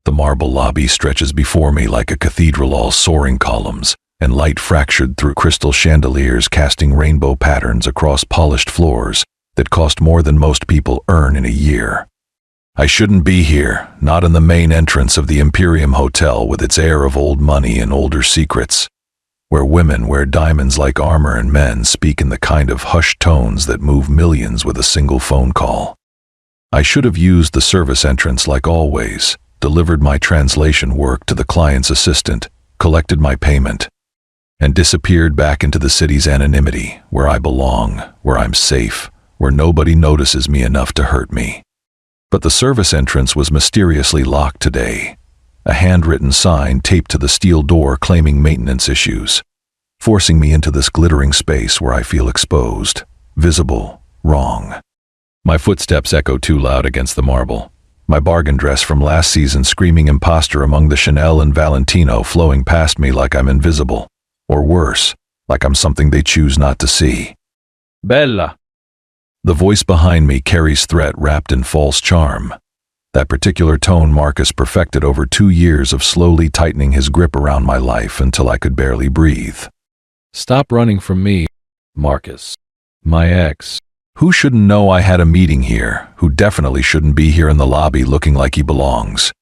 The marble lobby stretches before me like a cathedral, all soaring columns, and light fractured through crystal chandeliers casting rainbow patterns across polished floors that cost more than most people earn in a year. I shouldn't be here, not in the main entrance of the Imperium Hotel with its air of old money and older secrets, where women wear diamonds like armor and men speak in the kind of hushed tones that move millions with a single phone call. I should have used the service entrance like always, delivered my translation work to the client's assistant, collected my payment, and disappeared back into the city's anonymity, where I belong, where I'm safe, where nobody notices me enough to hurt me. But the service entrance was mysteriously locked today, a handwritten sign taped to the steel door claiming maintenance issues, forcing me into this glittering space where I feel exposed, visible, wrong. My footsteps echo too loud against the marble, my bargain dress from last season screaming imposter among the Chanel and Valentino flowing past me like I'm invisible, or worse, like I'm something they choose not to see. Bella. The voice behind me carries threat wrapped in false charm. That particular tone Marcus perfected over 2 years of slowly tightening his grip around my life until I could barely breathe. Stop running from me, Marcus. My ex. Who shouldn't know I had a meeting here, who definitely shouldn't be here in the lobby looking like he belongs.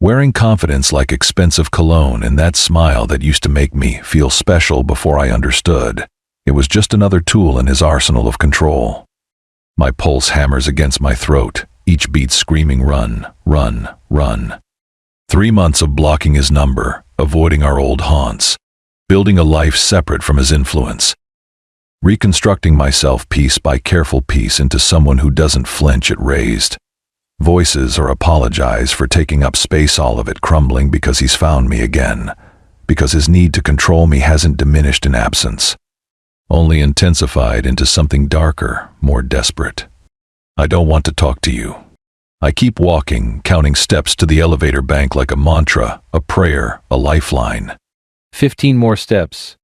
Wearing confidence like expensive cologne and that smile that used to make me feel special before I understood. It was just another tool in his arsenal of control. My pulse hammers against my throat, each beat screaming run, run, run. 3 months of blocking his number, avoiding our old haunts, building a life separate from his influence, reconstructing myself piece by careful piece into someone who doesn't flinch at raised voices or apologize for taking up space, all of it crumbling because he's found me again, because his need to control me hasn't diminished in absence, only intensified into something darker, more desperate. I don't want to talk to you. I keep walking, counting steps to the elevator bank like a mantra, a prayer, a lifeline. 15 more steps.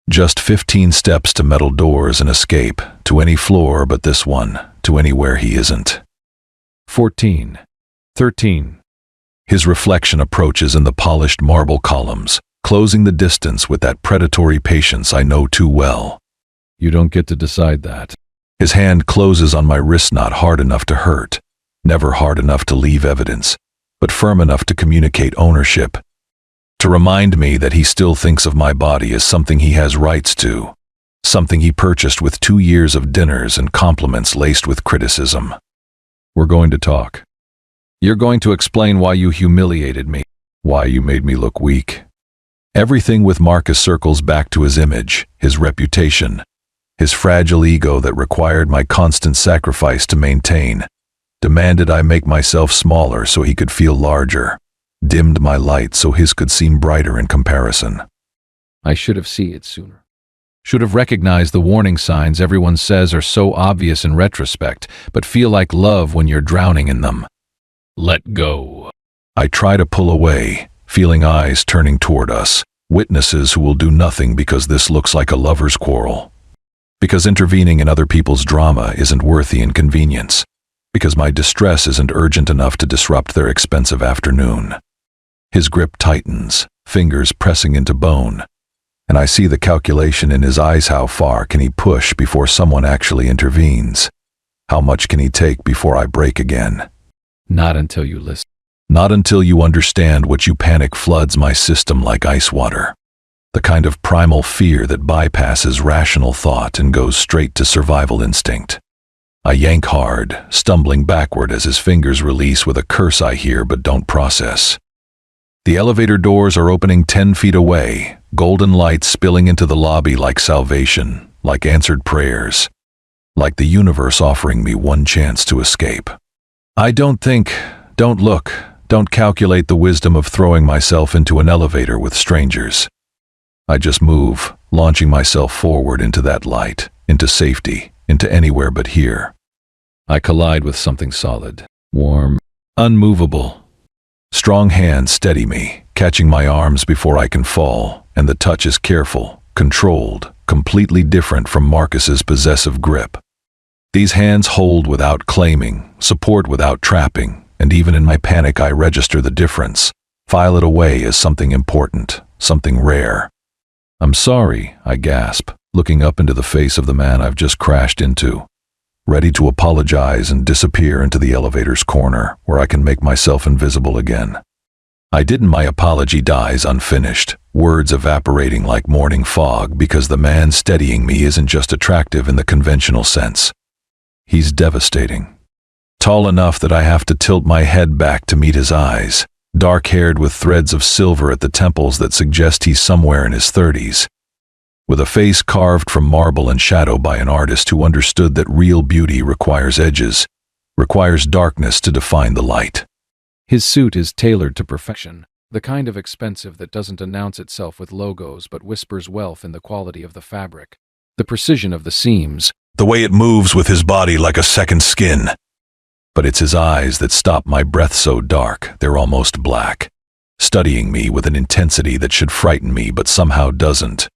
Just 15 steps to metal doors and escape, to any floor but this one, to anywhere he isn't. 14. 13. His reflection approaches in the polished marble columns, closing the distance with that predatory patience I know too well. You don't get to decide that. His hand closes on my wrist, not hard enough to hurt, never hard enough to leave evidence, but firm enough to communicate ownership, to remind me that he still thinks of my body as something he has rights to, something he purchased with 2 years of dinners and compliments laced with criticism. We're going to talk. You're going to explain why you humiliated me, why you made me look weak. Everything with Marcus circles back to his image, his reputation, his fragile ego that required my constant sacrifice to maintain, demanded I make myself smaller so he could feel larger, dimmed my light so his could seem brighter in comparison. I should have seen it sooner. Should have recognized the warning signs everyone says are so obvious in retrospect, but feel like love when you're drowning in them. Let go. I try to pull away, feeling eyes turning toward us, witnesses who will do nothing because this looks like a lover's quarrel. Because intervening in other people's drama isn't worth the inconvenience. Because my distress isn't urgent enough to disrupt their expensive afternoon. His grip tightens, fingers pressing into bone, and I see the calculation in his eyes. How far can he push before someone actually intervenes? How much can he take before I break again? Not until you listen. Not until you understand what you panic floods my system like ice water. The kind of primal fear that bypasses rational thought and goes straight to survival instinct. I yank hard, stumbling backward as his fingers release with a curse I hear but don't process. The elevator doors are opening 10 feet away, golden lights spilling into the lobby like salvation, like answered prayers, like the universe offering me one chance to escape. I don't think, don't look, don't calculate the wisdom of throwing myself into an elevator with strangers. I just move, launching myself forward into that light, into safety, into anywhere but here. I collide with something solid, warm, unmovable. Strong hands steady me, catching my arms before I can fall, and the touch is careful, controlled, completely different from Marcus's possessive grip. These hands hold without claiming, support without trapping, and even in my panic I register the difference, file it away as something important, something rare. "I'm sorry," I gasp, looking up into the face of the man I've just crashed into, ready to apologize and disappear into the elevator's corner where I can make myself invisible again. My apology dies unfinished, words evaporating like morning fog because the man steadying me isn't just attractive in the conventional sense. He's devastating. Tall enough that I have to tilt my head back to meet his eyes, dark-haired with threads of silver at the temples that suggest he's somewhere in his 30s. With a face carved from marble and shadow by an artist who understood that real beauty requires edges, requires darkness to define the light. His suit is tailored to perfection, the kind of expensive that doesn't announce itself with logos but whispers wealth in the quality of the fabric, the precision of the seams, The way it moves with his body like a second skin. But it's his eyes that stop my breath so dark, they're almost black, studying me with an intensity that should frighten me but somehow doesn't.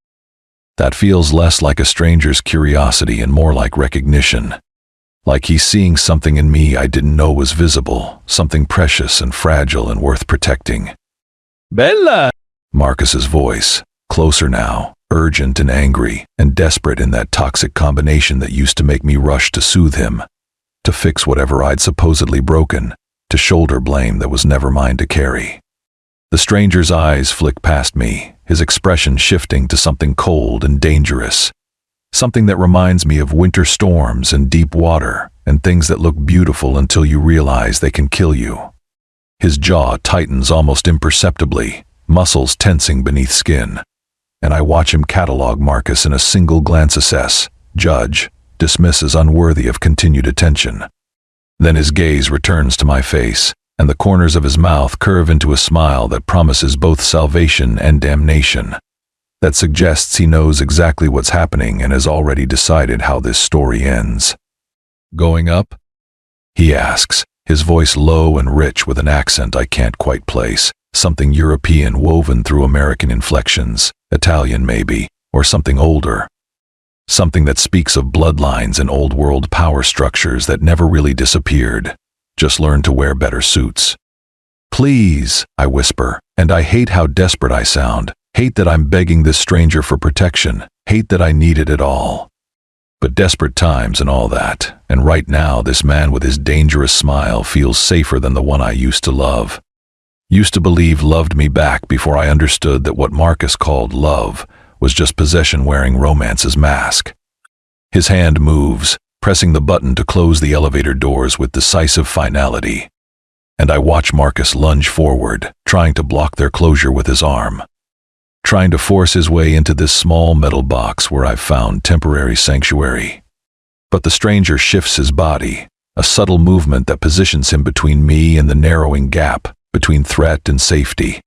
That feels less like a stranger's curiosity and more like recognition. Like he's seeing something in me I didn't know was visible, something precious and fragile and worth protecting. "Bella!" Marcus's voice, closer now, urgent and angry, and desperate in that toxic combination that used to make me rush to soothe him, to fix whatever I'd supposedly broken, to shoulder blame that was never mine to carry. The stranger's eyes flick past me, his expression shifting to something cold and dangerous. Something that reminds me of winter storms and deep water, and things that look beautiful until you realize they can kill you. His jaw tightens almost imperceptibly, muscles tensing beneath skin. And I watch him catalog Marcus in a single glance, assess, judge, dismiss as unworthy of continued attention. Then his gaze returns to my face, and the corners of his mouth curve into a smile that promises both salvation and damnation. That suggests he knows exactly what's happening and has already decided how this story ends. "Going up?" He asks, his voice low and rich with an accent I can't quite place, something European woven through American inflections, Italian maybe, or something older. Something that speaks of bloodlines and old-world power structures that never really disappeared, just learned to wear better suits. "Please," I whisper, and I hate how desperate I sound. Hate that I'm begging this stranger for protection, hate that I need it at all. But desperate times and all that, and right now this man with his dangerous smile feels safer than the one I used to love. Used to believe loved me back before I understood that what Marcus called love was just possession wearing romance's mask. His hand moves, pressing the button to close the elevator doors with decisive finality. And I watch Marcus lunge forward, trying to block their closure with his arm. Trying to force his way into this small metal box where I've found temporary sanctuary. But the stranger shifts his body, a subtle movement that positions him between me and the narrowing gap between threat and safety.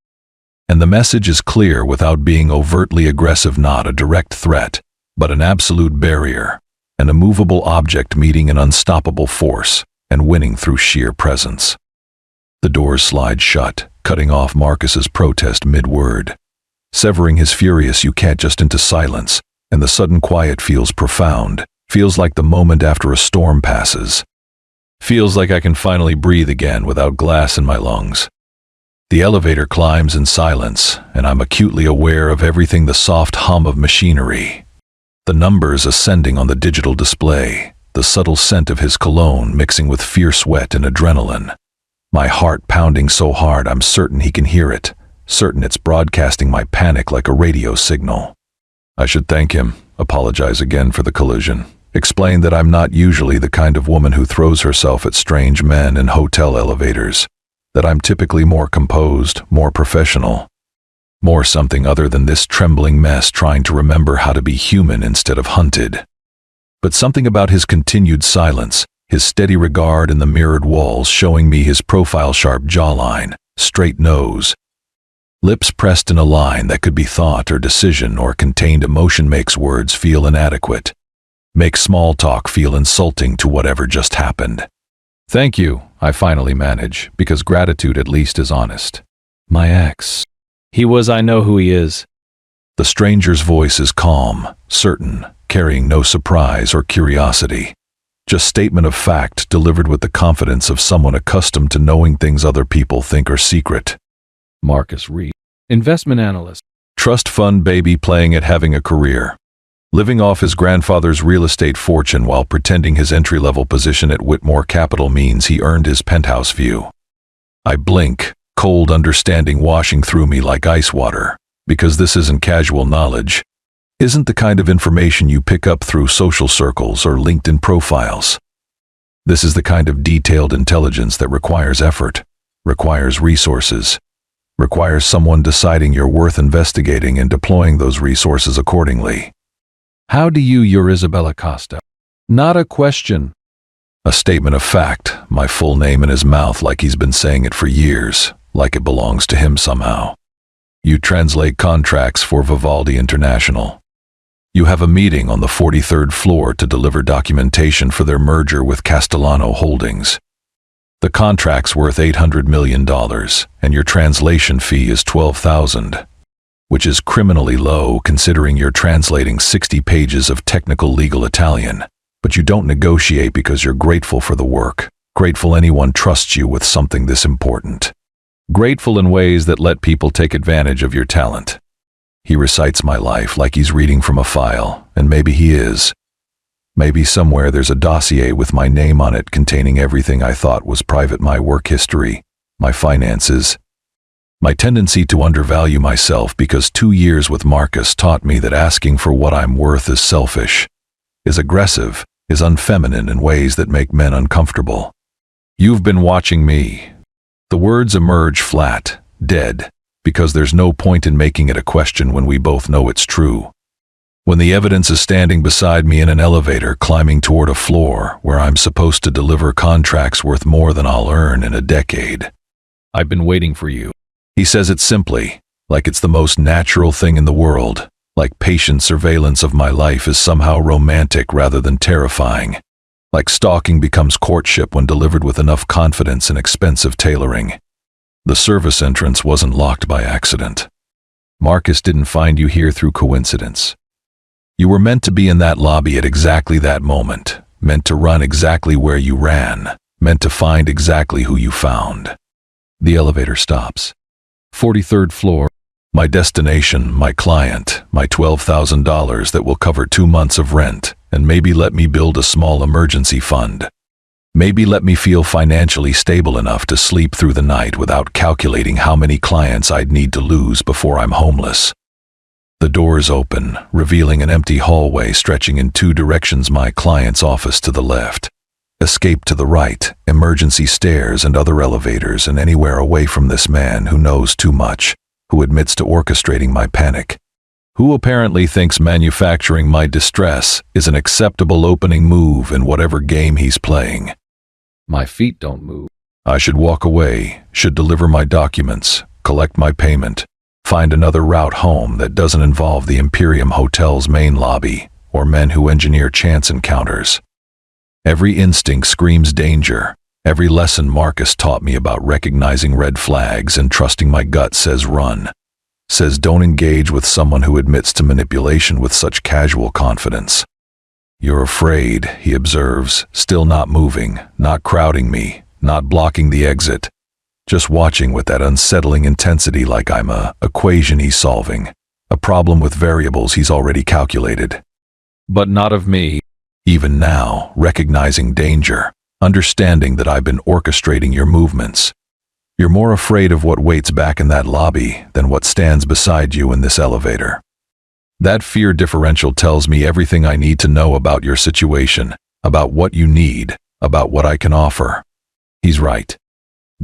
And the message is clear without being overtly aggressive, not a direct threat, but an absolute barrier, an immovable object meeting an unstoppable force and winning through sheer presence. The doors slide shut, cutting off Marcus's protest mid-word, severing his furious "you can't" just into silence, and the sudden quiet feels profound, feels like the moment after a storm passes. Feels like I can finally breathe again without glass in my lungs. The elevator climbs in silence, and I'm acutely aware of everything, the soft hum of machinery, the numbers ascending on the digital display, the subtle scent of his cologne mixing with fierce sweat and adrenaline. My heart pounding so hard I'm certain he can hear it, certain it's broadcasting my panic like a radio signal. I should thank him, apologize again for the collision, explain that I'm not usually the kind of woman who throws herself at strange men in hotel elevators, that I'm typically more composed, more professional, more something other than this trembling mess trying to remember how to be human instead of hunted. But something about his continued silence, his steady regard in the mirrored walls showing me his profile-sharp jawline, straight nose, lips pressed in a line that could be thought or decision or contained emotion makes words feel inadequate, makes small talk feel insulting to whatever just happened. "Thank you," I finally manage, because gratitude at least is honest. "My ex. I know who he is." The stranger's voice is calm, certain, carrying no surprise or curiosity. Just statement of fact delivered with the confidence of someone accustomed to knowing things other people think are secret. Marcus Reed, investment analyst. Trust fund baby playing at having a career. Living off his grandfather's real estate fortune while pretending his entry-level position at Whitmore Capital means he earned his penthouse view. I blink, cold understanding washing through me like ice water, because this isn't casual knowledge. Isn't the kind of information you pick up through social circles or LinkedIn profiles. This is the kind of detailed intelligence that requires effort, requires resources, requires someone deciding you're worth investigating and deploying those resources accordingly. How do you're Isabella Costa? Not a question. A statement of fact, my full name in his mouth like he's been saying it for years, like it belongs to him somehow. You translate contracts for Vivaldi International. You have a meeting on the 43rd floor to deliver documentation for their merger with Castellano Holdings. The contract's worth $800 million, and your translation fee is $12,000, which is criminally low considering you're translating 60 pages of technical legal Italian. But you don't negotiate because you're grateful for the work, grateful anyone trusts you with something this important. Grateful in ways that let people take advantage of your talent. He recites my life like he's reading from a file, and maybe he is. Maybe somewhere there's a dossier with my name on it containing everything I thought was private, my work history, my finances, my tendency to undervalue myself because 2 years with Marcus taught me that asking for what I'm worth is selfish, is aggressive, is unfeminine in ways that make men uncomfortable. You've been watching me. The words emerge flat, dead, because there's no point in making it a question when we both know it's true. When the evidence is standing beside me in an elevator climbing toward a floor where I'm supposed to deliver contracts worth more than I'll earn in a decade. I've been waiting for you. He says it simply, like it's the most natural thing in the world, like patient surveillance of my life is somehow romantic rather than terrifying, like stalking becomes courtship when delivered with enough confidence and expensive tailoring. The service entrance wasn't locked by accident. Marcus didn't find you here through coincidence. You were meant to be in that lobby at exactly that moment, meant to run exactly where you ran, meant to find exactly who you found. The elevator stops. 43rd floor. My destination, my client, my $12,000 that will cover 2 months of rent, and maybe let me build a small emergency fund. Maybe let me feel financially stable enough to sleep through the night without calculating how many clients I'd need to lose before I'm homeless. The doors open, revealing an empty hallway stretching in 2 directions, my client's office to the left. Escape to the right, emergency stairs and other elevators, and anywhere away from this man who knows too much, who admits to orchestrating my panic, who apparently thinks manufacturing my distress is an acceptable opening move in whatever game he's playing. My feet don't move. I should walk away, should deliver my documents, collect my payment, find another route home that doesn't involve the Imperium Hotel's main lobby or men who engineer chance encounters. Every instinct screams danger. Every lesson Marcus taught me about recognizing red flags and trusting my gut says run. Says don't engage with someone who admits to manipulation with such casual confidence. You're afraid, he observes, still not moving, not crowding me, not blocking the exit, just watching with that unsettling intensity like I'm a equation he's solving, a problem with variables he's already calculated. But not of me. Even now, recognizing danger, understanding that I've been orchestrating your movements. You're more afraid of what waits back in that lobby than what stands beside you in this elevator. That fear differential tells me everything I need to know about your situation, about what you need, about what I can offer. He's right.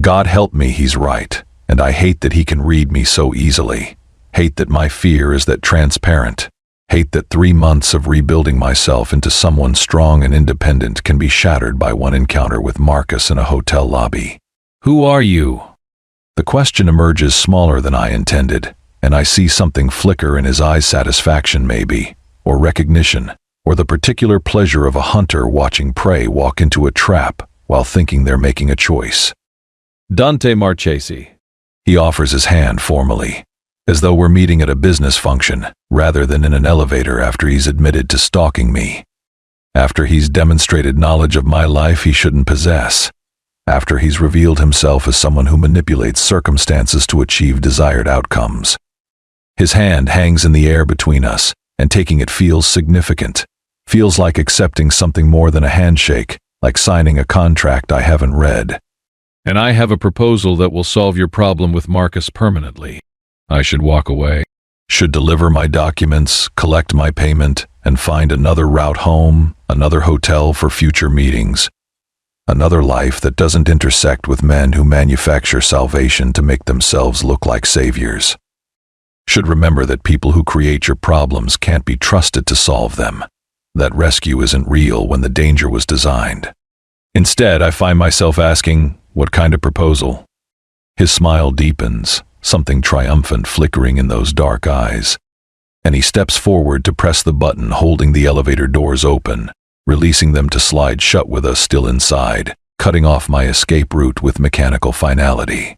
God help me, he's right, and I hate that he can read me so easily. Hate that my fear is that transparent. Hate that 3 months of rebuilding myself into someone strong and independent can be shattered by one encounter with Marcus in a hotel lobby. Who are you? The question emerges smaller than I intended, and I see something flicker in his eyes, satisfaction maybe, or recognition, or the particular pleasure of a hunter watching prey walk into a trap while thinking they're making a choice. Dante Marchesi. He offers his hand formally, as though we're meeting at a business function, rather than in an elevator after he's admitted to stalking me. After he's demonstrated knowledge of my life he shouldn't possess. After he's revealed himself as someone who manipulates circumstances to achieve desired outcomes. His hand hangs in the air between us, and taking it feels significant. Feels like accepting something more than a handshake, like signing a contract I haven't read. And I have a proposal that will solve your problem with Marcus permanently. I should walk away. Should deliver my documents, collect my payment, and find another route home, another hotel for future meetings. Another life that doesn't intersect with men who manufacture salvation to make themselves look like saviors. Should remember that people who create your problems can't be trusted to solve them. That rescue isn't real when the danger was designed. Instead, I find myself asking, what kind of proposal? His smile deepens, something triumphant flickering in those dark eyes. And he steps forward to press the button holding the elevator doors open, releasing them to slide shut with us still inside, cutting off my escape route with mechanical finality.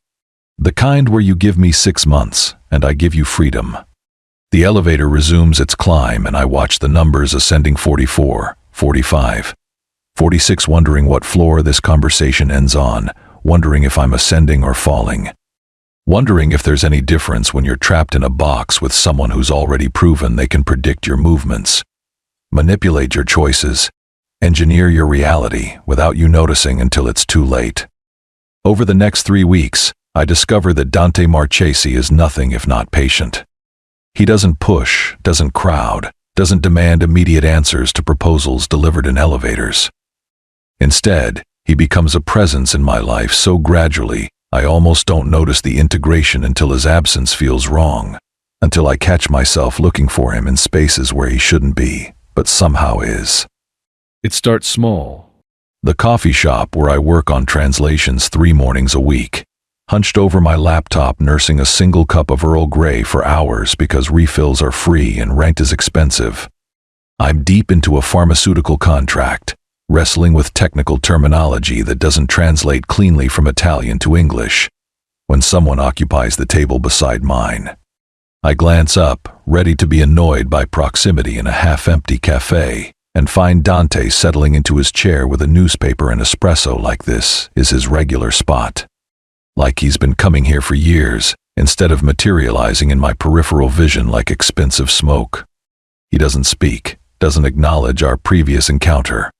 The kind where you give me 6 months, and I give you freedom. The elevator resumes its climb and I watch the numbers ascending 44, 45, 46, wondering what floor this conversation ends on, wondering if I'm ascending or falling. Wondering if there's any difference when you're trapped in a box with someone who's already proven they can predict your movements, manipulate your choices, engineer your reality without you noticing until it's too late. Over the next 3 weeks, I discover that Dante Marchesi is nothing if not patient. He doesn't push, doesn't crowd, doesn't demand immediate answers to proposals delivered in elevators. Instead, he becomes a presence in my life so gradually, I almost don't notice the integration until his absence feels wrong, until I catch myself looking for him in spaces where he shouldn't be, but somehow is. It starts small. The coffee shop where I work on translations 3 mornings a week, hunched over my laptop nursing a single cup of Earl Grey for hours because refills are free and rent is expensive. I'm deep into a pharmaceutical contract, wrestling with technical terminology that doesn't translate cleanly from Italian to English, when someone occupies the table beside mine. I glance up, ready to be annoyed by proximity in a half-empty cafe, and find Dante settling into his chair with a newspaper and espresso like this is his regular spot. Like he's been coming here for years, instead of materializing in my peripheral vision like expensive smoke. He doesn't speak, doesn't acknowledge our previous encounter.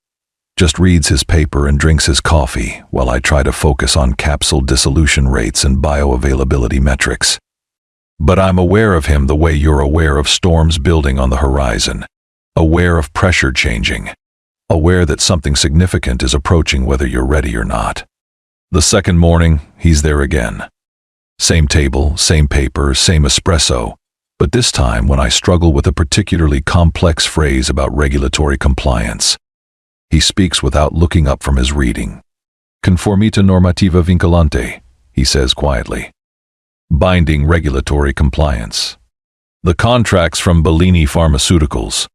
Just reads his paper and drinks his coffee while I try to focus on capsule dissolution rates and bioavailability metrics. But I'm aware of him the way you're aware of storms building on the horizon, aware of pressure changing, aware that something significant is approaching whether you're ready or not. The second morning, he's there again. Same table, same paper, same espresso, but this time when I struggle with a particularly complex phrase about regulatory compliance. He speaks without looking up from his reading. Conformita normativa vinculante, he says quietly. Binding regulatory compliance. The contracts from Bellini Pharmaceuticals.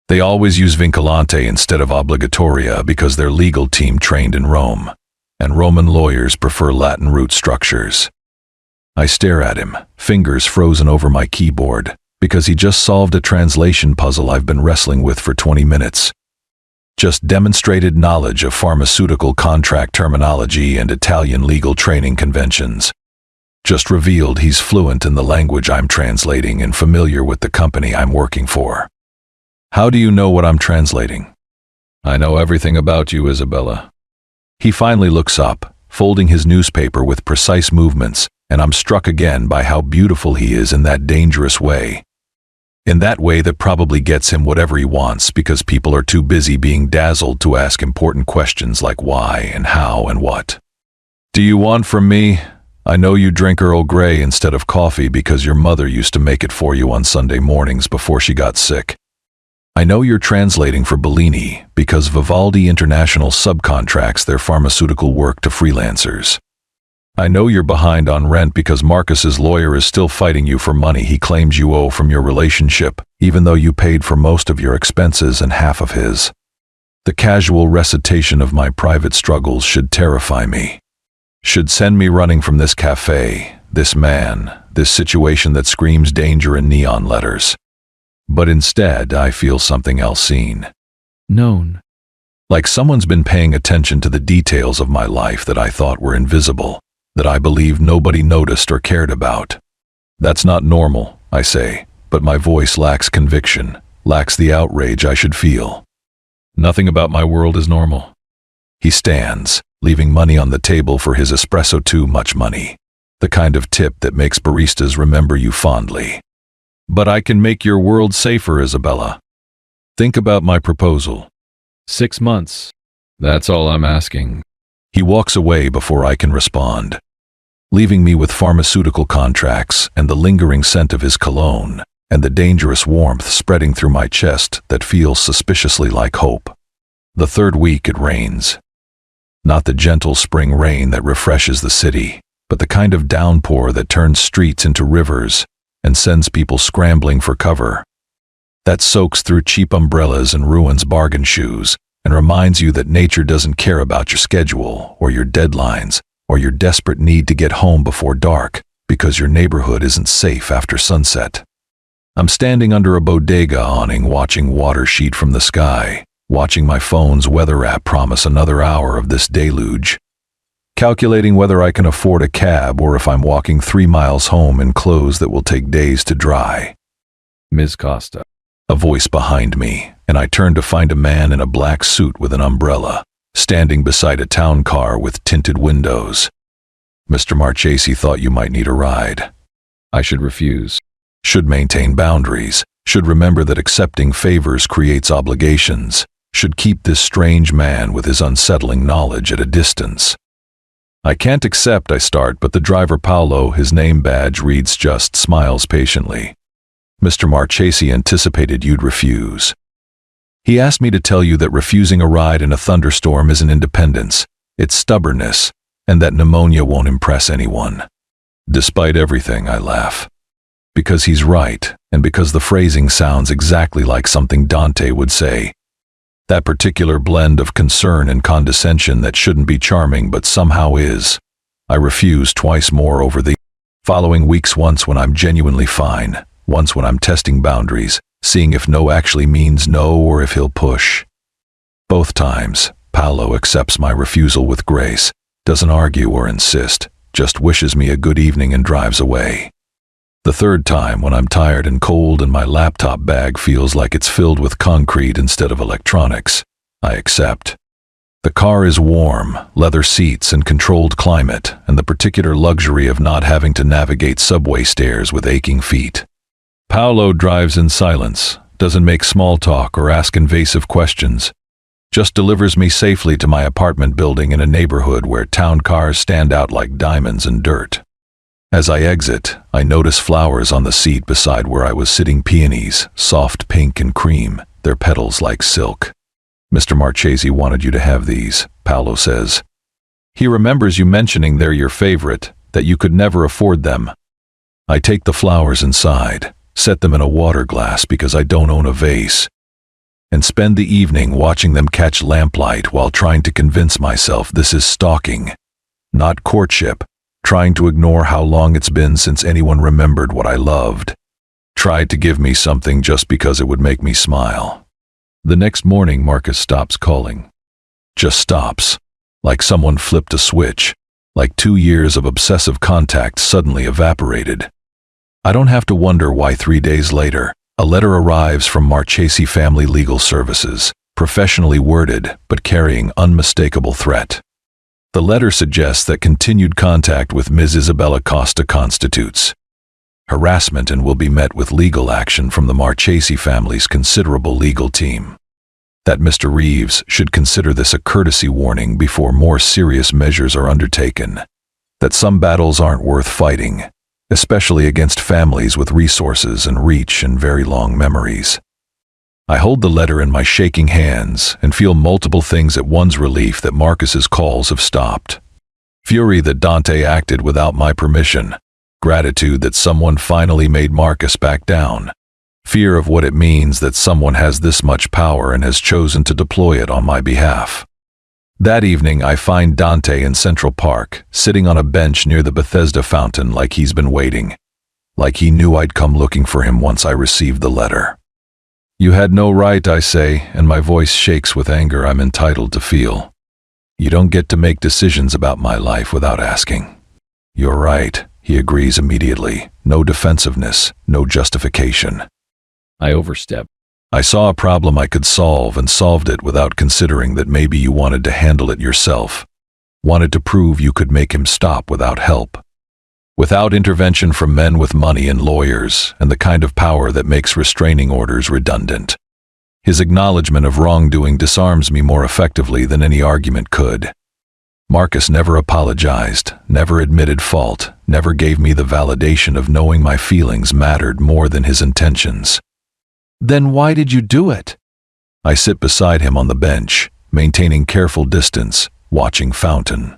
They always use vinculante instead of obligatoria because their legal team trained in Rome, and Roman lawyers prefer Latin root structures. I stare at him, fingers frozen over my keyboard, because he just solved a translation puzzle I've been wrestling with for 20 minutes. Just demonstrated knowledge of pharmaceutical contract terminology and Italian legal training conventions. Just revealed he's fluent in the language I'm translating and familiar with the company I'm working for. How do you know what I'm translating? I know everything about you, Isabella. He finally looks up, folding his newspaper with precise movements, and I'm struck again by how beautiful he is in that dangerous way. In that way that probably gets him whatever he wants because people are too busy being dazzled to ask important questions like why and how and what. Do you want from me? I know you drink Earl Grey instead of coffee because your mother used to make it for you on Sunday mornings before she got sick. I know you're translating for Bellini because Vivaldi International subcontracts their pharmaceutical work to freelancers. I know you're behind on rent because Marcus's lawyer is still fighting you for money he claims you owe from your relationship, even though you paid for most of your expenses and half of his. The casual recitation of my private struggles should terrify me. Should send me running from this cafe, this man, this situation that screams danger in neon letters. But instead, I feel something else seen. known. Like someone's been paying attention to the details of my life that I thought were invisible, that I believed nobody noticed or cared about. That's not normal, I say, but my voice lacks conviction, lacks the outrage I should feel. Nothing about my world is normal. He stands, leaving money on the table for his espresso, too much money. The kind of tip that makes baristas remember you fondly. But I can make your world safer, Isabella. Think about my proposal. 6 months. That's all I'm asking. He walks away before I can respond, leaving me with pharmaceutical contracts and the lingering scent of his cologne, and the dangerous warmth spreading through my chest that feels suspiciously like hope. The third week it rains. Not the gentle spring rain that refreshes the city, but the kind of downpour that turns streets into rivers and sends people scrambling for cover. That soaks through cheap umbrellas and ruins bargain shoes and reminds you that nature doesn't care about your schedule or your deadlines or your desperate need to get home before dark because your neighborhood isn't safe after sunset. I'm standing under a bodega awning watching water sheet from the sky, watching my phone's weather app promise another hour of this deluge, calculating whether I can afford a cab or if I'm walking 3 miles home in clothes that will take days to dry. Ms. Costa. A voice behind me, and I turn to find a man in a black suit with an umbrella, standing beside a town car with tinted windows. Mr. Marchese thought you might need a ride. I should refuse. Should maintain boundaries. Should remember that accepting favors creates obligations. Should keep this strange man with his unsettling knowledge at a distance. I can't accept, I start, but the driver Paolo, his name badge reads just, smiles patiently. Mr. Marchese anticipated you'd refuse. He asked me to tell you that refusing a ride in a thunderstorm isn't independence, it's stubbornness, and that pneumonia won't impress anyone. Despite everything, I laugh. Because he's right, and because the phrasing sounds exactly like something Dante would say. That particular blend of concern and condescension that shouldn't be charming but somehow is. I refuse twice more over the following weeks, once when I'm genuinely fine, once when I'm testing boundaries, seeing if no actually means no or if he'll push. Both times, Paolo accepts my refusal with grace, doesn't argue or insist, just wishes me a good evening and drives away. The third time, when I'm tired and cold and my laptop bag feels like it's filled with concrete instead of electronics, I accept. The car is warm, leather seats and controlled climate, and the particular luxury of not having to navigate subway stairs with aching feet. Paolo drives in silence, doesn't make small talk or ask invasive questions, just delivers me safely to my apartment building in a neighborhood where town cars stand out like diamonds in dirt. As I exit, I notice flowers on the seat beside where I was sitting, peonies, soft pink and cream, their petals like silk. Mr. Marchese wanted you to have these, Paolo says. He remembers you mentioning they're your favorite, that you could never afford them. I take the flowers inside, set them in a water glass because I don't own a vase, and spend the evening watching them catch lamplight while trying to convince myself this is stalking, not courtship, trying to ignore how long it's been since anyone remembered what I loved, tried to give me something just because it would make me smile. The next morning, Marcus stops calling. Just stops, like someone flipped a switch, like 2 years of obsessive contact suddenly evaporated. I don't have to wonder why 3 days later, a letter arrives from Marchese Family Legal Services, professionally worded but carrying unmistakable threat. The letter suggests that continued contact with Ms. Isabella Costa constitutes harassment and will be met with legal action from the Marchese family's considerable legal team. That Mr. Reeves should consider this a courtesy warning before more serious measures are undertaken. That some battles aren't worth fighting, especially against families with resources and reach and very long memories. I hold the letter in my shaking hands and feel multiple things at once: relief that Marcus's calls have stopped, fury that Dante acted without my permission, gratitude that someone finally made Marcus back down, fear of what it means that someone has this much power and has chosen to deploy it on my behalf. That evening I find Dante in Central Park, sitting on a bench near the Bethesda fountain like he's been waiting, like he knew I'd come looking for him once I received the letter. You had no right, I say, and my voice shakes with anger I'm entitled to feel. You don't get to make decisions about my life without asking. You're right, he agrees immediately. No defensiveness, no justification. I overstep. I saw a problem I could solve and solved it without considering that maybe you wanted to handle it yourself. Wanted to prove you could make him stop without help. Without intervention from men with money and lawyers and the kind of power that makes restraining orders redundant. His acknowledgement of wrongdoing disarms me more effectively than any argument could. Marcus never apologized, never admitted fault, never gave me the validation of knowing my feelings mattered more than his intentions. Then why did you do it? I sit beside him on the bench, maintaining careful distance, watching fountain.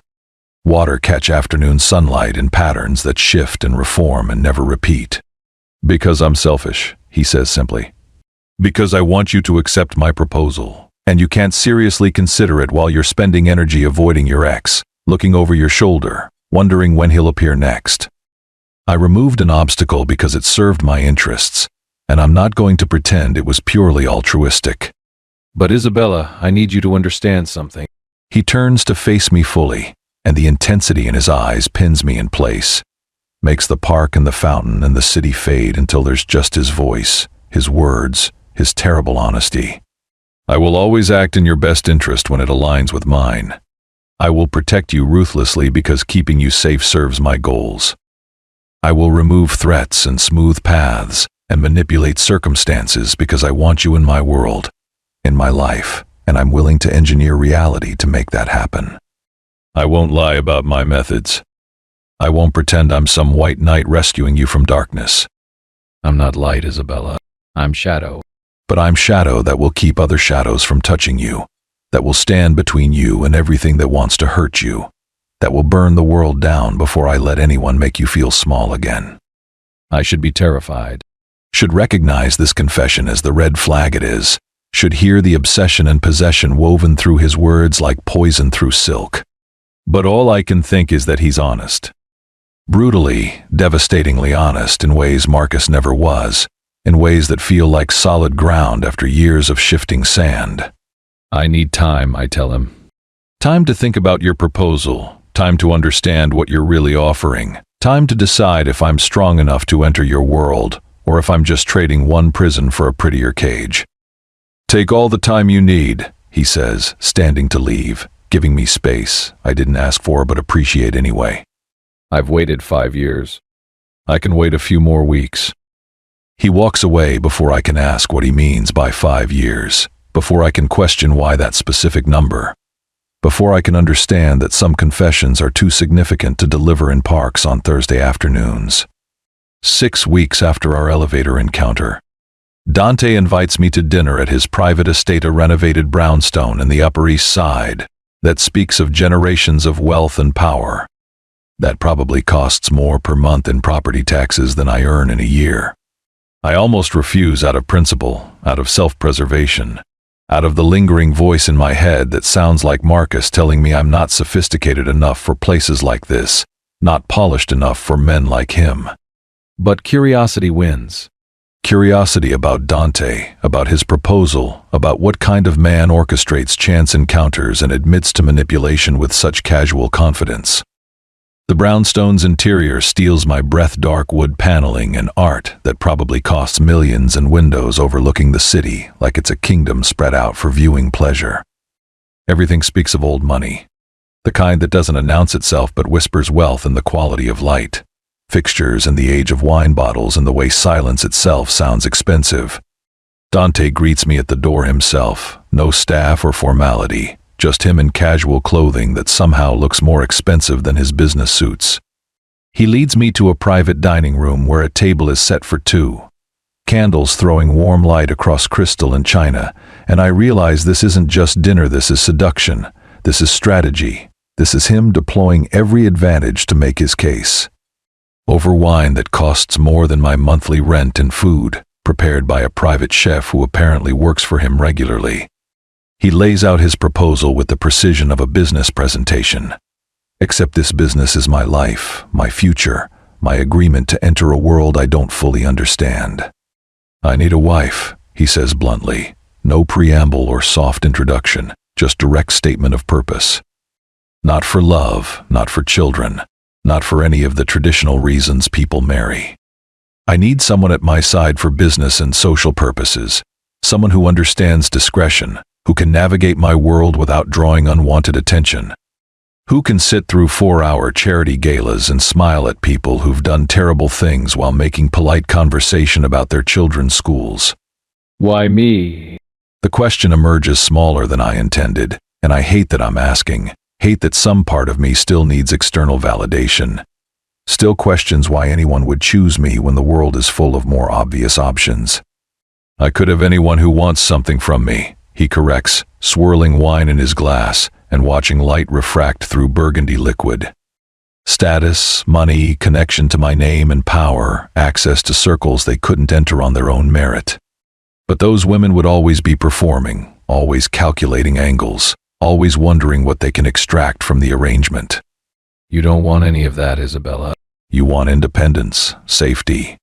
Water catch afternoon sunlight in patterns that shift and reform and never repeat. Because I'm selfish, he says simply. Because I want you to accept my proposal, and you can't seriously consider it while you're spending energy avoiding your ex, looking over your shoulder, wondering when he'll appear next. I removed an obstacle because it served my interests, and I'm not going to pretend it was purely altruistic. But Isabella, I need you to understand something. He turns to face me fully, and the intensity in his eyes pins me in place, makes the park and the fountain and the city fade until there's just his voice, his words, his terrible honesty. I will always act in your best interest when it aligns with mine. I will protect you ruthlessly because keeping you safe serves my goals. I will remove threats and smooth paths and manipulate circumstances because I want you in my world, in my life, and I'm willing to engineer reality to make that happen. I won't lie about my methods. I won't pretend I'm some white knight rescuing you from darkness. I'm not light, Isabella. I'm shadow. But I'm shadow that will keep other shadows from touching you, that will stand between you and everything that wants to hurt you, that will burn the world down before I let anyone make you feel small again. I should be terrified. Should recognize this confession as the red flag it is, should hear the obsession and possession woven through his words like poison through silk. But all I can think is that he's honest. Brutally, devastatingly honest in ways Marcus never was, in ways that feel like solid ground after years of shifting sand. I need time, I tell him. Time to think about your proposal, time to understand what you're really offering, time to decide if I'm strong enough to enter your world, or if I'm just trading one prison for a prettier cage. Take all the time you need, he says, standing to leave, giving me space I didn't ask for but appreciate anyway. I've waited 5 years. I can wait a few more weeks. He walks away before I can ask what he means by 5 years, before I can question why that specific number, before I can understand that some confessions are too significant to deliver in parks on Thursday afternoons. 6 weeks after our elevator encounter, Dante invites me to dinner at his private estate, a renovated brownstone in the Upper East Side that speaks of generations of wealth and power. That probably costs more per month in property taxes than I earn in a year. I almost refuse out of principle, out of self-preservation, out of the lingering voice in my head that sounds like Marcus telling me I'm not sophisticated enough for places like this, not polished enough for men like him. But curiosity wins. Curiosity about Dante, about his proposal, about what kind of man orchestrates chance encounters and admits to manipulation with such casual confidence. The brownstone's interior steals my breath, dark wood paneling and art that probably costs millions, and windows overlooking the city like it's a kingdom spread out for viewing pleasure. Everything speaks of old money, the kind that doesn't announce itself but whispers wealth in the quality of light. Fixtures and the age of wine bottles and the way silence itself sounds expensive. Dante greets me at the door himself, no staff or formality, just him in casual clothing that somehow looks more expensive than his business suits. He leads me to a private dining room where a table is set for 2. Candles throwing warm light across crystal and china, and I realize this isn't just dinner, this is seduction, this is strategy, this is him deploying every advantage to make his case. Over wine that costs more than my monthly rent and food, prepared by a private chef who apparently works for him regularly. He lays out his proposal with the precision of a business presentation. Except this business is my life, my future, my agreement to enter a world I don't fully understand. I need a wife, he says bluntly. No preamble or soft introduction, just direct statement of purpose. Not for love, not for children, not for any of the traditional reasons people marry. I need someone at my side for business and social purposes, someone who understands discretion, who can navigate my world without drawing unwanted attention, who can sit through 4-hour charity galas and smile at people who've done terrible things while making polite conversation about their children's schools. Why me? The question emerges smaller than I intended, and I hate that I'm asking, hate that some part of me still needs external validation, still questions why anyone would choose me when the world is full of more obvious options. I could have anyone who wants something from me, he corrects, swirling wine in his glass and watching light refract through burgundy liquid. Status, money, connection to my name and power, access to circles they couldn't enter on their own merit. But those women would always be performing, always calculating angles, always wondering what they can extract from the arrangement. You don't want any of that, Isabella. You want independence, safety,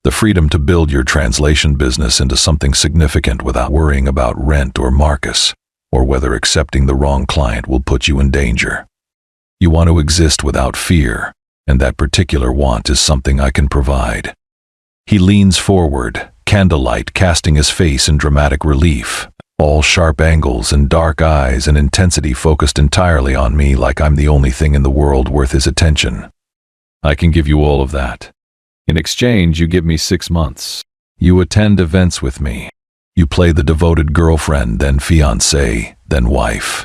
the freedom to build your translation business into something significant without worrying about rent or Marcus, or whether accepting the wrong client will put you in danger. You want to exist without fear, and that particular want is something I can provide. He leans forward, candlelight casting his face in dramatic relief, all sharp angles and dark eyes and intensity focused entirely on me like I'm the only thing in the world worth his attention. I can give you all of that. In exchange, you give me 6 months. You attend events with me. You play the devoted girlfriend, then fiancé, then wife.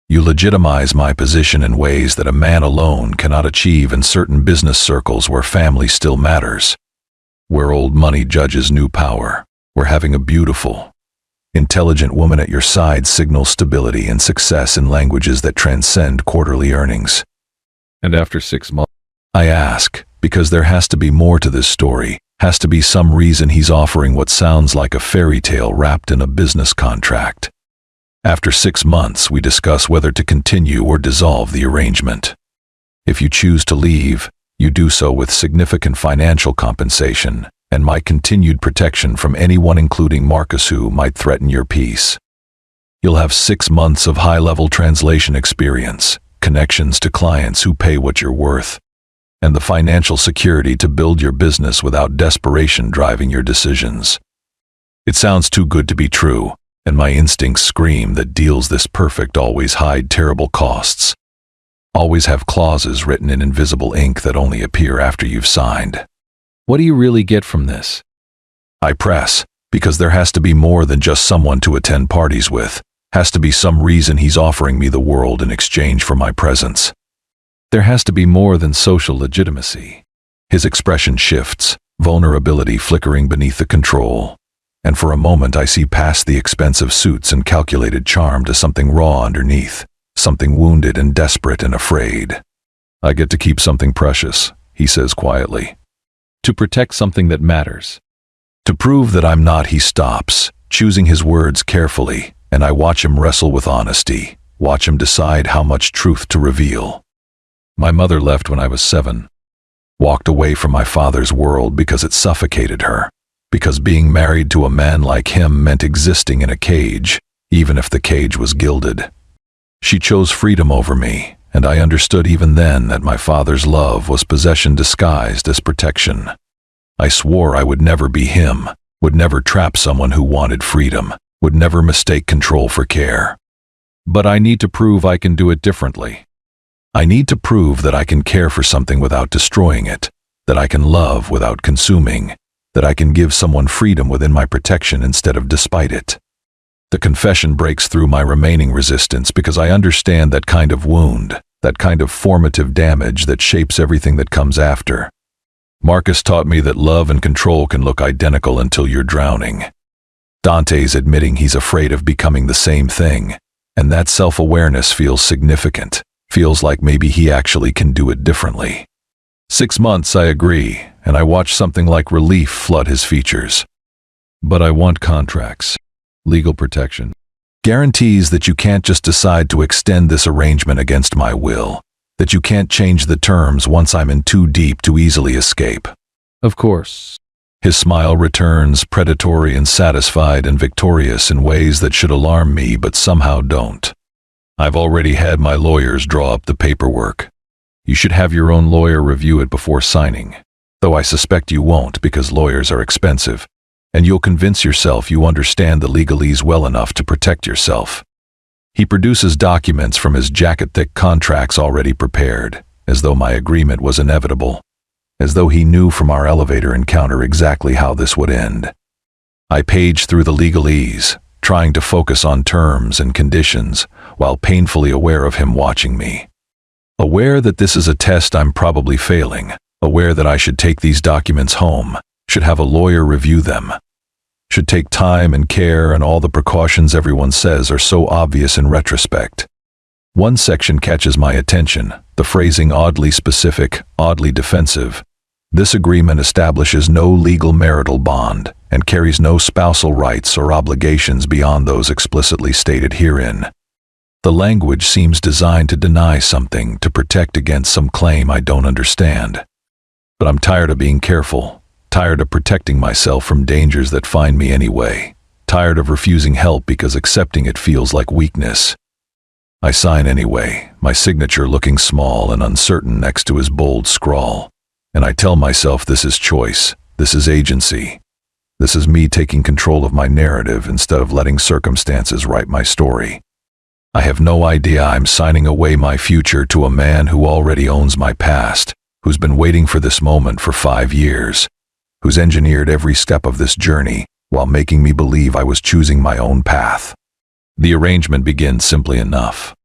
You legitimize my position in ways that a man alone cannot achieve in certain business circles where family still matters, where old money judges new power, where having a beautiful, intelligent woman at your side signals stability and success in languages that transcend quarterly earnings. And after 6 months, I ask, because there has to be more to this story, has to be some reason he's offering what sounds like a fairy tale wrapped in a business contract. After 6 months, we discuss whether to continue or dissolve the arrangement. If you choose to leave, you do so with significant financial compensation and my continued protection from anyone including Marcus who might threaten your peace. You'll have 6 months of high-level translation experience, connections to clients who pay what you're worth, and the financial security to build your business without desperation driving your decisions. It sounds too good to be true, and my instincts scream that deals this perfect always hide terrible costs. Always have clauses written in invisible ink that only appear after you've signed. What do you really get from this? I press, because there has to be more than just someone to attend parties with. Has to be some reason he's offering me the world in exchange for my presence. There has to be more than social legitimacy. His expression shifts, vulnerability flickering beneath the control. And for a moment I see past the expensive suits and calculated charm to something raw underneath, something wounded and desperate and afraid. I get to keep something precious, he says quietly. To protect something that matters. To prove that I'm not, he stops, choosing his words carefully, and I watch him wrestle with honesty, watch him decide how much truth to reveal. My mother left when I was 7. Walked away from my father's world because it suffocated her, because being married to a man like him meant existing in a cage, even if the cage was gilded. She chose freedom over me, and I understood even then that my father's love was possession disguised as protection. I swore I would never be him, would never trap someone who wanted freedom, would never mistake control for care. But I need to prove I can do it differently. I need to prove that I can care for something without destroying it, that I can love without consuming, that I can give someone freedom within my protection instead of despite it. The confession breaks through my remaining resistance because I understand that kind of wound, that kind of formative damage that shapes everything that comes after. Marcus taught me that love and control can look identical until you're drowning. Dante's admitting he's afraid of becoming the same thing, and that self-awareness feels significant, feels like maybe he actually can do it differently. 6 months, I agree, and I watch something like relief flood his features. But I want contracts. Legal protection. Guarantees that you can't just decide to extend this arrangement against my will, that you can't change the terms once I'm in too deep to easily escape. Of course. His smile returns, predatory and satisfied and victorious in ways that should alarm me but somehow don't. I've already had my lawyers draw up the paperwork. You should have your own lawyer review it before signing, though I suspect you won't because lawyers are expensive, and you'll convince yourself you understand the legalese well enough to protect yourself. He produces documents from his jacket-thick contracts already prepared, as though my agreement was inevitable, as though he knew from our elevator encounter exactly how this would end. I page through the legalese, trying to focus on terms and conditions, while painfully aware of him watching me. Aware that this is a test I'm probably failing, aware that I should take these documents home, should have a lawyer review them, should take time and care and all the precautions everyone says are so obvious in retrospect. One section catches my attention, the phrasing oddly specific, oddly defensive. This agreement establishes no legal marital bond and carries no spousal rights or obligations beyond those explicitly stated herein. The language seems designed to deny something, to protect against some claim I don't understand. But I'm tired of being careful, tired of protecting myself from dangers that find me anyway, tired of refusing help because accepting it feels like weakness. I sign anyway, my signature looking small and uncertain next to his bold scrawl, and I tell myself this is choice, this is agency. This is me taking control of my narrative instead of letting circumstances write my story. I have no idea I'm signing away my future to a man who already owns my past, who's been waiting for this moment for 5 years, who's engineered every step of this journey while making me believe I was choosing my own path. The arrangement begins simply enough.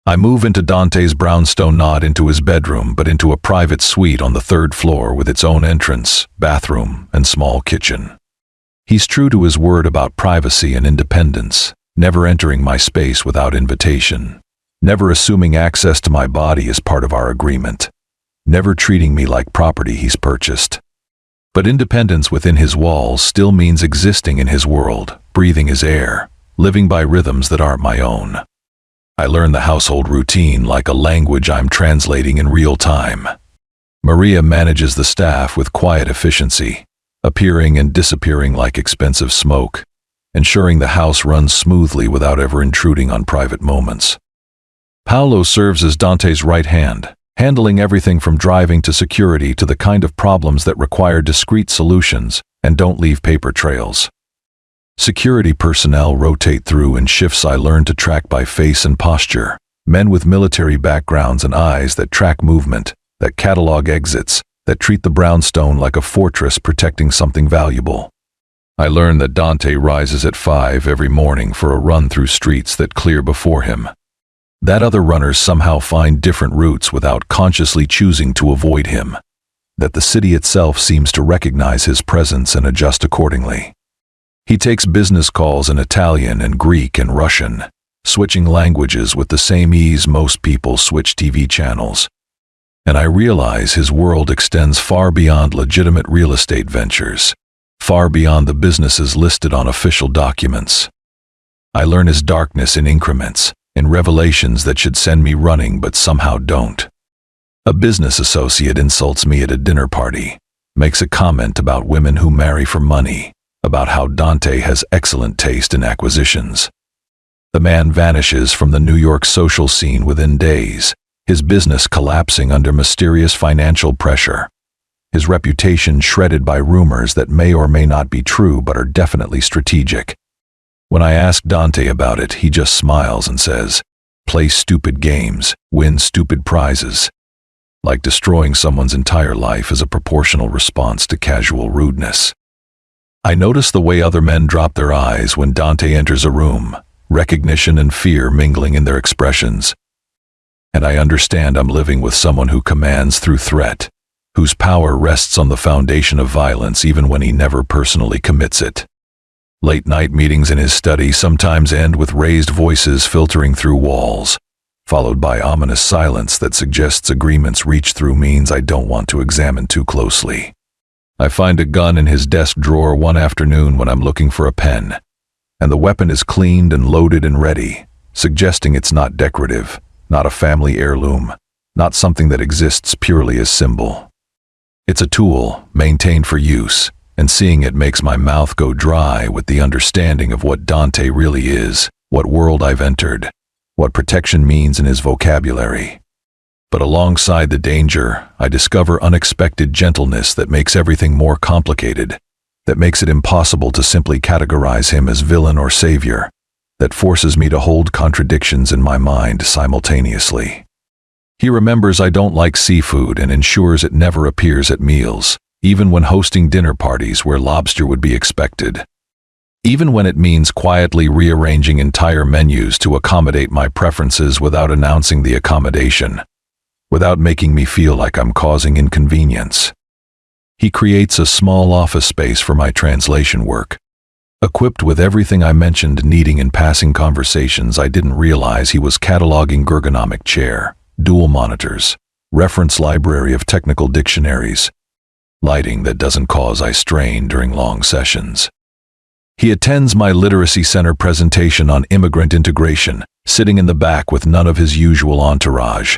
I move into Dante's brownstone, not into his bedroom, but into a private suite on the 3rd floor with its own entrance, bathroom, and small kitchen. He's true to his word about privacy and independence, never entering my space without invitation, never assuming access to my body as part of our agreement, never treating me like property he's purchased. But independence within his walls still means existing in his world, breathing his air, living by rhythms that aren't my own. I learn the household routine like a language I'm translating in real time. Maria manages the staff with quiet efficiency, appearing and disappearing like expensive smoke, ensuring the house runs smoothly without ever intruding on private moments. Paolo serves as Dante's right hand, handling everything from driving to security to the kind of problems that require discreet solutions and don't leave paper trails. Security personnel rotate through in shifts I learn to track by face and posture, men with military backgrounds and eyes that track movement, that catalog exits, that treat the brownstone like a fortress protecting something valuable. I learn that Dante rises at 5 every morning for a run through streets that clear before him. That other runners somehow find different routes without consciously choosing to avoid him. That the city itself seems to recognize his presence and adjust accordingly. He takes business calls in Italian and Greek and Russian, switching languages with the same ease most people switch TV channels. And I realize his world extends far beyond legitimate real estate ventures, far beyond the businesses listed on official documents. I learn his darkness in increments, in revelations that should send me running but somehow don't. A business associate insults me at a dinner party, makes a comment about women who marry for money, about how Dante has excellent taste in acquisitions. The man vanishes from the New York social scene within days, his business collapsing under mysterious financial pressure, his reputation shredded by rumors that may or may not be true but are definitely strategic. When I ask Dante about it, he just smiles and says, "Play stupid games, win stupid prizes." Like destroying someone's entire life is a proportional response to casual rudeness. I notice the way other men drop their eyes when Dante enters a room, recognition and fear mingling in their expressions. And I understand I'm living with someone who commands through threat, whose power rests on the foundation of violence even when he never personally commits it. Late-night meetings in his study sometimes end with raised voices filtering through walls, followed by ominous silence that suggests agreements reached through means I don't want to examine too closely. I find a gun in his desk drawer one afternoon when I'm looking for a pen, and the weapon is cleaned and loaded and ready, suggesting it's not decorative, not a family heirloom, not something that exists purely as symbol. It's a tool, maintained for use, and seeing it makes my mouth go dry with the understanding of what Dante really is, what world I've entered, what protection means in his vocabulary. But alongside the danger, I discover unexpected gentleness that makes everything more complicated, that makes it impossible to simply categorize him as villain or savior, that forces me to hold contradictions in my mind simultaneously. He remembers I don't like seafood and ensures it never appears at meals, even when hosting dinner parties where lobster would be expected. Even when it means quietly rearranging entire menus to accommodate my preferences without announcing the accommodation, without making me feel like I'm causing inconvenience. He creates a small office space for my translation work, equipped with everything I mentioned needing in passing conversations. I didn't realize he was cataloging ergonomic chair, dual monitors, reference library of technical dictionaries, lighting that doesn't cause eye strain during long sessions. He attends my literacy center presentation on immigrant integration, sitting in the back with none of his usual entourage,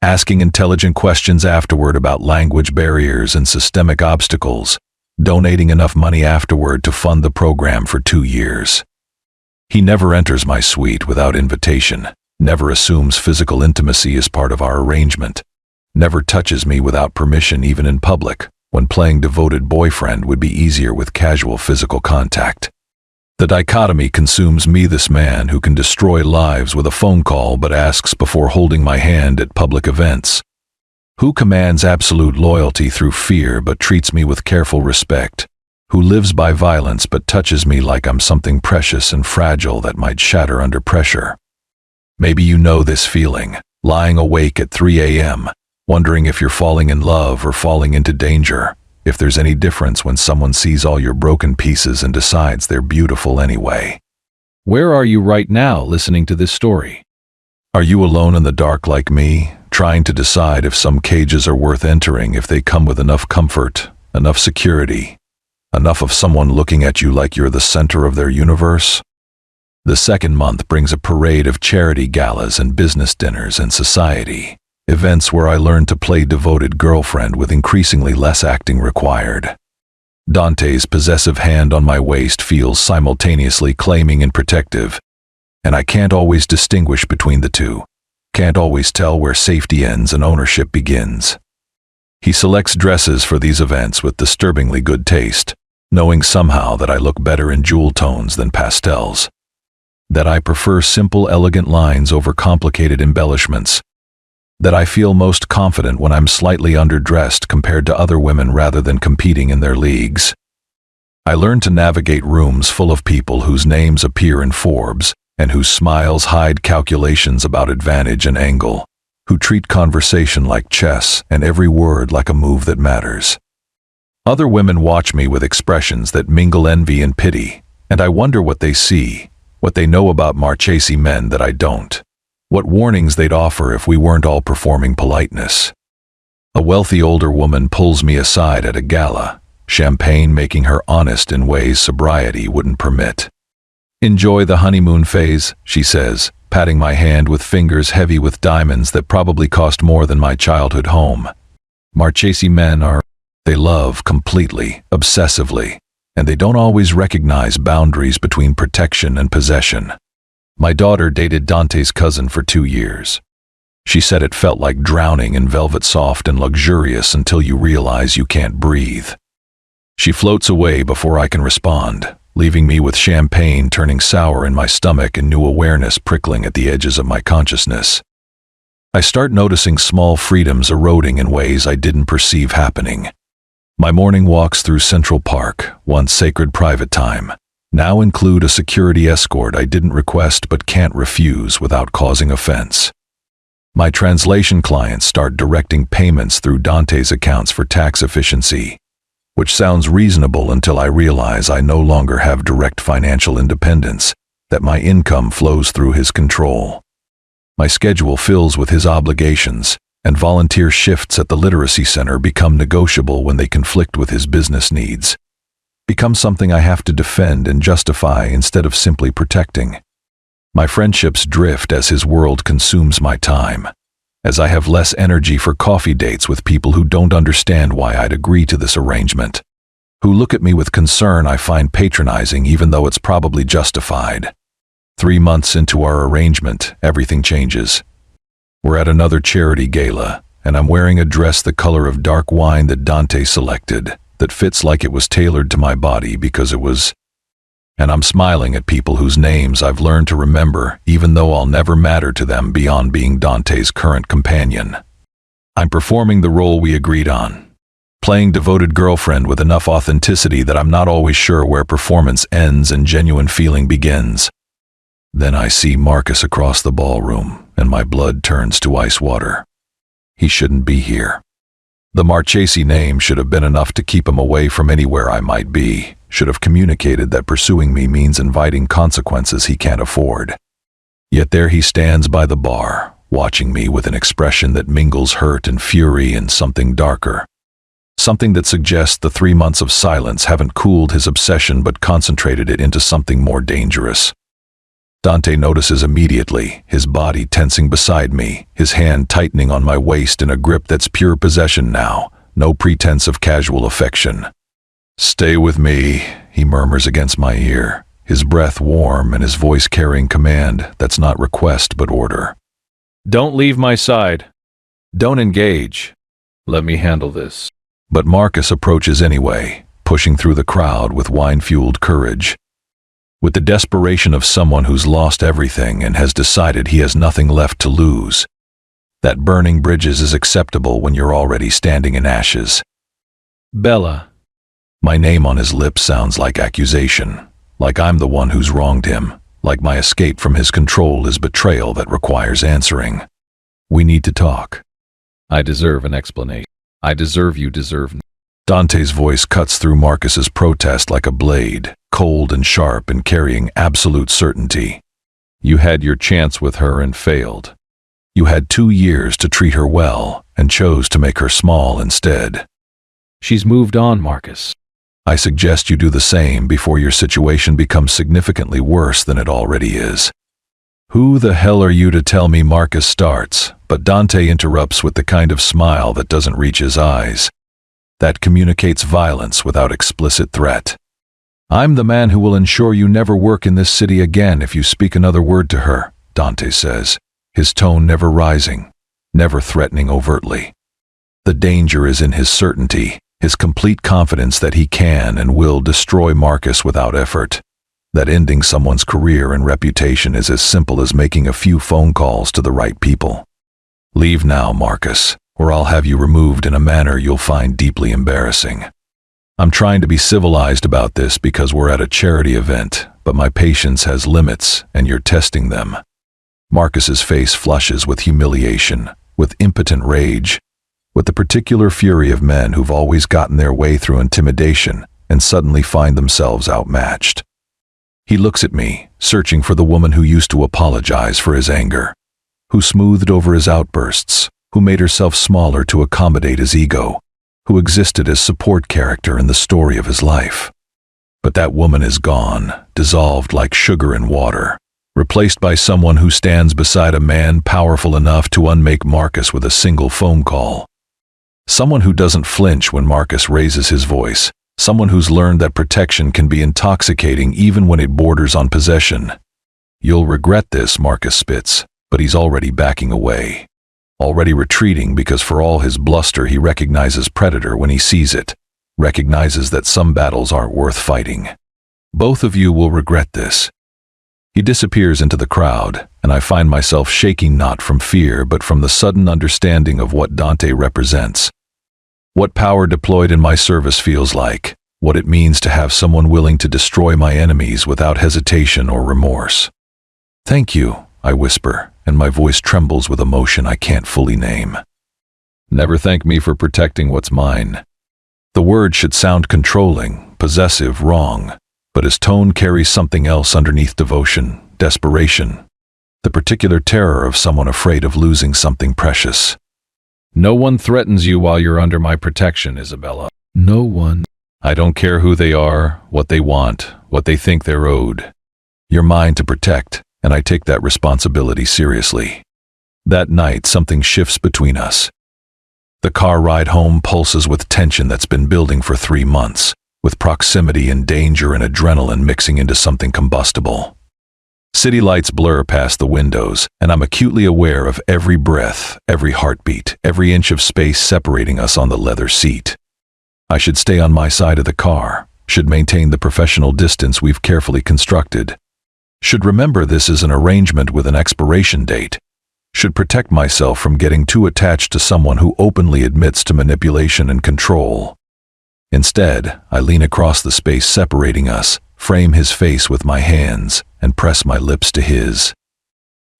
asking intelligent questions afterward about language barriers and systemic obstacles, donating enough money afterward to fund the program for 2 years. He never enters my suite without invitation, never assumes physical intimacy is part of our arrangement, never touches me without permission even in public, when playing devoted boyfriend would be easier with casual physical contact. The dichotomy consumes me, this man who can destroy lives with a phone call but asks before holding my hand at public events, who commands absolute loyalty through fear but treats me with careful respect, who lives by violence but touches me like I'm something precious and fragile that might shatter under pressure. Maybe you know this feeling, lying awake at 3 a.m., wondering if you're falling in love or falling into danger, if there's any difference when someone sees all your broken pieces and decides they're beautiful anyway. Where are you right now listening to this story? Are you alone in the dark like me, trying to decide if some cages are worth entering if they come with enough comfort, enough security, enough of someone looking at you like you're the center of their universe? The second month brings a parade of charity galas and business dinners and society events where I learn to play devoted girlfriend with increasingly less acting required. Dante's possessive hand on my waist feels simultaneously claiming and protective, and I can't always distinguish between the two, can't always tell where safety ends and ownership begins. He selects dresses for these events with disturbingly good taste, knowing somehow that I look better in jewel tones than pastels, that I prefer simple, elegant lines over complicated embellishments, that I feel most confident when I'm slightly underdressed compared to other women rather than competing in their leagues. I learn to navigate rooms full of people whose names appear in Forbes and whose smiles hide calculations about advantage and angle, who treat conversation like chess and every word like a move that matters. Other women watch me with expressions that mingle envy and pity, and I wonder what they see, what they know about Marchese men that I don't. What warnings they'd offer if we weren't all performing politeness. A wealthy older woman pulls me aside at a gala, champagne making her honest in ways sobriety wouldn't permit. "Enjoy the honeymoon phase," she says, patting my hand with fingers heavy with diamonds that probably cost more than my childhood home. Marchese men they love completely, obsessively, and they don't always recognize boundaries between protection and possession. My daughter dated Dante's cousin for 2 years. She said it felt like drowning in velvet soft and luxurious until you realize you can't breathe. She floats away before I can respond, leaving me with champagne turning sour in my stomach and new awareness prickling at the edges of my consciousness. I start noticing small freedoms eroding in ways I didn't perceive happening. My morning walks through Central Park, once sacred private time, now include a security escort I didn't request but can't refuse without causing offense. My translation clients start directing payments through Dante's accounts for tax efficiency, which sounds reasonable until I realize I no longer have direct financial independence, that my income flows through his control. My schedule fills with his obligations, and volunteer shifts at the literacy center become negotiable when they conflict with his business needs, become something I have to defend and justify instead of simply protecting. My friendships drift as his world consumes my time, as I have less energy for coffee dates with people who don't understand why I'd agree to this arrangement, who look at me with concern I find patronizing even though it's probably justified. 3 months into our arrangement, everything changes. We're at another charity gala, and I'm wearing a dress the color of dark wine that Dante selected, that fits like it was tailored to my body because it was. And I'm smiling at people whose names I've learned to remember, even though I'll never matter to them beyond being Dante's current companion. I'm performing the role we agreed on, playing devoted girlfriend with enough authenticity that I'm not always sure where performance ends and genuine feeling begins. Then I see Marcus across the ballroom, and my blood turns to ice water. He shouldn't be here. The Marchesi name should have been enough to keep him away from anywhere I might be, should have communicated that pursuing me means inviting consequences he can't afford. Yet there he stands by the bar, watching me with an expression that mingles hurt and fury and something darker. Something that suggests the 3 months of silence haven't cooled his obsession but concentrated it into something more dangerous. Dante notices immediately, his body tensing beside me, his hand tightening on my waist in a grip that's pure possession now, no pretense of casual affection. "Stay with me," he murmurs against my ear, his breath warm and his voice carrying command that's not request but order. "Don't leave my side. Don't engage. Let me handle this." But Marcus approaches anyway, pushing through the crowd with wine-fueled courage. With the desperation of someone who's lost everything and has decided he has nothing left to lose. That burning bridges is acceptable when you're already standing in ashes. "Bella." My name on his lips sounds like accusation, like I'm the one who's wronged him, like my escape from his control is betrayal that requires answering. "We need to talk." "I deserve an explanation. I deserve you deserve." Dante's voice cuts through Marcus's protest like a blade, cold and sharp and carrying absolute certainty. "You had your chance with her and failed. You had 2 years to treat her well and chose to make her small instead. She's moved on, Marcus. I suggest you do the same before your situation becomes significantly worse than it already is." "Who the hell are you to tell me?" Marcus starts, but Dante interrupts with the kind of smile that doesn't reach his eyes. That communicates violence without explicit threat. "I'm the man who will ensure you never work in this city again if you speak another word to her," Dante says, his tone never rising, never threatening overtly. The danger is in his certainty, his complete confidence that he can and will destroy Marcus without effort. That ending someone's career and reputation is as simple as making a few phone calls to the right people. "Leave now, Marcus, or I'll have you removed in a manner you'll find deeply embarrassing." I'm trying to be civilized about this because we're at a charity event, but my patience has limits and you're testing them. Marcus's face flushes with humiliation, with impotent rage, with the particular fury of men who've always gotten their way through intimidation and suddenly find themselves outmatched. He looks at me, searching for the woman who used to apologize for his anger, who smoothed over his outbursts, who made herself smaller to accommodate his ego, who existed as support character in the story of his life. But that woman is gone, dissolved like sugar in water, replaced by someone who stands beside a man powerful enough to unmake Marcus with a single phone call. Someone who doesn't flinch when Marcus raises his voice, someone who's learned that protection can be intoxicating even when it borders on possession. "You'll regret this," Marcus spits, but he's already backing away. Already retreating because for all his bluster he recognizes predator when he sees it, recognizes that some battles aren't worth fighting. "Both of you will regret this." He disappears into the crowd, and I find myself shaking not from fear but from the sudden understanding of what Dante represents. What power deployed in my service feels like, what it means to have someone willing to destroy my enemies without hesitation or remorse. "Thank you," I whisper, and my voice trembles with emotion I can't fully name. "Never thank me for protecting what's mine." The word should sound controlling, possessive, wrong, but his tone carries something else underneath: devotion, desperation, the particular terror of someone afraid of losing something precious. "No one threatens you while you're under my protection, Isabella. No one. I don't care who they are, what they want, what they think they're owed. You're mine to protect, and I take that responsibility seriously." That night, something shifts between us. The car ride home pulses with tension that's been building for 3 months. with proximity and danger and adrenaline mixing into something combustible. City lights blur past the windows, and I'm acutely aware of every breath, every heartbeat, every inch of space separating us on the leather seat. I should stay on my side of the car, should maintain the professional distance we've carefully constructed, should remember this is an arrangement with an expiration date, should protect myself from getting too attached to someone who openly admits to manipulation and control. Instead, I lean across the space separating us, frame his face with my hands, and press my lips to his.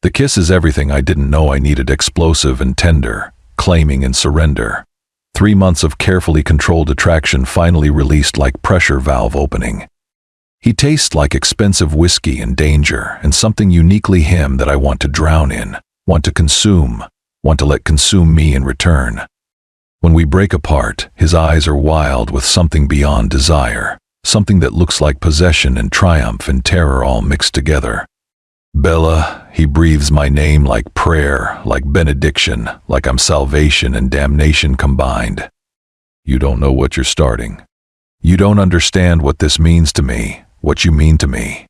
The kiss is everything I didn't know I needed: explosive and tender, claiming and surrender. 3 months of carefully controlled attraction finally released like pressure valve opening. He tastes like expensive whiskey and danger, and something uniquely him that I want to drown in, want to consume, want to let consume me in return. When we break apart, his eyes are wild with something beyond desire, something that looks like possession and triumph and terror all mixed together. Bella, he breathes my name like prayer, like benediction, like I'm salvation and damnation combined. You don't know what you're starting. You don't understand what this means to me, what you mean to me.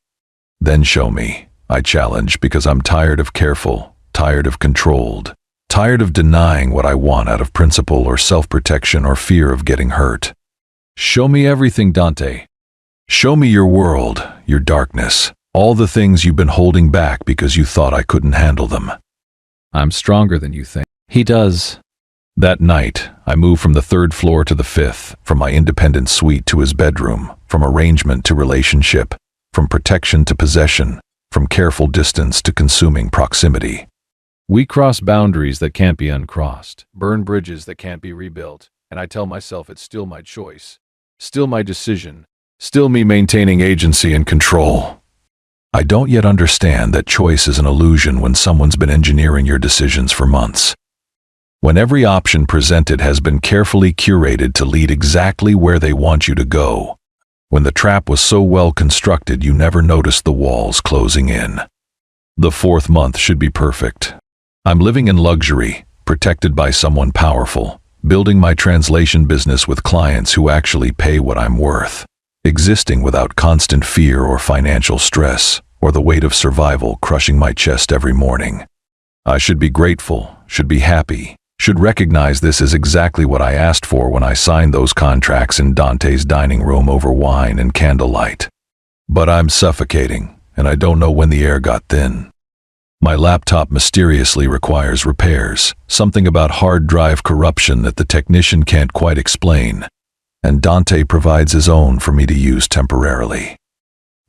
Then show me, I challenge, because I'm tired of careful, tired of controlled, tired of denying what I want out of principle or self-protection or fear of getting hurt. Show me everything, Dante. Show me your world, your darkness, all the things you've been holding back because you thought I couldn't handle them. I'm stronger than you think. He does. That night, I moved from the 3rd floor to the 5th, from my independent suite to his bedroom, from arrangement to relationship, from protection to possession, from careful distance to consuming proximity. We cross boundaries that can't be uncrossed, burn bridges that can't be rebuilt, and I tell myself it's still my choice, still my decision, still me maintaining agency and control. I don't yet understand that choice is an illusion when someone's been engineering your decisions for months. When every option presented has been carefully curated to lead exactly where they want you to go. When the trap was so well constructed you never noticed the walls closing in. The 4th month should be perfect. I'm living in luxury, protected by someone powerful, building my translation business with clients who actually pay what I'm worth, existing without constant fear or financial stress, or the weight of survival crushing my chest every morning. I should be grateful, should be happy, should recognize this is exactly what I asked for when I signed those contracts in Dante's dining room over wine and candlelight. But I'm suffocating, and I don't know when the air got thin. My laptop mysteriously requires repairs, something about hard drive corruption that the technician can't quite explain, and Dante provides his own for me to use temporarily.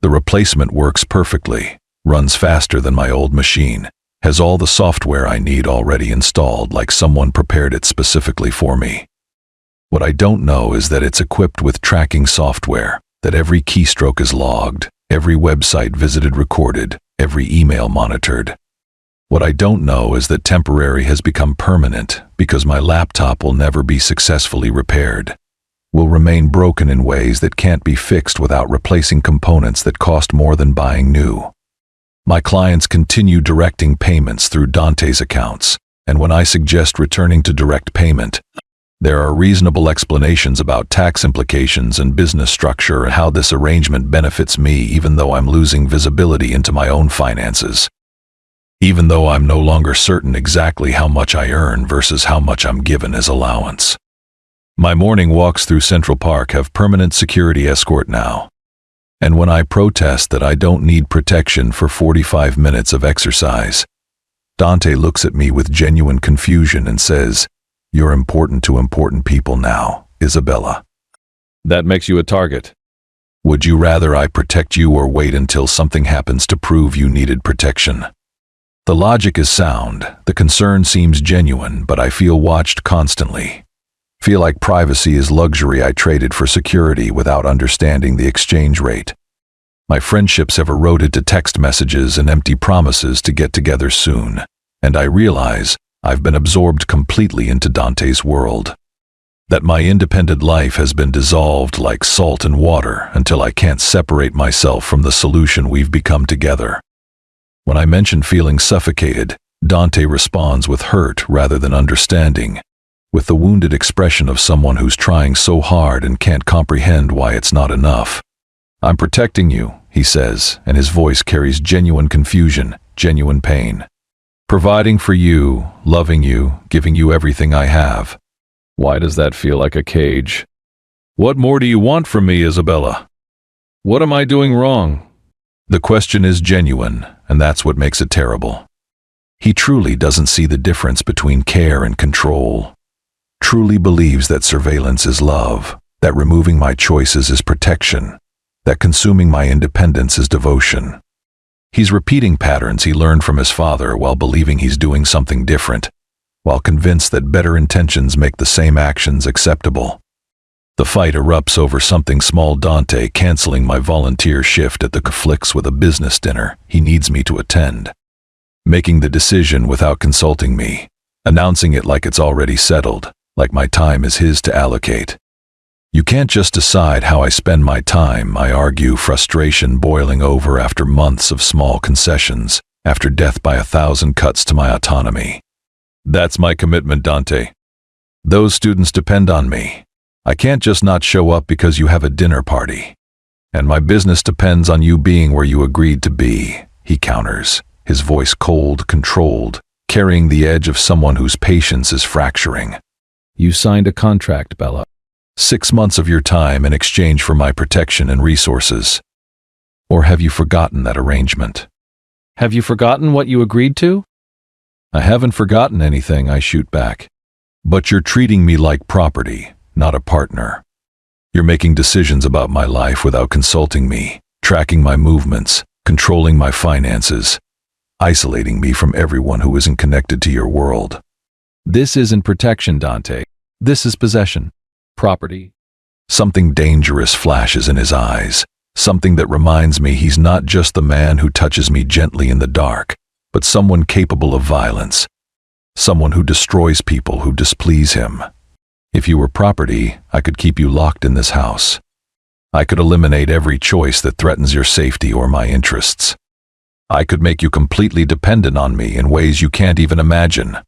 The replacement works perfectly, runs faster than my old machine, has all the software I need already installed like someone prepared it specifically for me. What I don't know is that it's equipped with tracking software, that every keystroke is logged, every website visited recorded, every email monitored. What I don't know is that temporary has become permanent because my laptop will never be successfully repaired, will remain broken in ways that can't be fixed without replacing components that cost more than buying new. My clients continue directing payments through Dante's accounts, and when I suggest returning to direct payment, there are reasonable explanations about tax implications and business structure and how this arrangement benefits me even though I'm losing visibility into my own finances. Even though I'm no longer certain exactly how much I earn versus how much I'm given as allowance. My morning walks through Central Park have permanent security escort now. And when I protest that I don't need protection for 45 minutes of exercise, Dante looks at me with genuine confusion and says, "You're important to important people now, Isabella." That makes you a target. Would you rather I protect you or wait until something happens to prove you needed protection? The logic is sound, the concern seems genuine, but I feel watched constantly. Feel like privacy is luxury I traded for security without understanding the exchange rate. My friendships have eroded to text messages and empty promises to get together soon, and I realize I've been absorbed completely into Dante's world. That my independent life has been dissolved like salt in water until I can't separate myself from the solution we've become together. When I mention feeling suffocated, Dante responds with hurt rather than understanding, with the wounded expression of someone who's trying so hard and can't comprehend why it's not enough. "I'm protecting you," he says, and his voice carries genuine confusion, genuine pain. "Providing for you, loving you, giving you everything I have." Why does that feel like a cage? What more do you want from me, Isabella? What am I doing wrong? The question is genuine, and that's what makes it terrible. He truly doesn't see the difference between care and control. Truly believes that surveillance is love, that removing my choices is protection, that consuming my independence is devotion. He's repeating patterns he learned from his father while believing he's doing something different, while convinced that better intentions make the same actions acceptable. The fight erupts over something small. Dante canceling my volunteer shift at the conflicts with a business dinner he needs me to attend. Making the decision without consulting me, announcing it like it's already settled, like my time is his to allocate. "You can't just decide how I spend my time," I argue, frustration boiling over after months of small concessions, after death by 1,000 cuts to my autonomy. "That's my commitment, Dante. Those students depend on me. I can't just not show up because you have a dinner party. And my business depends on you being where you agreed to be," he counters, his voice cold, controlled, carrying the edge of someone whose patience is fracturing. "You signed a contract, Bella. 6 months of your time in exchange for my protection and resources. Or have you forgotten that arrangement? Have you forgotten what you agreed to?" "I haven't forgotten anything," I shoot back. "But you're treating me like property, not a partner. You're making decisions about my life without consulting me, tracking my movements, controlling my finances, isolating me from everyone who isn't connected to your world." "This isn't protection, Dante. This is possession. Property." Something dangerous flashes in his eyes, something that reminds me he's not just the man who touches me gently in the dark, but someone capable of violence, someone who destroys people who displease him. "If you were property, I could keep you locked in this house. I could eliminate every choice that threatens your safety or my interests. I could make you completely dependent on me in ways you can't even imagine.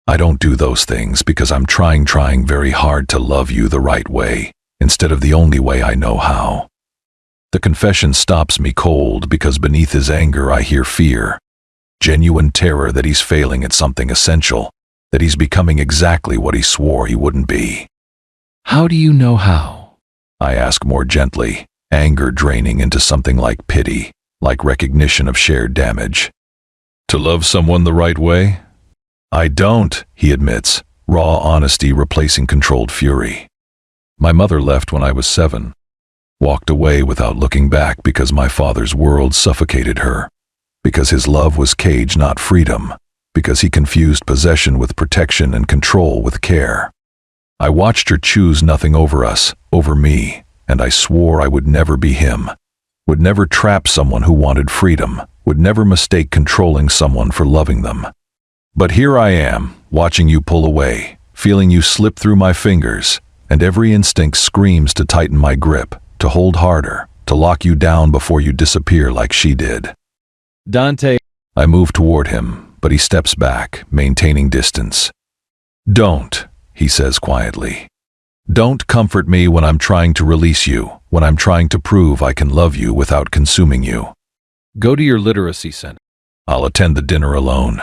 I don't do those things because I'm trying very hard to love you the right way, instead of the only way I know how." The confession stops me cold because beneath his anger I hear fear, genuine terror that he's failing at something essential, that he's becoming exactly what he swore he wouldn't be. "How do you know how?" I ask more gently, anger draining into something like pity, like recognition of shared damage. "To love someone the right way? I don't," he admits, raw honesty replacing controlled fury. "My mother left when I was 7, walked away without looking back because my father's world suffocated her, because his love was cage, not freedom, because he confused possession with protection and control with care. I watched her choose nothing over us, over me, and I swore I would never be him, would never trap someone who wanted freedom, would never mistake controlling someone for loving them. But here I am, watching you pull away, feeling you slip through my fingers, and every instinct screams to tighten my grip, to hold harder, to lock you down before you disappear like she did." "Dante." I move toward him, but he steps back, maintaining distance. "Don't," he says quietly. "Don't comfort me when I'm trying to release you, when I'm trying to prove I can love you without consuming you. Go to your literacy center. I'll attend the dinner alone.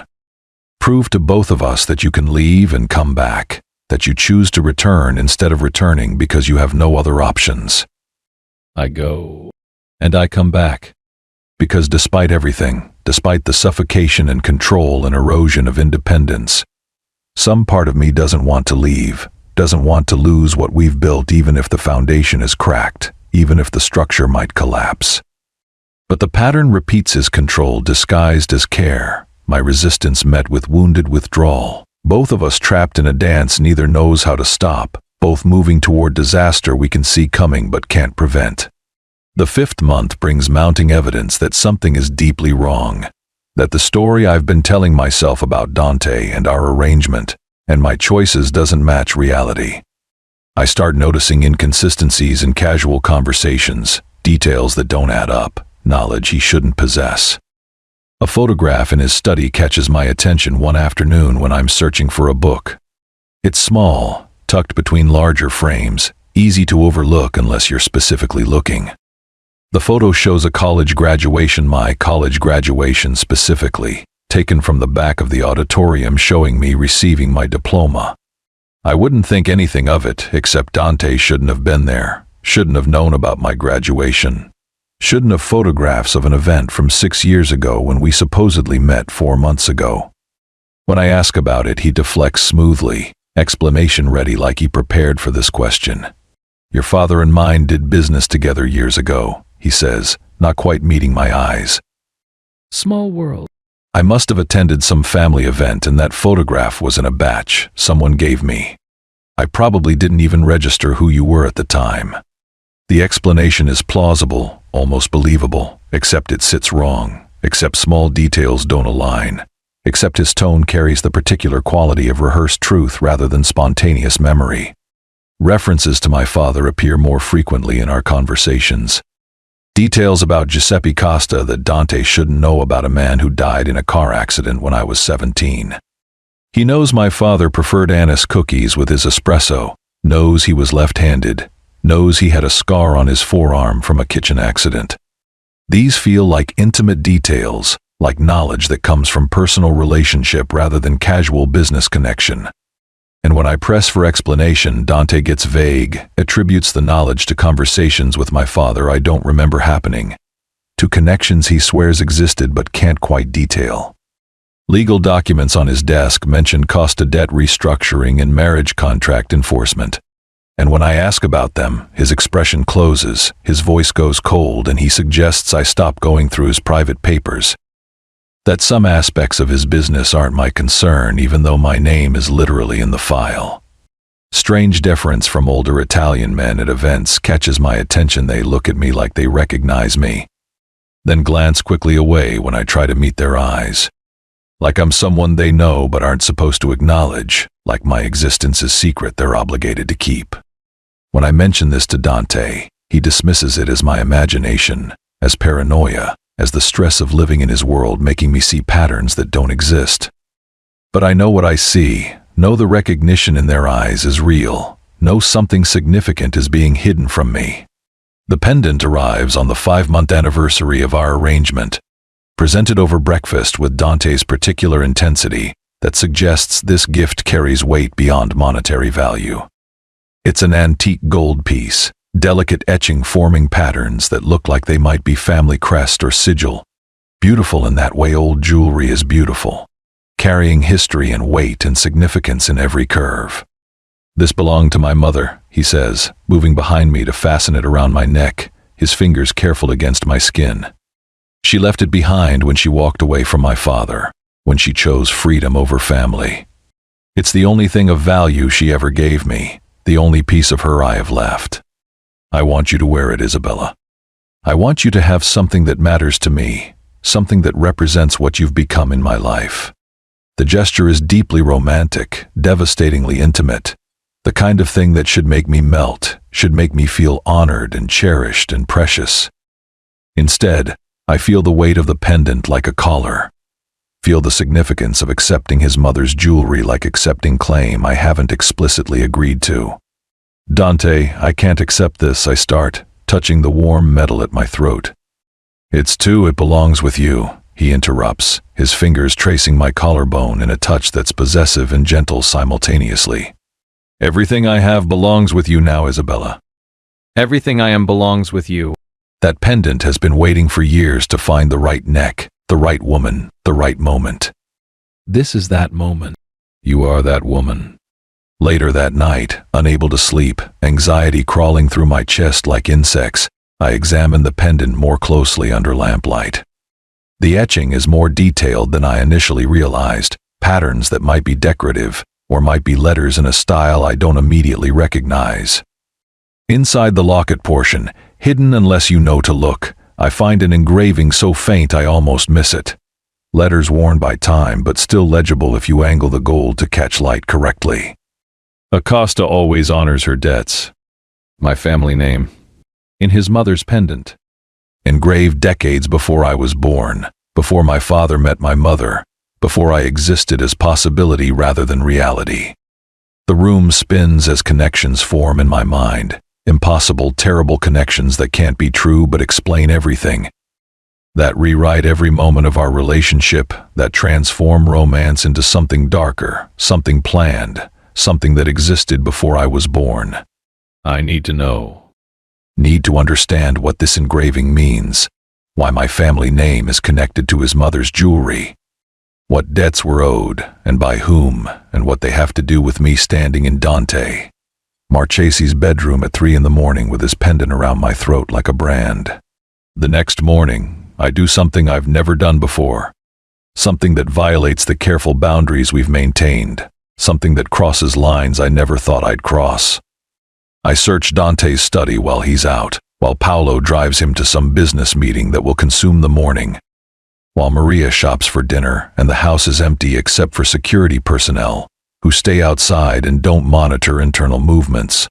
Prove to both of us that you can leave and come back, that you choose to return instead of returning because you have no other options." I go, and I come back. Because despite everything, despite the suffocation and control and erosion of independence, some part of me doesn't want to leave, doesn't want to lose what we've built even if the foundation is cracked, even if the structure might collapse. But the pattern repeats his control disguised as care, my resistance met with wounded withdrawal. Both of us trapped in a dance neither knows how to stop, both moving toward disaster we can see coming but can't prevent. The 5th month brings mounting evidence that something is deeply wrong, that the story I've been telling myself about Dante and our arrangement and my choices doesn't match reality. I start noticing inconsistencies in casual conversations, details that don't add up, knowledge he shouldn't possess. A photograph in his study catches my attention one afternoon when I'm searching for a book. It's small, tucked between larger frames, easy to overlook unless you're specifically looking. The photo shows a college graduation, my college graduation specifically, taken from the back of the auditorium showing me receiving my diploma. I wouldn't think anything of it, except Dante shouldn't have been there, shouldn't have known about my graduation, shouldn't have photographs of an event from 6 years ago when we supposedly met 4 months ago. When I ask about it, he deflects smoothly, explanation ready like he prepared for this question. Your father and mine did business together years ago, he says, not quite meeting my eyes. Small world. I must have attended some family event and that photograph was in a batch someone gave me. I probably didn't even register who you were at the time. The explanation is plausible, almost believable, except it sits wrong, except small details don't align, except his tone carries the particular quality of rehearsed truth rather than spontaneous memory. References to my father appear more frequently in our conversations. Details about Giuseppe Costa that Dante shouldn't know about a man who died in a car accident when I was 17. He knows my father preferred anise cookies with his espresso, knows he was left-handed, knows he had a scar on his forearm from a kitchen accident. These feel like intimate details, like knowledge that comes from personal relationship rather than casual business connection. And when I press for explanation, Dante gets vague, attributes the knowledge to conversations with my father I don't remember happening, to connections he swears existed but can't quite detail. Legal documents on his desk mention Costa debt restructuring and marriage contract enforcement. And when I ask about them, his expression closes, his voice goes cold, and he suggests I stop going through his private papers. That some aspects of his business aren't my concern, even though my name is literally in the file. Strange deference from older Italian men at events catches my attention. They look at me like they recognize me, then glance quickly away when I try to meet their eyes. Like I'm someone they know but aren't supposed to acknowledge, like my existence is secret they're obligated to keep. When I mention this to Dante, he dismisses it as my imagination, as paranoia, as the stress of living in his world making me see patterns that don't exist. But I know what I see, know the recognition in their eyes is real, know something significant is being hidden from me. The pendant arrives on the 5-month anniversary of our arrangement, presented over breakfast with Dante's particular intensity that suggests this gift carries weight beyond monetary value. It's an antique gold piece, delicate etching forming patterns that look like they might be family crest or sigil. Beautiful in that way old jewelry is beautiful, carrying history and weight and significance in every curve. This belonged to my mother, he says, moving behind me to fasten it around my neck, his fingers careful against my skin. She left it behind when she walked away from my father, when she chose freedom over family. It's the only thing of value she ever gave me, the only piece of her I have left. I want you to wear it, Isabella. I want you to have something that matters to me, something that represents what you've become in my life. The gesture is deeply romantic, devastatingly intimate, the kind of thing that should make me melt, should make me feel honored and cherished and precious. Instead, I feel the weight of the pendant like a collar, feel the significance of accepting his mother's jewelry like accepting claim I haven't explicitly agreed to. Dante, I can't accept this, I start, touching the warm metal at my throat. It belongs with you, he interrupts, his fingers tracing my collarbone in a touch that's possessive and gentle simultaneously. Everything I have belongs with you now, Isabella. Everything I am belongs with you. That pendant has been waiting for years to find the right neck, the right woman, the right moment. This is that moment. You are that woman. Later that night, unable to sleep, anxiety crawling through my chest like insects, I examine the pendant more closely under lamplight. The etching is more detailed than I initially realized, patterns that might be decorative, or might be letters in a style I don't immediately recognize. Inside the locket portion, hidden unless you know to look, I find an engraving so faint I almost miss it. Letters worn by time but still legible if you angle the gold to catch light correctly. Acosta always honors her debts. My family name. In his mother's pendant. Engraved decades before I was born, before my father met my mother, before I existed as possibility rather than reality. The room spins as connections form in my mind. Impossible, terrible connections that can't be true but explain everything. That rewrite every moment of our relationship, that transform romance into something darker, something planned, something that existed before I was born. I need to know. Need to understand what this engraving means, why my family name is connected to his mother's jewelry, what debts were owed, and by whom, and what they have to do with me standing in Dante Marchese's bedroom at 3 a.m. with his pendant around my throat like a brand. The next morning, I do something I've never done before. Something that violates the careful boundaries we've maintained. Something that crosses lines I never thought I'd cross. I search Dante's study while he's out, while Paolo drives him to some business meeting that will consume the morning, while Maria shops for dinner and the house is empty except for security personnel, who stay outside and don't monitor internal movements.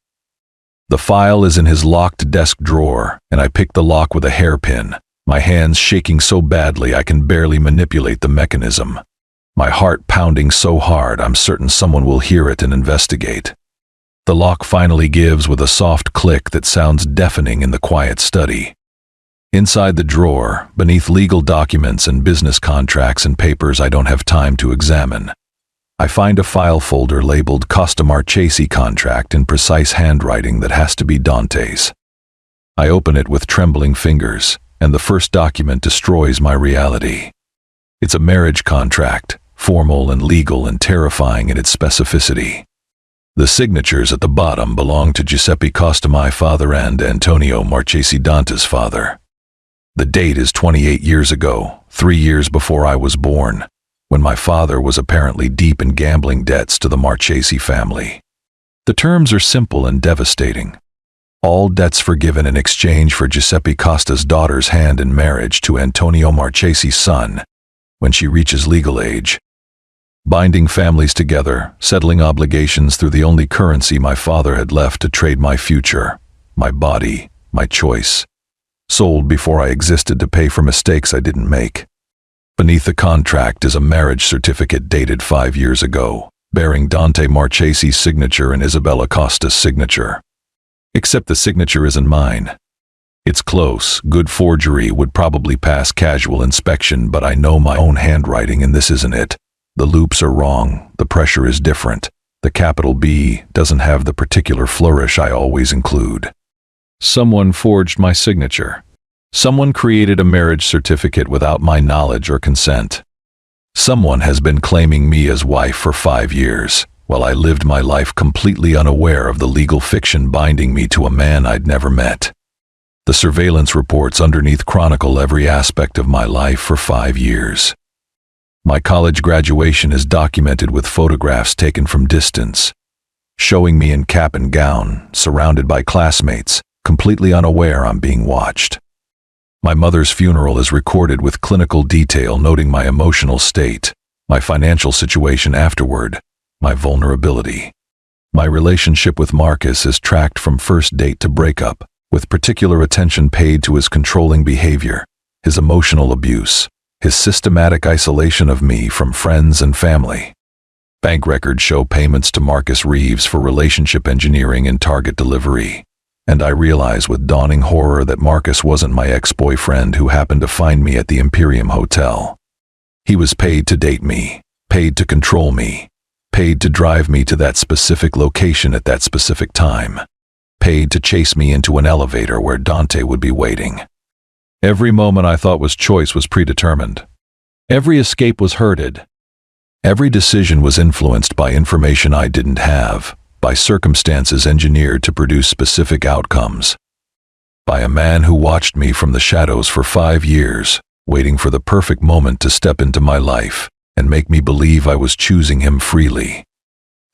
The file is in his locked desk drawer, and I pick the lock with a hairpin, my hands shaking so badly I can barely manipulate the mechanism. My heart pounding so hard I'm certain someone will hear it and investigate. The lock finally gives with a soft click that sounds deafening in the quiet study. Inside the drawer, beneath legal documents and business contracts and papers I don't have time to examine, I find a file folder labeled Costa Marchese contract in precise handwriting that has to be Dante's. I open it with trembling fingers, and the first document destroys my reality. It's a marriage contract, formal and legal and terrifying in its specificity. The signatures at the bottom belong to Giuseppe Costa, my father, and Antonio Marchese, Dante's father. The date is 28 years ago, 3 years before I was born, when my father was apparently deep in gambling debts to the Marchese family. The terms are simple and devastating. All debts forgiven in exchange for Giuseppe Costa's daughter's hand in marriage to Antonio Marchese's son, when she reaches legal age. Binding families together, settling obligations through the only currency my father had left to trade my future, my body, my choice. Sold before I existed to pay for mistakes I didn't make. Beneath the contract is a marriage certificate dated 5 years ago, bearing Dante Marchese's signature and Isabella Costa's signature. Except the signature isn't mine. It's close, good forgery would probably pass casual inspection, but I know my own handwriting and this isn't it. The loops are wrong, the pressure is different. The capital B doesn't have the particular flourish I always include. Someone forged my signature. Someone created a marriage certificate without my knowledge or consent. Someone has been claiming me as wife for 5 years, while I lived my life completely unaware of the legal fiction binding me to a man I'd never met. The surveillance reports underneath chronicle every aspect of my life for 5 years. My college graduation is documented with photographs taken from distance, showing me in cap and gown, surrounded by classmates, completely unaware I'm being watched. My mother's funeral is recorded with clinical detail, noting my emotional state, my financial situation afterward, my vulnerability. My relationship with Marcus is tracked from first date to breakup, with particular attention paid to his controlling behavior, his emotional abuse, his systematic isolation of me from friends and family. Bank records show payments to Marcus Reeves for relationship engineering and target delivery. And I realize with dawning horror that Marcus wasn't my ex-boyfriend who happened to find me at the Imperium Hotel. He was paid to date me, paid to control me, paid to drive me to that specific location at that specific time, paid to chase me into an elevator where Dante would be waiting. Every moment I thought was choice was predetermined. Every escape was herded. Every decision was influenced by information I didn't have, by circumstances engineered to produce specific outcomes. By a man who watched me from the shadows for 5 years, waiting for the perfect moment to step into my life and make me believe I was choosing him freely.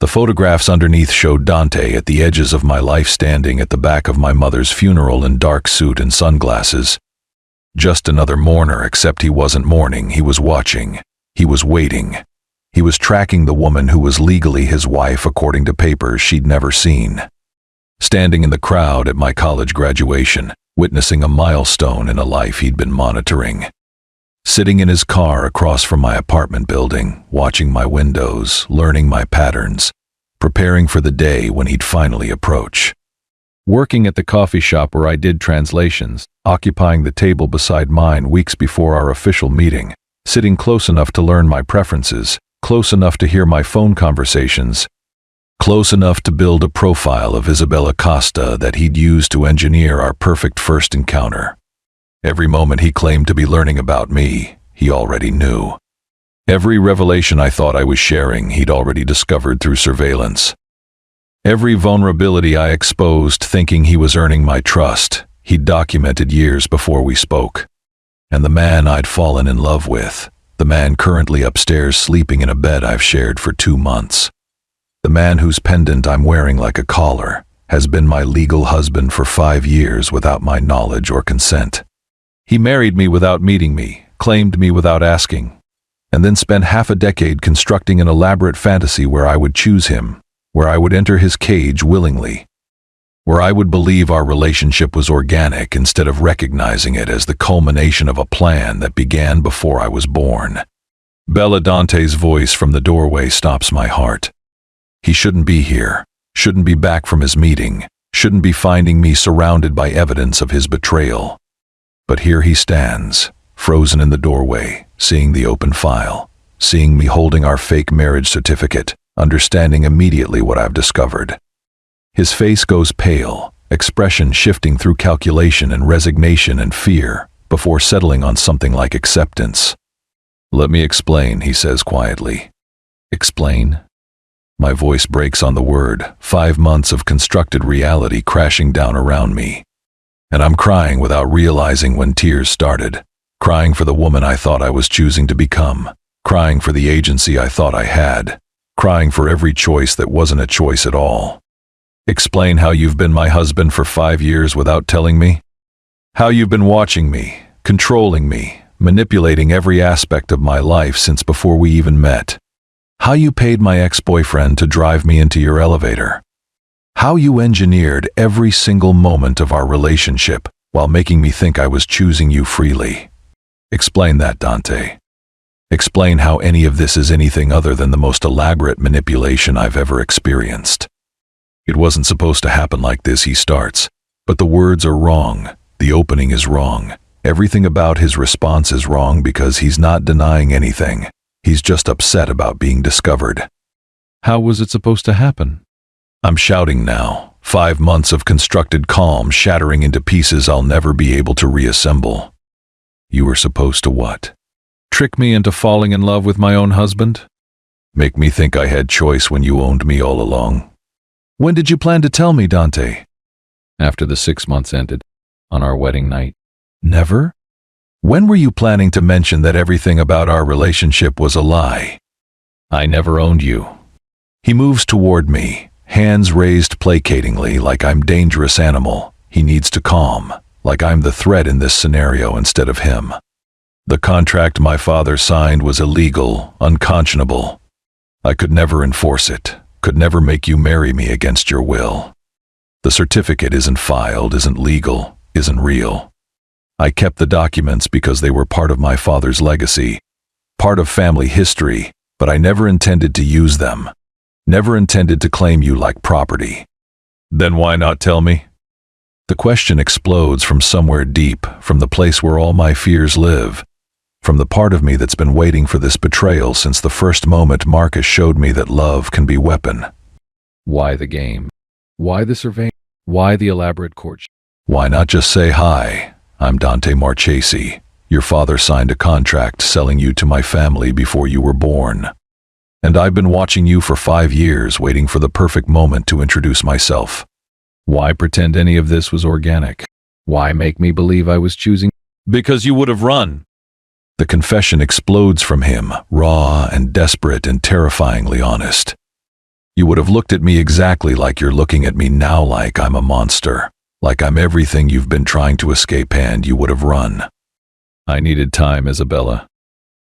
The photographs underneath showed Dante at the edges of my life, standing at the back of my mother's funeral in dark suit and sunglasses. Just another mourner, except he wasn't mourning, he was watching, he was waiting. He was tracking the woman who was legally his wife according to papers she'd never seen. Standing in the crowd at my college graduation, witnessing a milestone in a life he'd been monitoring. Sitting in his car across from my apartment building, watching my windows, learning my patterns, preparing for the day when he'd finally approach. Working at the coffee shop where I did translations, occupying the table beside mine weeks before our official meeting, sitting close enough to learn my preferences, close enough to hear my phone conversations, close enough to build a profile of Isabella Costa that he'd use to engineer our perfect first encounter. Every moment he claimed to be learning about me, he already knew. Every revelation I thought I was sharing, he'd already discovered through surveillance. Every vulnerability I exposed thinking he was earning my trust, he'd documented years before we spoke. And the man I'd fallen in love with, the man currently upstairs sleeping in a bed I've shared for 2 months, the man whose pendant I'm wearing like a collar, has been my legal husband for 5 years without my knowledge or consent. He married me without meeting me, claimed me without asking, and then spent half a decade constructing an elaborate fantasy where I would choose him, where I would enter his cage willingly, where I would believe our relationship was organic instead of recognizing it as the culmination of a plan that began before I was born. Bella Dante's voice from the doorway stops my heart. He shouldn't be here, shouldn't be back from his meeting, shouldn't be finding me surrounded by evidence of his betrayal. But here he stands, frozen in the doorway, seeing the open file, seeing me holding our fake marriage certificate, understanding immediately what I've discovered. His face goes pale, expression shifting through calculation and resignation and fear, before settling on something like acceptance. "Let me explain," he says quietly. "Explain?" My voice breaks on the word, 5 months of constructed reality crashing down around me. And I'm crying without realizing when tears started, crying for the woman I thought I was choosing to become, crying for the agency I thought I had, crying for every choice that wasn't a choice at all. Explain how you've been my husband for 5 years without telling me? How you've been watching me, controlling me, manipulating every aspect of my life since before we even met. How you paid my ex-boyfriend to drive me into your elevator. How you engineered every single moment of our relationship while making me think I was choosing you freely. Explain that, Dante. Explain how any of this is anything other than the most elaborate manipulation I've ever experienced. It wasn't supposed to happen like this, he starts, but the words are wrong, the opening is wrong, everything about his response is wrong because he's not denying anything, he's just upset about being discovered. How was it supposed to happen? I'm shouting now, 5 months of constructed calm shattering into pieces I'll never be able to reassemble. You were supposed to what? Trick me into falling in love with my own husband? Make me think I had choice when you owned me all along? When did you plan to tell me, Dante? After the 6 months ended, on our wedding night. Never? When were you planning to mention that everything about our relationship was a lie? I never owned you. He moves toward me, hands raised placatingly like I'm dangerous animal he needs to calm, like I'm the threat in this scenario instead of him. The contract my father signed was illegal, unconscionable. I could never enforce it, could never make you marry me against your will. The certificate isn't filed, isn't legal, isn't real. I kept the documents because they were part of my father's legacy, part of family history, but I never intended to use them. Never intended to claim you like property. Then why not tell me? The question explodes from somewhere deep, from the place where all my fears live, from the part of me that's been waiting for this betrayal since the first moment Marcus showed me that love can be weapon. Why the game? Why the survey? Why the elaborate courtship? Why not just say, "Hi, I'm Dante Marchesi. Your father signed a contract selling you to my family before you were born. And I've been watching you for 5 years, waiting for the perfect moment to introduce myself." Why pretend any of this was organic? Why make me believe I was choosing? Because you would have run. The confession explodes from him, raw and desperate and terrifyingly honest. You would have looked at me exactly like you're looking at me now, like I'm a monster, like I'm everything you've been trying to escape, and you would have run. I needed time, Isabella.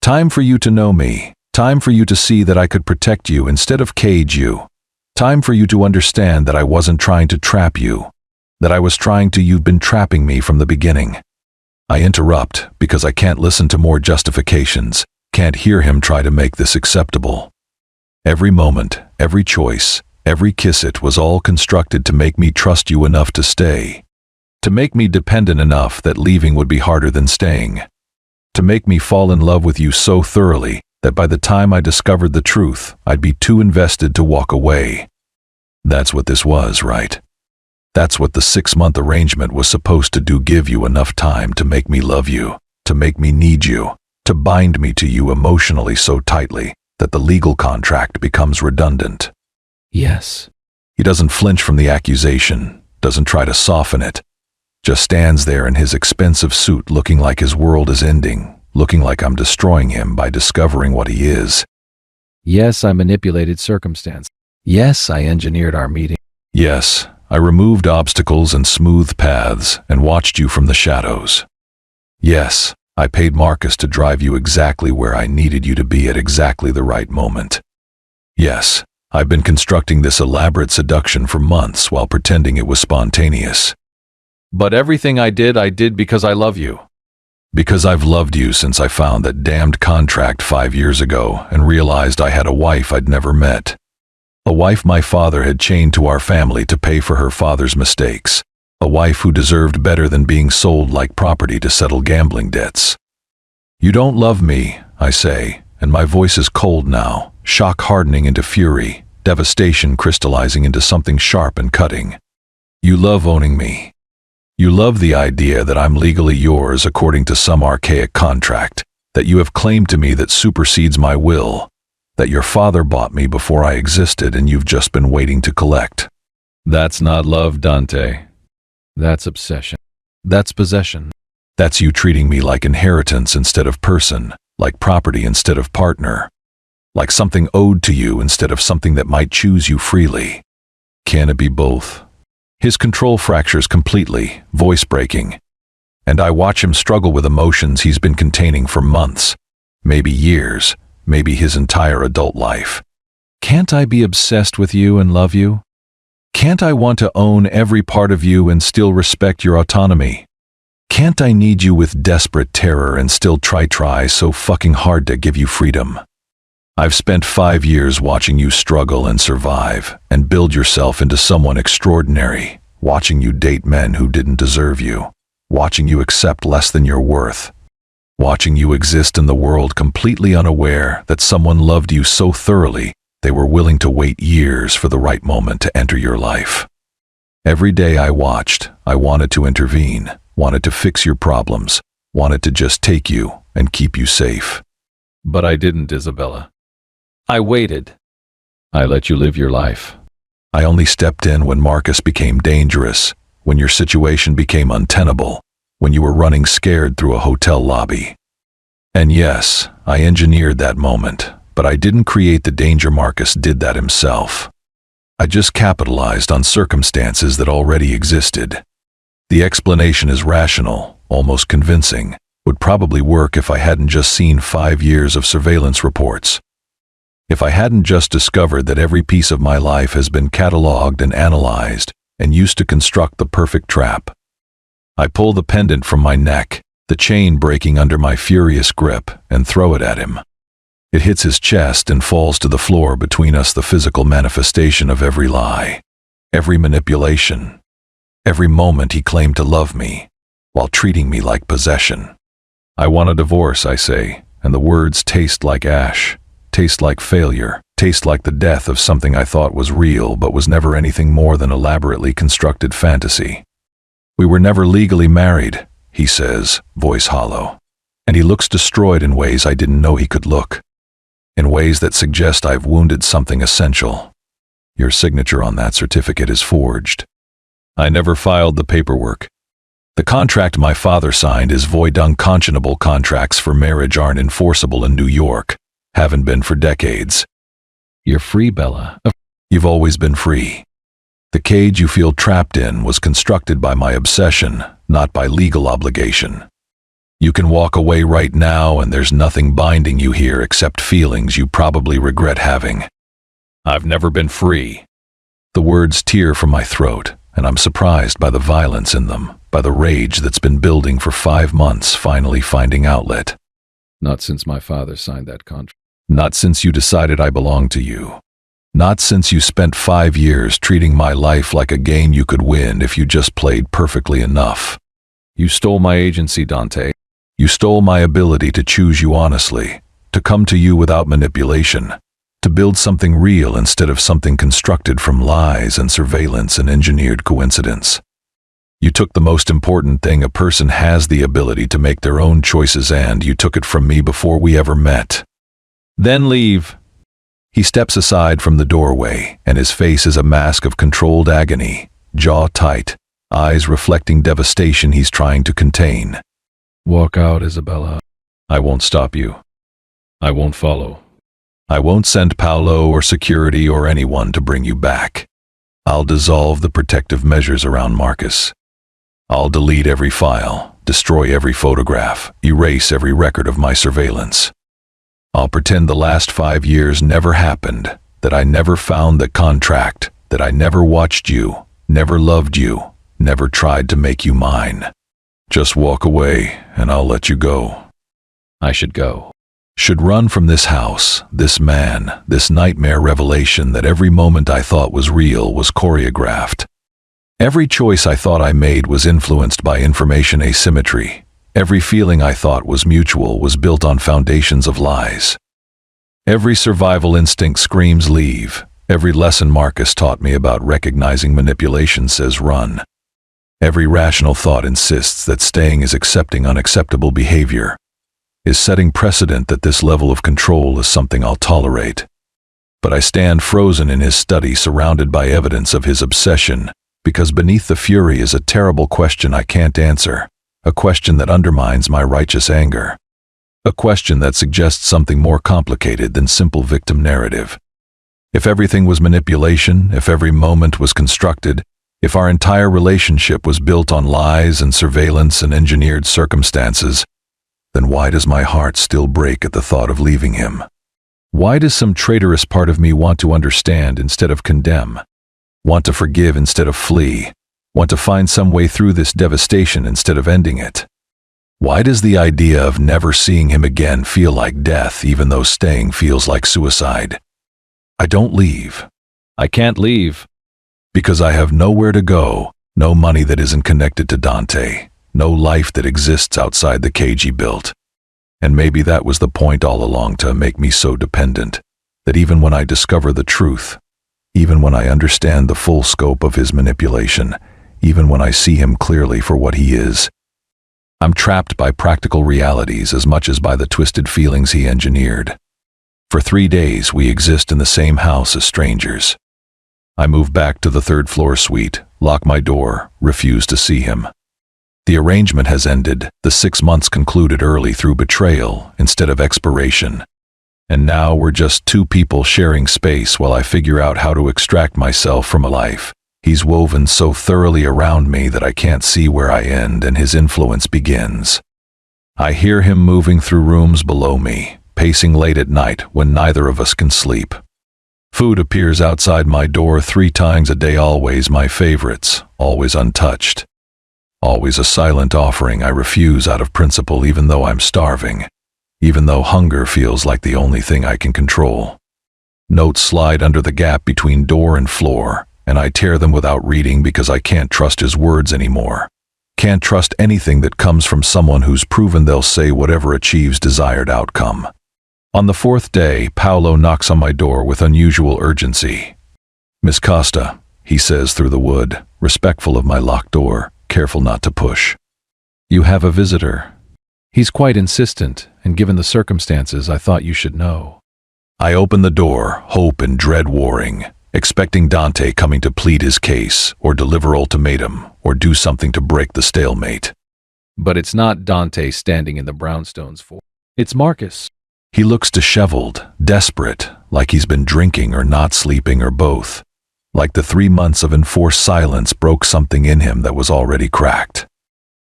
Time for you to know me. Time for you to see that I could protect you instead of cage you. Time for you to understand that I wasn't trying to trap you, that I was trying to. You've been trapping me from the beginning. I interrupt because I can't listen to more justifications, can't hear him try to make this acceptable. Every moment, every choice, every kiss it was all constructed to make me trust you enough to stay. To make me dependent enough that leaving would be harder than staying. To make me fall in love with you so thoroughly that by the time I discovered the truth, I'd be too invested to walk away. That's what this was, right? That's what the 6-month arrangement was supposed to do, give you enough time to make me love you, to make me need you, to bind me to you emotionally so tightly that the legal contract becomes redundant. Yes. He doesn't flinch from the accusation, doesn't try to soften it, just stands there in his expensive suit looking like his world is ending, looking like I'm destroying him by discovering what he is. Yes, I manipulated circumstance. Yes, I engineered our meeting. Yes, I removed obstacles and smoothed paths and watched you from the shadows. Yes, I paid Marcus to drive you exactly where I needed you to be at exactly the right moment. Yes, I've been constructing this elaborate seduction for months while pretending it was spontaneous. But everything I did because I love you. Because I've loved you since I found that damned contract 5 years ago and realized I had a wife I'd never met. A wife my father had chained to our family to pay for her father's mistakes. A wife who deserved better than being sold like property to settle gambling debts. You don't love me, I say, and my voice is cold now, shock hardening into fury, devastation crystallizing into something sharp and cutting. You love owning me. You love the idea that I'm legally yours according to some archaic contract, that you have claimed to me that supersedes my will, that your father bought me before I existed and you've just been waiting to collect. That's not love, Dante. That's obsession. That's possession. That's you treating me like inheritance instead of person, like property instead of partner, like something owed to you instead of something that might choose you freely. Can it be both? His control fractures completely, voice breaking, and I watch him struggle with emotions he's been containing for months, maybe years, maybe his entire adult life. Can't I be obsessed with you and love you? Can't I want to own every part of you and still respect your autonomy? Can't I need you with desperate terror and still try so fucking hard to give you freedom? I've spent 5 years watching you struggle and survive and build yourself into someone extraordinary, watching you date men who didn't deserve you, watching you accept less than your worth, watching you exist in the world completely unaware that someone loved you so thoroughly they were willing to wait years for the right moment to enter your life. Every day I watched, I wanted to intervene, wanted to fix your problems, wanted to just take you and keep you safe. But I didn't, Isabella. I waited. I let you live your life. I only stepped in when Marcus became dangerous, when your situation became untenable, when you were running scared through a hotel lobby. And yes, I engineered that moment, but I didn't create the danger. Marcus did that himself. I just capitalized on circumstances that already existed. The explanation is rational, almost convincing, would probably work if I hadn't just seen 5 years of surveillance reports. If I hadn't just discovered that every piece of my life has been cataloged and analyzed and used to construct the perfect trap. I pull the pendant from my neck, the chain breaking under my furious grip, and throw it at him. It hits his chest and falls to the floor between us, the physical manifestation of every lie, every manipulation, every moment he claimed to love me, while treating me like possession. I want a divorce, I say, and the words taste like ash, taste like failure, taste like the death of something I thought was real but was never anything more than elaborately constructed fantasy. We were never legally married, he says, voice hollow, and he looks destroyed in ways I didn't know he could look, in ways that suggest I've wounded something essential. Your signature on that certificate is forged. I never filed the paperwork. The contract my father signed is void. Unconscionable contracts for marriage aren't enforceable in New York. Haven't been for decades. You're free, Bella. You've always been free. The cage you feel trapped in was constructed by my obsession, not by legal obligation. You can walk away right now and there's nothing binding you here except feelings you probably regret having. I've never been free. The words tear from my throat, and I'm surprised by the violence in them, by the rage that's been building for 5 months finally finding outlet. Not since my father signed that contract. Not since you decided I belong to you. Not since you spent 5 years treating my life like a game you could win if you just played perfectly enough. You stole my agency, Dante. You stole my ability to choose you honestly, to come to you without manipulation, to build something real instead of something constructed from lies and surveillance and engineered coincidence. You took the most important thing: a person has the ability to make their own choices, and you took it from me before we ever met. Then leave. He steps aside from the doorway, and his face is a mask of controlled agony, jaw tight, eyes reflecting devastation he's trying to contain. Walk out, Isabella. I won't stop you. I won't follow. I won't send Paolo or security or anyone to bring you back. I'll dissolve the protective measures around Marcus. I'll delete every file, destroy every photograph, erase every record of my surveillance. I'll pretend the last 5 years never happened, that I never found the contract, that I never watched you, never loved you, never tried to make you mine. Just walk away, and I'll let you go. I should go. Should run from this house, this man, this nightmare revelation that every moment I thought was real was choreographed. Every choice I thought I made was influenced by information asymmetry. Every feeling I thought was mutual was built on foundations of lies. Every survival instinct screams leave. Every lesson Marcus taught me about recognizing manipulation says run. Every rational thought insists that staying is accepting unacceptable behavior, is setting precedent that this level of control is something I'll tolerate. But I stand frozen in his study, surrounded by evidence of his obsession, because beneath the fury is a terrible question I can't answer, a question that undermines my righteous anger, a question that suggests something more complicated than simple victim narrative. If everything was manipulation, if every moment was constructed, if our entire relationship was built on lies and surveillance and engineered circumstances, then why does my heart still break at the thought of leaving him? Why does some traitorous part of me want to understand instead of condemn? Want to forgive instead of flee? Want to find some way through this devastation instead of ending it? Why does the idea of never seeing him again feel like death, even though staying feels like suicide? I don't leave. I can't leave. Because I have nowhere to go, no money that isn't connected to Dante, no life that exists outside the cage he built. And maybe that was the point all along, to make me so dependent, that even when I discover the truth, even when I understand the full scope of his manipulation, even when I see him clearly for what he is, I'm trapped by practical realities as much as by the twisted feelings he engineered. For 3 days we exist in the same house as strangers. I move back to the 3rd floor suite, lock my door, refuse to see him. The arrangement has ended, the 6 months concluded early through betrayal instead of expiration. And now we're just 2 people sharing space while I figure out how to extract myself from a life he's woven so thoroughly around me that I can't see where I end and his influence begins. I hear him moving through rooms below me, pacing late at night when neither of us can sleep. Food appears outside my door 3 times a day, always my favorites, always untouched. Always a silent offering I refuse out of principle, even though I'm starving, even though hunger feels like the only thing I can control. Notes slide under the gap between door and floor, and I tear them without reading because I can't trust his words anymore. Can't trust anything that comes from someone who's proven they'll say whatever achieves desired outcome. On the 4th day, Paolo knocks on my door with unusual urgency. "Miss Costa," he says through the wood, respectful of my locked door, careful not to push. You have a visitor. He's quite insistent, and given the circumstances, I thought you should know. I open the door, hope and dread warring, expecting Dante coming to plead his case, or deliver ultimatum, or do something to break the stalemate. But it's not Dante standing in the brownstones for. It's Marcus. He looks disheveled, desperate, like he's been drinking or not sleeping or both. Like the 3 months of enforced silence broke something in him that was already cracked.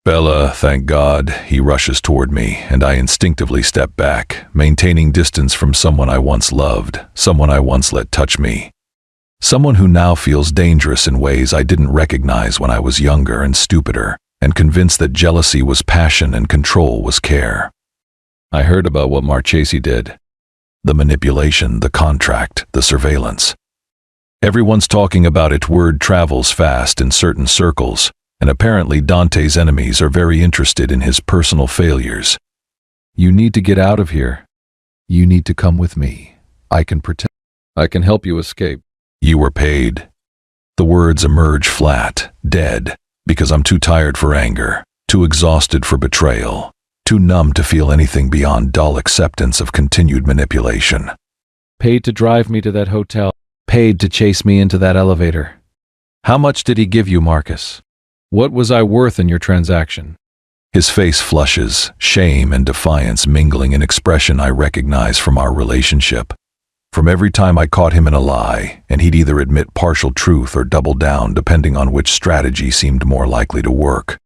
"Bella, thank God," he rushes toward me, and I instinctively step back, maintaining distance from someone I once loved, someone I once let touch me. Someone who now feels dangerous in ways I didn't recognize when I was younger and stupider, and convinced that jealousy was passion and control was care. I heard about what Marchesi did. The manipulation, the contract, the surveillance. Everyone's talking about it. Word travels fast in certain circles, and apparently Dante's enemies are very interested in his personal failures. You need to get out of here. You need to come with me. I can help you escape. You were paid. The words emerge flat, dead, because I'm too tired for anger, too exhausted for betrayal, too numb to feel anything beyond dull acceptance of continued manipulation. Paid to drive me to that hotel. Paid to chase me into that elevator. How much did he give you, Marcus? What was I worth in your transaction? His face flushes, shame and defiance mingling in expression I recognize from our relationship. From every time I caught him in a lie, and he'd either admit partial truth or double down depending on which strategy seemed more likely to work.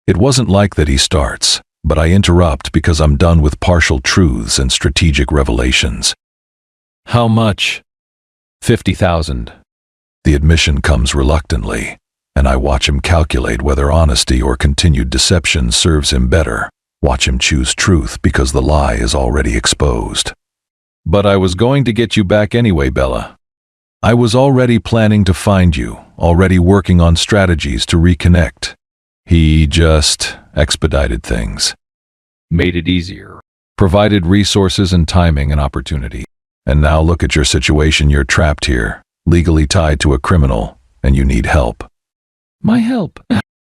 It wasn't like that he starts, but I interrupt because I'm done with partial truths and strategic revelations. How much? 50,000. The admission comes reluctantly, and I watch him calculate whether honesty or continued deception serves him better. Watch him choose truth because the lie is already exposed. But I was going to get you back anyway, Bella. I was already planning to find you, already working on strategies to reconnect. He just expedited things. Made it easier. Provided resources and timing and opportunity. And now look at your situation. You're trapped here, legally tied to a criminal, and you need help. My help?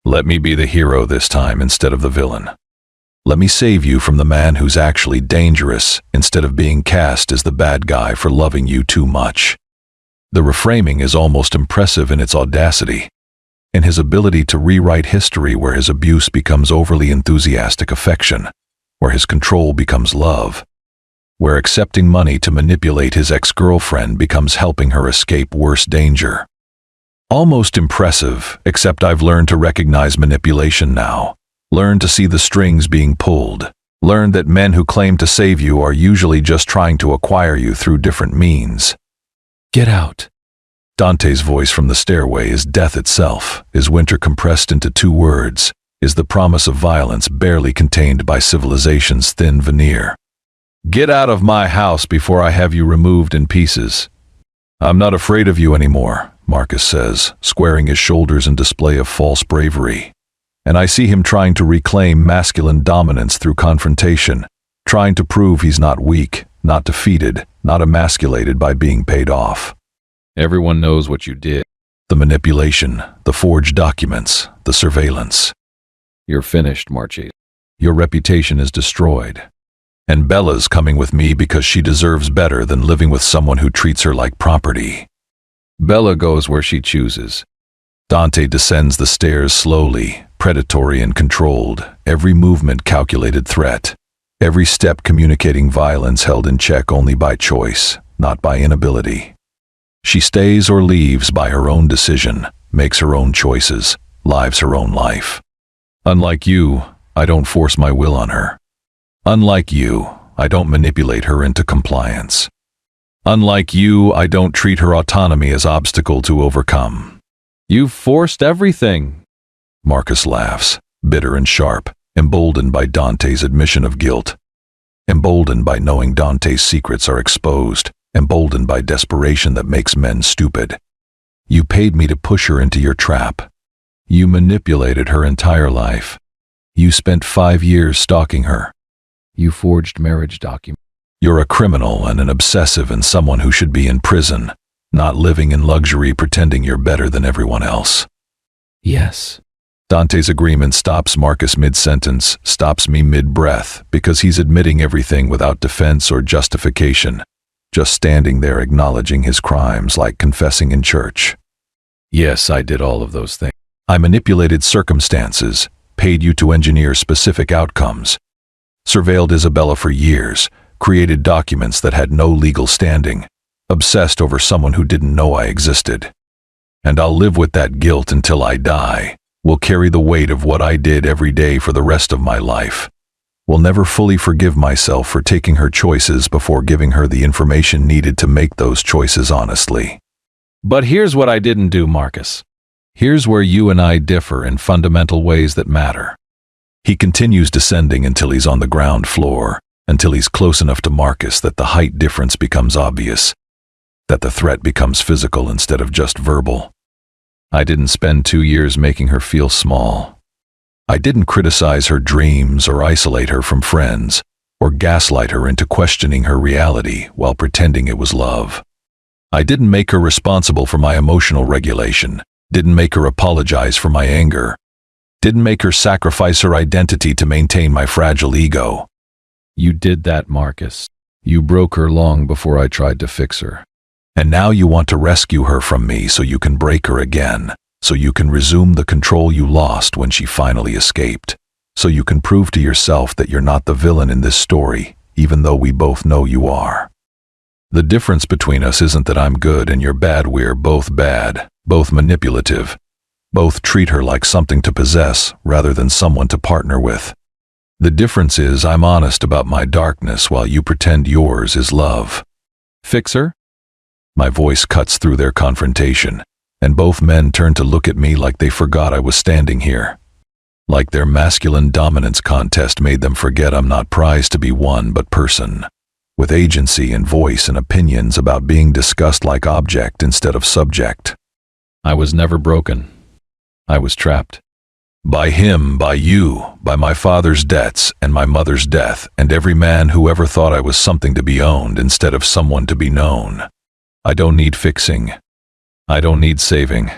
Let me be the hero this time instead of the villain. Let me save you from the man who's actually dangerous instead of being cast as the bad guy for loving you too much. The reframing is almost impressive in its audacity, in his ability to rewrite history where his abuse becomes overly enthusiastic affection, where his control becomes love, where accepting money to manipulate his ex-girlfriend becomes helping her escape worse danger. Almost impressive, except I've learned to recognize manipulation now. Learn to see the strings being pulled. Learn that men who claim to save you are usually just trying to acquire you through different means. Get out. Dante's voice from the stairway is death itself, is winter compressed into 2 words, is the promise of violence barely contained by civilization's thin veneer. Get out of my house before I have you removed in pieces. I'm not afraid of you anymore, Marcus says, squaring his shoulders in display of false bravery. And I see him trying to reclaim masculine dominance through confrontation, trying to prove he's not weak, not defeated, not emasculated by being paid off. Everyone knows what you did. The manipulation, the forged documents, the surveillance. You're finished, Marchie. Your reputation is destroyed. And Bella's coming with me because she deserves better than living with someone who treats her like property. Bella goes where she chooses. Dante descends the stairs slowly, predatory and controlled, every movement calculated threat, every step communicating violence held in check only by choice, not by inability. She stays or leaves by her own decision, makes her own choices, lives her own life. Unlike you, I don't force my will on her. Unlike you, I don't manipulate her into compliance. Unlike you, I don't treat her autonomy as obstacle to overcome. You've forced everything. Marcus laughs, bitter and sharp, emboldened by Dante's admission of guilt. Emboldened by knowing Dante's secrets are exposed, emboldened by desperation that makes men stupid. You paid me to push her into your trap. You manipulated her entire life. You spent 5 years stalking her. You forged marriage documents. You're a criminal and an obsessive and someone who should be in prison, not living in luxury pretending you're better than everyone else. Yes. Dante's agreement stops Marcus mid-sentence, stops me mid-breath, because he's admitting everything without defense or justification, just standing there acknowledging his crimes like confessing in church. Yes, I did all of those things. I manipulated circumstances, paid you to engineer specific outcomes, surveilled Isabella for years, created documents that had no legal standing, obsessed over someone who didn't know I existed. And I'll live with that guilt until I die. Will carry the weight of what I did every day for the rest of my life. Will never fully forgive myself for taking her choices before giving her the information needed to make those choices honestly. But here's what I didn't do, Marcus. Here's where you and I differ in fundamental ways that matter. He continues descending until he's on the ground floor, until he's close enough to Marcus that the height difference becomes obvious. that the threat becomes physical instead of just verbal. I didn't spend 2 years making her feel small. I didn't criticize her dreams or isolate her from friends, or gaslight her into questioning her reality while pretending it was love. I didn't make her responsible for my emotional regulation, didn't make her apologize for my anger, didn't make her sacrifice her identity to maintain my fragile ego. You did that, Marcus. You broke her long before I tried to fix her. And now you want to rescue her from me so you can break her again, so you can resume the control you lost when she finally escaped, so you can prove to yourself that you're not the villain in this story, even though we both know you are. The difference between us isn't that I'm good and you're bad. We're both bad, both manipulative, both treat her like something to possess rather than someone to partner with. The difference is I'm honest about my darkness while you pretend yours is love. Fix her? My voice cuts through their confrontation, and both men turn to look at me like they forgot I was standing here. Like their masculine dominance contest made them forget I'm not prized to be won but person, with agency and voice and opinions about being discussed like object instead of subject. I was never broken. I was trapped. By him, by you, by my father's debts and my mother's death, and every man who ever thought I was something to be owned instead of someone to be known. I don't need fixing. I don't need saving.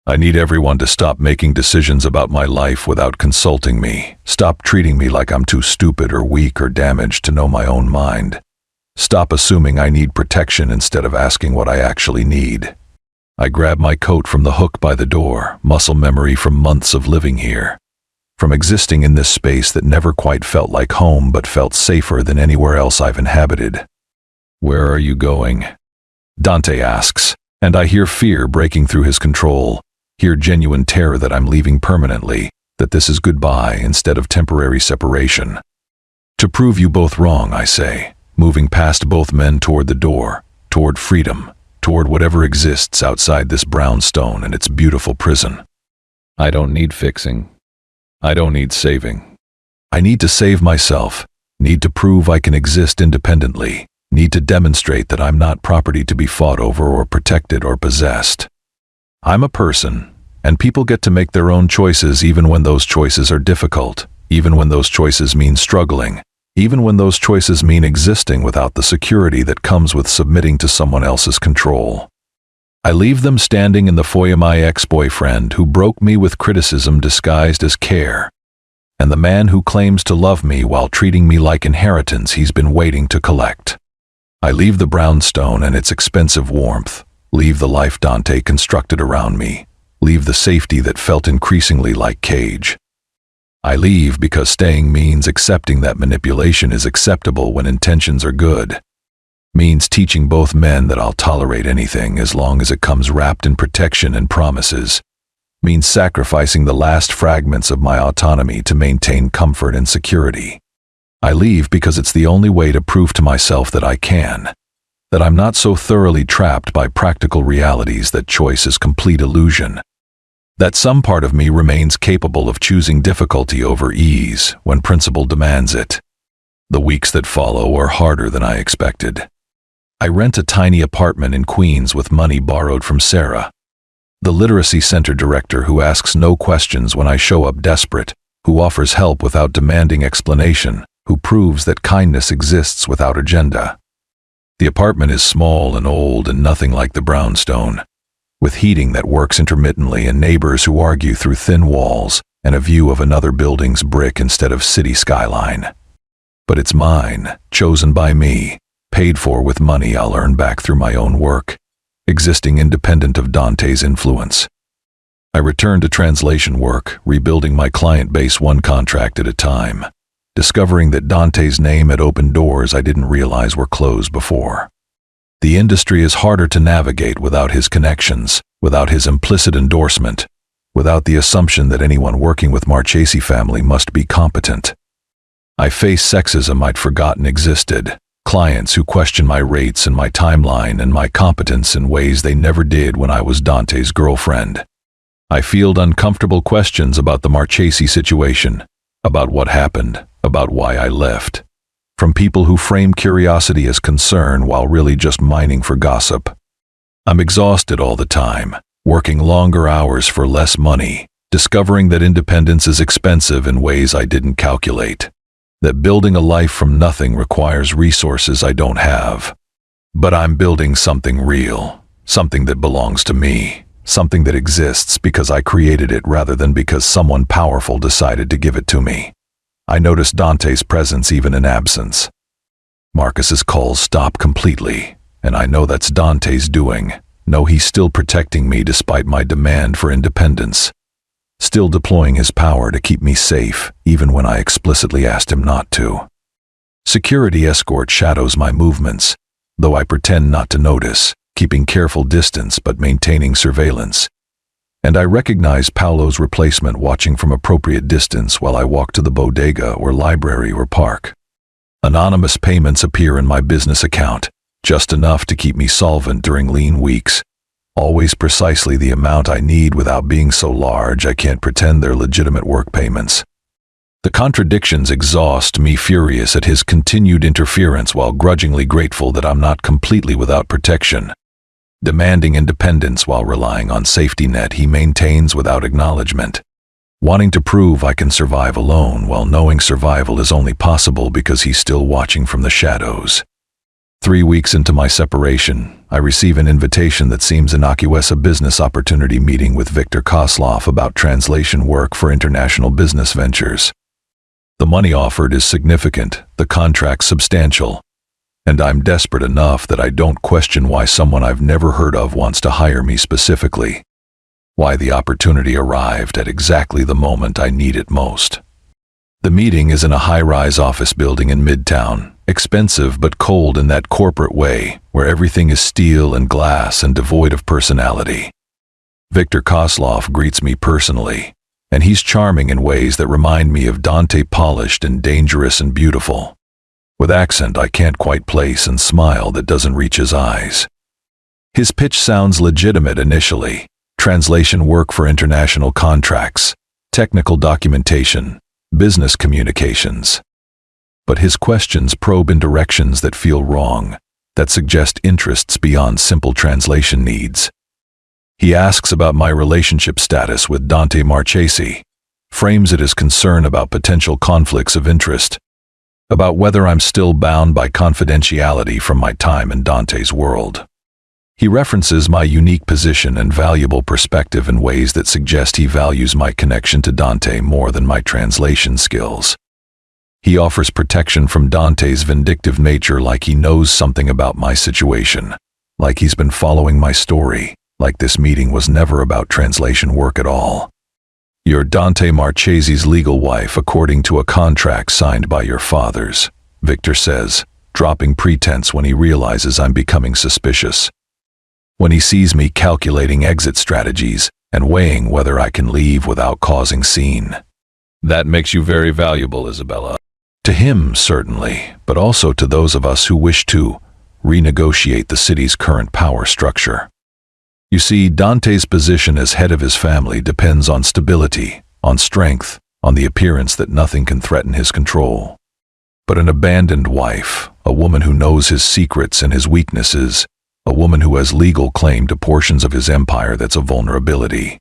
I need everyone to stop making decisions about my life without consulting me. Stop treating me like I'm too stupid or weak or damaged to know my own mind. Stop assuming I need protection instead of asking what I actually need. I grab my coat from the hook by the door, muscle memory from months of living here. From existing in this space that never quite felt like home but felt safer than anywhere else I've inhabited. Where are you going? Dante asks, and I hear fear breaking through his control, hear genuine terror that I'm leaving permanently, that this is goodbye instead of temporary separation. To prove you both wrong, I say, moving past both men toward the door, toward freedom, toward whatever exists outside this brownstone and its beautiful prison. I don't need fixing. I don't need saving. I need to save myself, need to prove I can exist independently, need to demonstrate that I'm not property to be fought over or protected or possessed. I'm a person, and people get to make their own choices even when those choices are difficult, even when those choices mean struggling, even when those choices mean existing without the security that comes with submitting to someone else's control. I leave them standing in the foyer, my ex-boyfriend who broke me with criticism disguised as care, and the man who claims to love me while treating me like inheritance he's been waiting to collect. I leave the brownstone and its expensive warmth, leave the life Dante constructed around me, leave the safety that felt increasingly like cage. I leave because staying means accepting that manipulation is acceptable when intentions are good. Means teaching both men that I'll tolerate anything as long as it comes wrapped in protection and promises. Means sacrificing the last fragments of my autonomy to maintain comfort and security. I leave because it's the only way to prove to myself that I can, that I'm not so thoroughly trapped by practical realities that choice is complete illusion, that some part of me remains capable of choosing difficulty over ease when principle demands it. The weeks that follow are harder than I expected. I rent a tiny apartment in Queens with money borrowed from Sarah, the literacy center director who asks no questions when I show up desperate, who offers help without demanding explanation, who proves that kindness exists without agenda. The apartment is small and old and nothing like the brownstone, with heating that works intermittently and neighbors who argue through thin walls and a view of another building's brick instead of city skyline. But it's mine, chosen by me, paid for with money I'll earn back through my own work, existing independent of Dante's influence. I return to translation work, rebuilding my client base one contract at a time, discovering that Dante's name had opened doors I didn't realize were closed before. The industry is harder to navigate without his connections, without his implicit endorsement, without the assumption that anyone working with Marchesi family must be competent. I face sexism I'd forgotten existed, clients who question my rates and my timeline and my competence in ways they never did when I was Dante's girlfriend. I field uncomfortable questions about the Marchesi situation, about what happened, about why I left, from people who frame curiosity as concern while really just mining for gossip. I'm exhausted all the time, working longer hours for less money, discovering that independence is expensive in ways I didn't calculate, that building a life from nothing requires resources I don't have. But I'm building something real, something that belongs to me, something that exists because I created it rather than because someone powerful decided to give it to me. I notice Dante's presence even in absence. Marcus's calls stop completely, and I know that's Dante's doing. No, he's still protecting me despite my demand for independence. Still deploying his power to keep me safe, even when I explicitly asked him not to. Security escort shadows my movements, though I pretend not to notice, keeping careful distance but maintaining surveillance. And I recognize Paolo's replacement watching from appropriate distance while I walk to the bodega or library or park. Anonymous payments appear in my business account, just enough to keep me solvent during lean weeks. Always precisely the amount I need without being so large I can't pretend they're legitimate work payments. The contradictions exhaust me, furious at his continued interference while grudgingly grateful that I'm not completely without protection. Demanding independence while relying on safety net he maintains without acknowledgement. Wanting to prove I can survive alone while knowing survival is only possible because he's still watching from the shadows. 3 weeks into my separation, I receive an invitation that seems innocuous, a business opportunity meeting with Viktor Kozlov about translation work for international business ventures. The money offered is significant, the contract substantial, and I'm desperate enough that I don't question why someone I've never heard of wants to hire me specifically. Why the opportunity arrived at exactly the moment I need it most. The meeting is in a high-rise office building in Midtown, expensive but cold in that corporate way, where everything is steel and glass and devoid of personality. Viktor Kozlov greets me personally, and he's charming in ways that remind me of Dante, polished and dangerous and beautiful. With accent I can't quite place and smile that doesn't reach his eyes. His pitch sounds legitimate initially. Translation work for international contracts, technical documentation, business communications. But his questions probe in directions that feel wrong, that suggest interests beyond simple translation needs. He asks about my relationship status with Dante Marchesi, frames it as concern about potential conflicts of interest, about whether I'm still bound by confidentiality from my time in Dante's world. He references my unique position and valuable perspective in ways that suggest he values my connection to Dante more than my translation skills. He offers protection from Dante's vindictive nature, like he knows something about my situation, like he's been following my story, like this meeting was never about translation work at all. You're Dante Marchesi's legal wife according to a contract signed by your fathers, Viktor says, dropping pretense when he realizes I'm becoming suspicious. When he sees me calculating exit strategies and weighing whether I can leave without causing scene. That makes you very valuable, Isabella. To him, certainly, but also to those of us who wish to renegotiate the city's current power structure. You see, Dante's position as head of his family depends on stability, on strength, on the appearance that nothing can threaten his control. But an abandoned wife, a woman who knows his secrets and his weaknesses, a woman who has legal claim to portions of his empire, that's a vulnerability.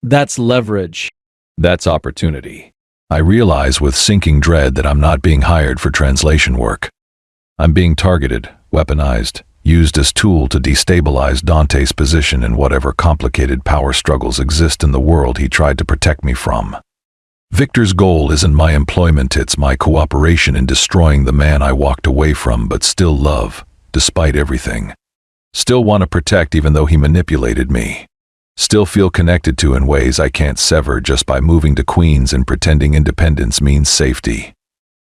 That's leverage. That's opportunity. I realize with sinking dread that I'm not being hired for translation work. I'm being targeted, weaponized, used as tool to destabilize Dante's position in whatever complicated power struggles exist in the world he tried to protect me from. Viktor's goal isn't my employment, it's my cooperation in destroying the man I walked away from but still love, despite everything. Still want to protect even though he manipulated me. Still feel connected to in ways I can't sever just by moving to Queens and pretending independence means safety.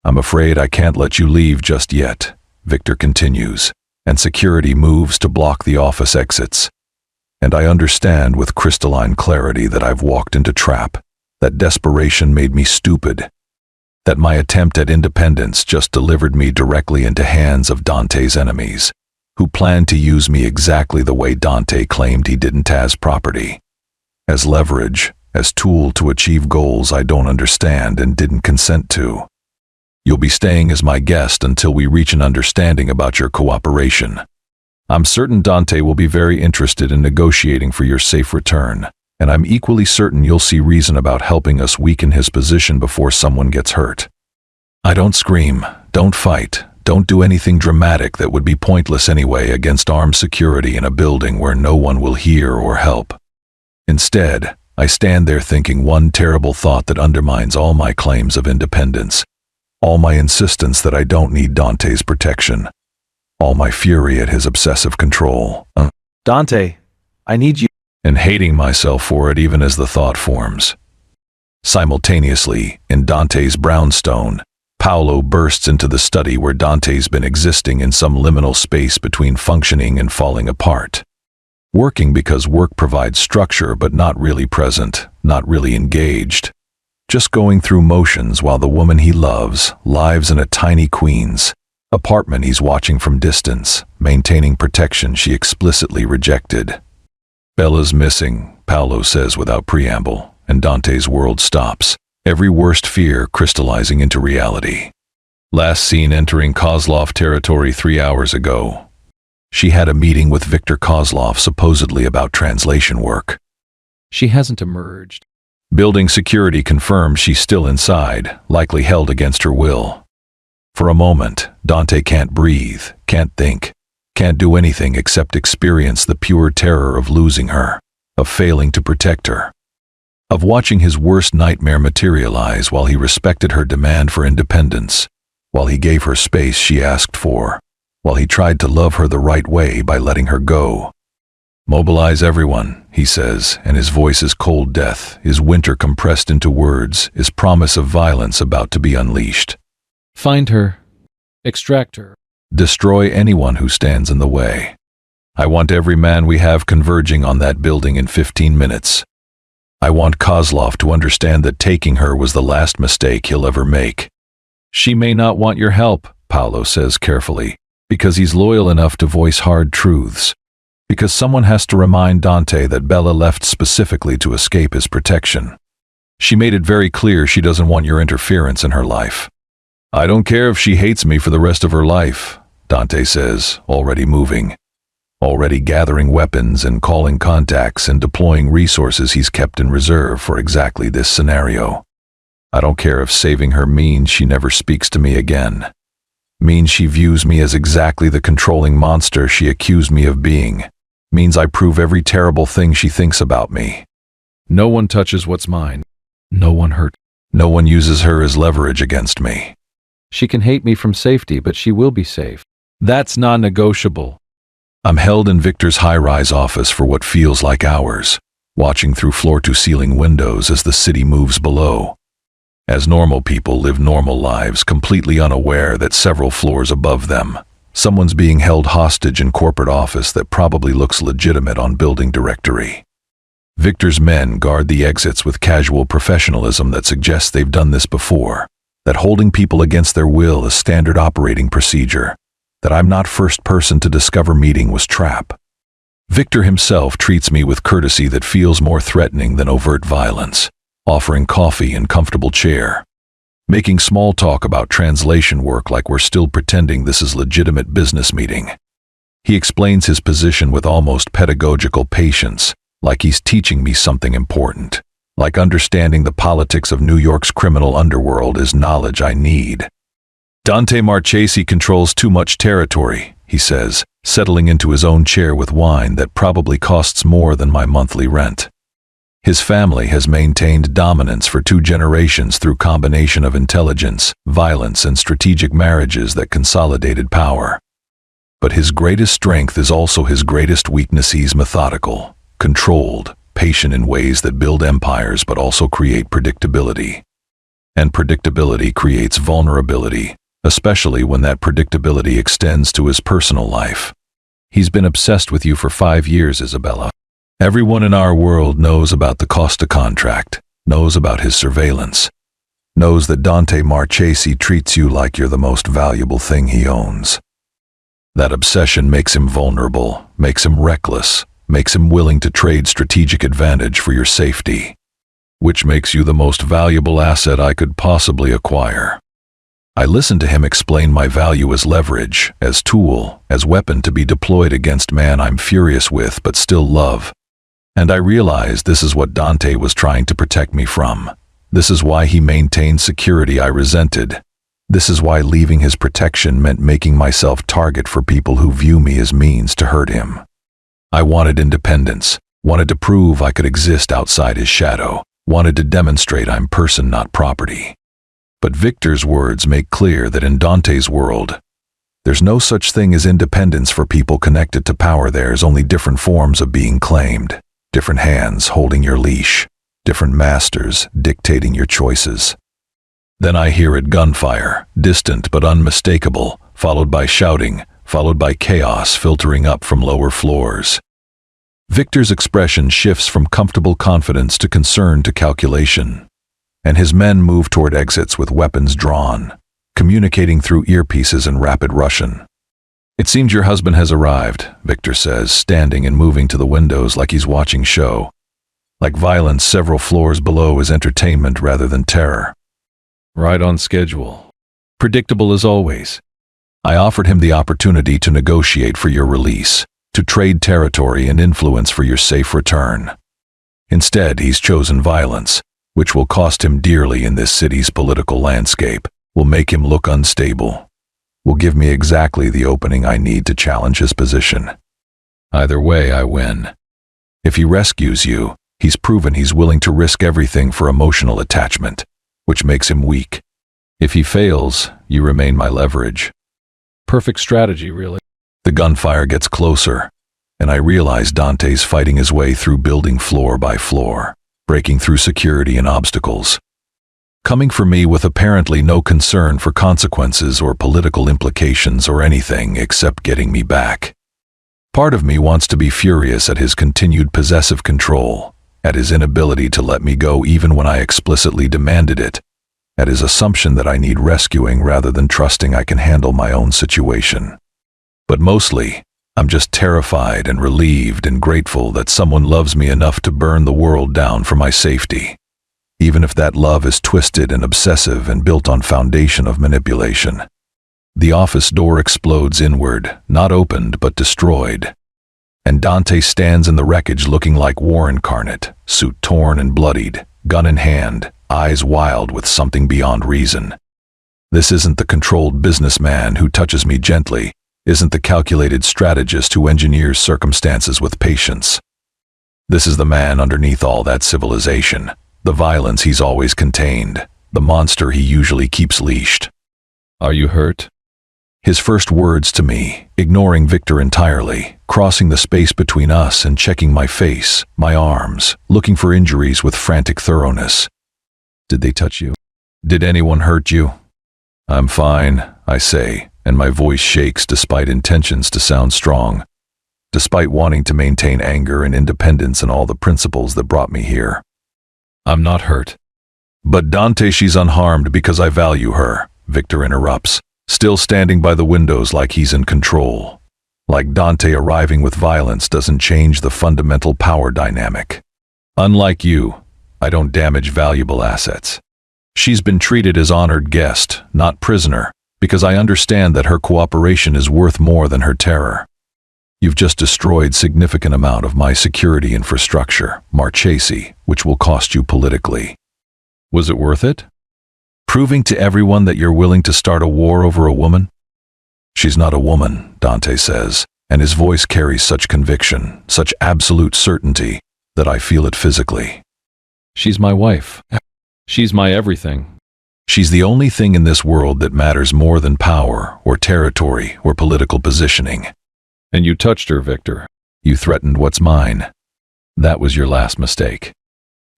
I'm afraid I can't let you leave just yet, Viktor continues, and security moves to block the office exits. And I understand with crystalline clarity that I've walked into trap, that desperation made me stupid, that my attempt at independence just delivered me directly into hands of Dante's enemies, who planned to use me exactly the way Dante claimed he didn't, as property, as leverage, as tool to achieve goals I don't understand and didn't consent to. You'll be staying as my guest until we reach an understanding about your cooperation. I'm certain Dante will be very interested in negotiating for your safe return, and I'm equally certain you'll see reason about helping us weaken his position before someone gets hurt. I don't scream, don't fight, don't do anything dramatic that would be pointless anyway against armed security in a building where no one will hear or help. Instead, I stand there thinking one terrible thought that undermines all my claims of independence, all my insistence that I don't need Dante's protection, all my fury at his obsessive control. Dante, I need you. And hating myself for it even as the thought forms. Simultaneously, in Dante's brownstone, Paolo bursts into the study where Dante's been existing in some liminal space between functioning and falling apart. Working because work provides structure but not really present, not really engaged. Just going through motions while the woman he loves lives in a tiny Queens apartment he's watching from distance, maintaining protection she explicitly rejected. Bella's missing, Paolo says without preamble, and Dante's world stops, every worst fear crystallizing into reality. Last seen entering Kozlov territory 3 hours ago. She had a meeting with Viktor Kozlov supposedly about translation work. She hasn't emerged. Building security confirms she's still inside, likely held against her will. For a moment, Dante can't breathe, can't think, can't do anything except experience the pure terror of losing her, of failing to protect her, of watching his worst nightmare materialize while he respected her demand for independence, while he gave her space she asked for, while he tried to love her the right way by letting her go. Mobilize everyone, he says, and his voice is cold death, his winter compressed into words, his promise of violence about to be unleashed. Find her. Extract her. Destroy anyone who stands in the way. I want every man we have converging on that building in 15 minutes. I want Kozlov to understand that taking her was the last mistake he'll ever make. She may not want your help, Paolo says carefully, because he's loyal enough to voice hard truths. Because someone has to remind Dante that Bella left specifically to escape his protection. She made it very clear she doesn't want your interference in her life. I don't care if she hates me for the rest of her life, Dante says, already moving, already gathering weapons and calling contacts and deploying resources he's kept in reserve for exactly this scenario. I don't care if saving her means she never speaks to me again, means she views me as exactly the controlling monster she accused me of being, means I prove every terrible thing she thinks about me. No one touches what's mine. No one hurt. No one uses her as leverage against me. She can hate me from safety, but she will be safe. That's non-negotiable. I'm held in Victor's high-rise office for what feels like hours, watching through floor-to-ceiling windows as the city moves below. As normal people live normal lives, completely unaware that several floors above them, someone's being held hostage in corporate office that probably looks legitimate on building directory. Victor's men guard the exits with casual professionalism that suggests they've done this before, that holding people against their will is standard operating procedure, that I'm not first person to discover meeting was trap. Victor himself treats me with courtesy that feels more threatening than overt violence, offering coffee and comfortable chair, making small talk about translation work like we're still pretending this is legitimate business meeting. He explains his position with almost pedagogical patience, like he's teaching me something important, like understanding the politics of New York's criminal underworld is knowledge I need. Dante Marchesi controls too much territory, he says, settling into his own chair with wine that probably costs more than my monthly rent. His family has maintained dominance for 2 generations through combination of intelligence, violence, and strategic marriages that consolidated power. But his greatest strength is also his greatest weakness. He's methodical, controlled, patient in ways that build empires but also create predictability. And predictability creates vulnerability, especially when that predictability extends to his personal life. He's been obsessed with you for 5 years, Isabella. Everyone in our world knows about the Costa contract, knows about his surveillance, knows that Dante Marchesi treats you like you're the most valuable thing he owns. That obsession makes him vulnerable, makes him reckless, makes him willing to trade strategic advantage for your safety, which makes you the most valuable asset I could possibly acquire. I listened to him explain my value as leverage, as tool, as weapon to be deployed against man I'm furious with but still love. And I realized this is what Dante was trying to protect me from. This is why he maintained security I resented. This is why leaving his protection meant making myself target for people who view me as means to hurt him. I wanted independence, wanted to prove I could exist outside his shadow, wanted to demonstrate I'm person not property. But Victor's words make clear that in Dante's world, there's no such thing as independence for people connected to power. There's only different forms of being claimed, different hands holding your leash, different masters dictating your choices. Then I hear it: gunfire, distant but unmistakable, followed by shouting, followed by chaos filtering up from lower floors. Victor's expression shifts from comfortable confidence to concern to calculation, and his men move toward exits with weapons drawn, communicating through earpieces in rapid Russian. "It seems your husband has arrived," Victor says, standing and moving to the windows like he's watching show. Like violence several floors below is entertainment rather than terror. Right on schedule. Predictable as always. I offered him the opportunity to negotiate for your release, to trade territory and influence for your safe return. Instead, he's chosen violence, which will cost him dearly in this city's political landscape, will make him look unstable, will give me exactly the opening I need to challenge his position. Either way, I win. If he rescues you, he's proven he's willing to risk everything for emotional attachment, which makes him weak. If he fails, you remain my leverage. Perfect strategy, really. The gunfire gets closer, and I realize Dante's fighting his way through building floor by floor, breaking through security and obstacles, coming for me with apparently no concern for consequences or political implications or anything except getting me back. Part of me wants to be furious at his continued possessive control, at his inability to let me go even when I explicitly demanded it, at his assumption that I need rescuing rather than trusting I can handle my own situation. But mostly, I'm just terrified and relieved and grateful that someone loves me enough to burn the world down for my safety, even if that love is twisted and obsessive and built on foundation of manipulation. The office door explodes inward, not opened but destroyed, and Dante stands in the wreckage looking like war incarnate, suit torn and bloodied, gun in hand, eyes wild with something beyond reason. This isn't the controlled businessman who touches me gently, isn't the calculated strategist who engineers circumstances with patience. This is the man underneath all that civilization, the violence he's always contained, the monster he usually keeps leashed. Are you hurt? His first words to me, ignoring Victor entirely, crossing the space between us and checking my face, my arms, looking for injuries with frantic thoroughness. "Did they touch you? Did anyone hurt you?" "I'm fine," I say, and my voice shakes despite intentions to sound strong, despite wanting to maintain anger and independence and all the principles that brought me here. "I'm not hurt." "But Dante, she's unharmed because I value her," Victor interrupts, still standing by the windows like he's in control. Like Dante arriving with violence doesn't change the fundamental power dynamic. "Unlike you, I don't damage valuable assets. She's been treated as honored guest, not prisoner, because I understand that her cooperation is worth more than her terror. You've just destroyed significant amount of my security infrastructure, Marchesi, which will cost you politically." Was it worth it? "Proving to everyone that you're willing to start a war over a woman?" "She's not a woman," Dante says, and his voice carries such conviction, such absolute certainty, that I feel it physically. "She's my wife. She's my everything." "She's the only thing in this world that matters more than power, or territory, or political positioning." "And you touched her, Victor. "You threatened what's mine. That was your last mistake."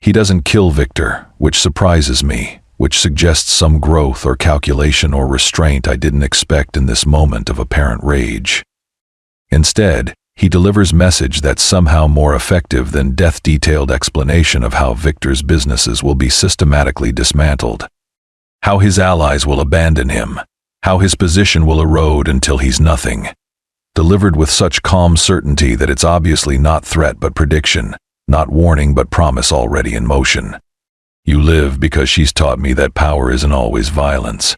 He doesn't kill Victor, which surprises me, which suggests some growth or calculation or restraint I didn't expect in this moment of apparent rage. Instead, he delivers message that's somehow more effective than death-detailed explanation of how Victor's businesses will be systematically dismantled, how his allies will abandon him, how his position will erode until he's nothing. Delivered with such calm certainty that it's obviously not threat but prediction, not warning but promise already in motion. "You live because she's taught me that power isn't always violence.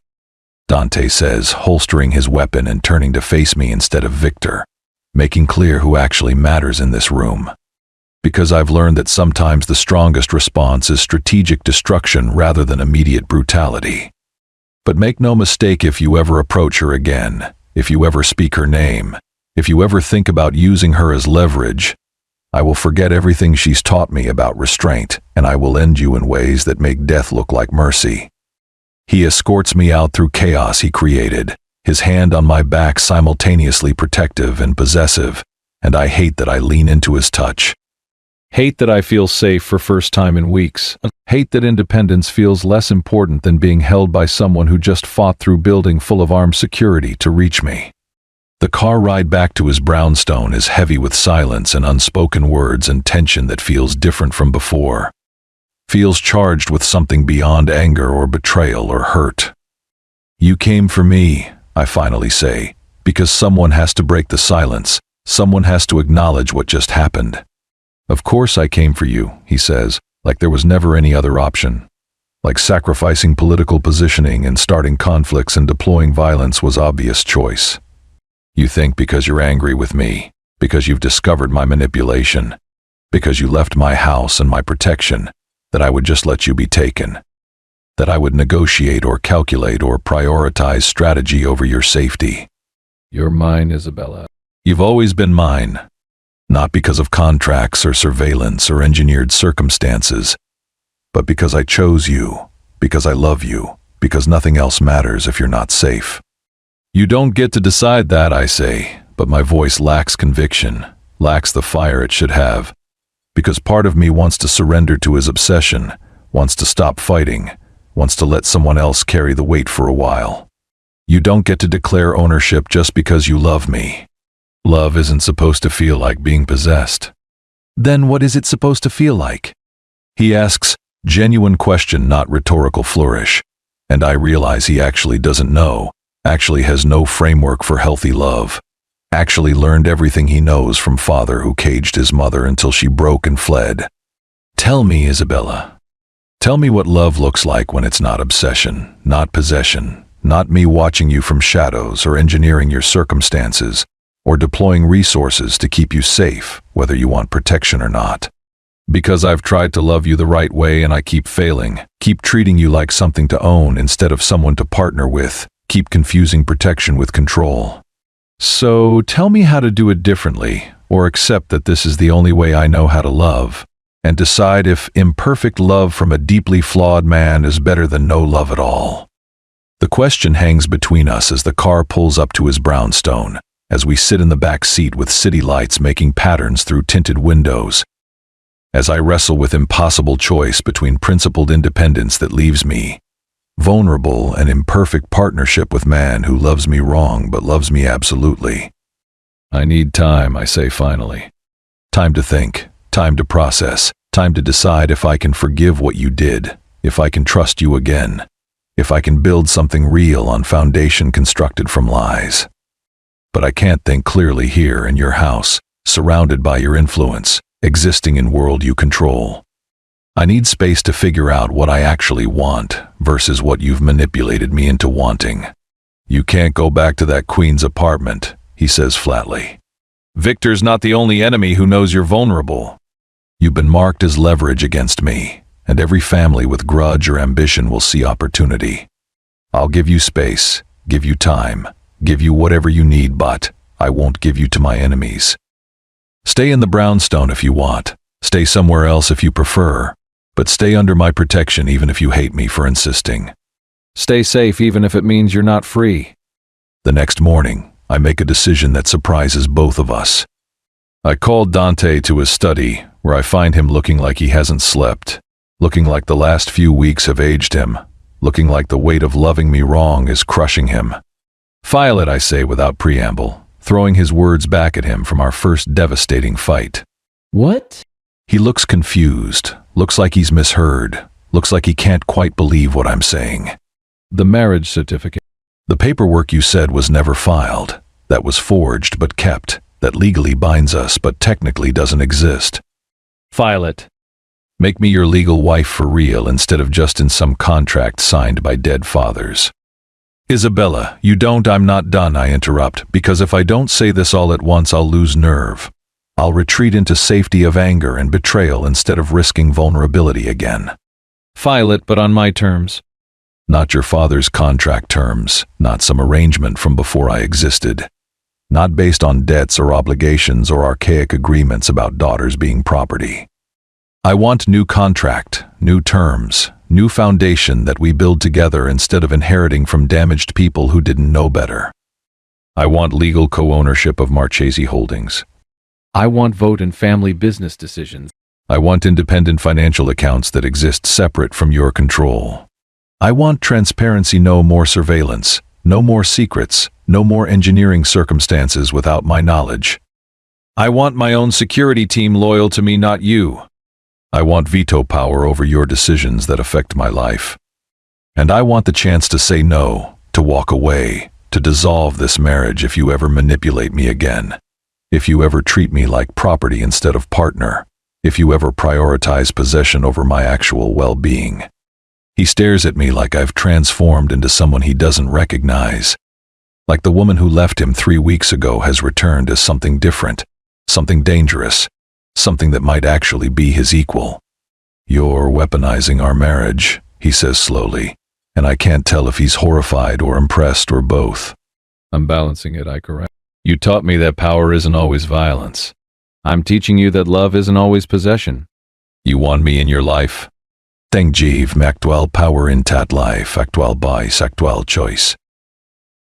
Dante says, holstering his weapon and turning to face me instead of Victor, making clear who actually matters in this room. Because I've learned that sometimes the strongest response is strategic destruction rather than immediate brutality. But make no mistake, if you ever approach her again, if you ever speak her name, if you ever think about using her as leverage, I will forget everything she's taught me about restraint, and I will end you in ways that make death look like mercy. He escorts me out through chaos he created, his hand on my back simultaneously protective and possessive, and I hate that I lean into his touch. Hate that I feel safe for first time in weeks. Hate that independence feels less important than being held by someone who just fought through building full of armed security to reach me. The car ride back to his brownstone is heavy with silence and unspoken words and tension that feels different from before. Feels charged with something beyond anger or betrayal or hurt. You came for me, I finally say, because someone has to break the silence. Someone has to acknowledge what just happened. Of course I came for you, he says, like there was never any other option. Like sacrificing political positioning and starting conflicts and deploying violence was obvious choice. You think because you're angry with me, because you've discovered my manipulation, because you left my house and my protection, that I would just let you be taken, that I would negotiate or calculate or prioritize strategy over your safety. You're mine, Isabella. You've always been mine, not because of contracts or surveillance or engineered circumstances, but because I chose you, because I love you, because nothing else matters if you're not safe. You don't get to decide that, I say, but my voice lacks conviction, lacks the fire it should have, because part of me wants to surrender to his obsession, wants to stop fighting, wants to let someone else carry the weight for a while. You don't get to declare ownership just because you love me. Love isn't supposed to feel like being possessed. Then what is it supposed to feel like? He asks, genuine question, not rhetorical flourish, and I realize he actually doesn't know, actually has no framework for healthy love, actually learned everything he knows from father who caged his mother until she broke and fled. Tell me, Isabella. Tell me what love looks like when it's not obsession, not possession, not me watching you from shadows or engineering your circumstances, or deploying resources to keep you safe, whether you want protection or not. Because I've tried to love you the right way and I keep failing, keep treating you like something to own instead of someone to partner with, keep confusing protection with control. So tell me how to do it differently, or accept that this is the only way I know how to love, and decide if imperfect love from a deeply flawed man is better than no love at all. The question hangs between us as the car pulls up to his brownstone, as we sit in the back seat with city lights making patterns through tinted windows. As I wrestle with impossible choice between principled independence that leaves me vulnerable and imperfect partnership with man who loves me wrong but loves me absolutely. I need time, I say finally. Time to think, time to process, time to decide if I can forgive what you did, if I can trust you again, if I can build something real on foundation constructed from lies. But I can't think clearly here in your house, surrounded by your influence, existing in world you control. I need space to figure out what I actually want versus what you've manipulated me into wanting. You can't go back to that queen's apartment, he says flatly. Victor's not the only enemy who knows you're vulnerable. You've been marked as leverage against me, and every family with grudge or ambition will see opportunity. I'll give you space, give you time, give you whatever you need, but I won't give you to my enemies. Stay in the brownstone if you want, stay somewhere else if you prefer, but stay under my protection even if you hate me for insisting. Stay safe even if it means you're not free. The next morning, I make a decision that surprises both of us. I call Dante to his study, where I find him looking like he hasn't slept, looking like the last few weeks have aged him, looking like the weight of loving me wrong is crushing him. File it, I say without preamble, throwing his words back at him from our first devastating fight. What? He looks confused, looks like he's misheard, looks like he can't quite believe what I'm saying. The marriage certificate. The paperwork you said was never filed, that was forged but kept, that legally binds us but technically doesn't exist. File it. Make me your legal wife for real instead of just in some contract signed by dead fathers. Isabella, you don't. I'm not done, I interrupt, because if I don't say this all at once, I'll lose nerve. I'll retreat into safety of anger and betrayal instead of risking vulnerability again. File it, but on my terms. Not your father's contract terms, not some arrangement from before I existed. Not based on debts or obligations or archaic agreements about daughters being property. I want new contract, new terms, new foundation that we build together instead of inheriting from damaged people who didn't know better. I want legal co-ownership of Marchese Holdings. I want vote in family business decisions. I want independent financial accounts that exist separate from your control. I want transparency, no more surveillance, no more secrets, no more engineering circumstances without my knowledge. I want my own security team loyal to me, not you. I want veto power over your decisions that affect my life. And I want the chance to say no, to walk away, to dissolve this marriage if you ever manipulate me again. If you ever treat me like property instead of partner. If you ever prioritize possession over my actual well-being. He stares at me like I've transformed into someone he doesn't recognize. Like the woman who left him 3 weeks ago has returned as something different, something dangerous, something that might actually be his equal. You're weaponizing our marriage, he says slowly, and I can't tell if he's horrified or impressed or both. I'm balancing it, I correct. You taught me that power isn't always violence. I'm teaching you that love isn't always possession. You want me in your life? Tengjiv m'actual power in tat life, actual bias, actual choice.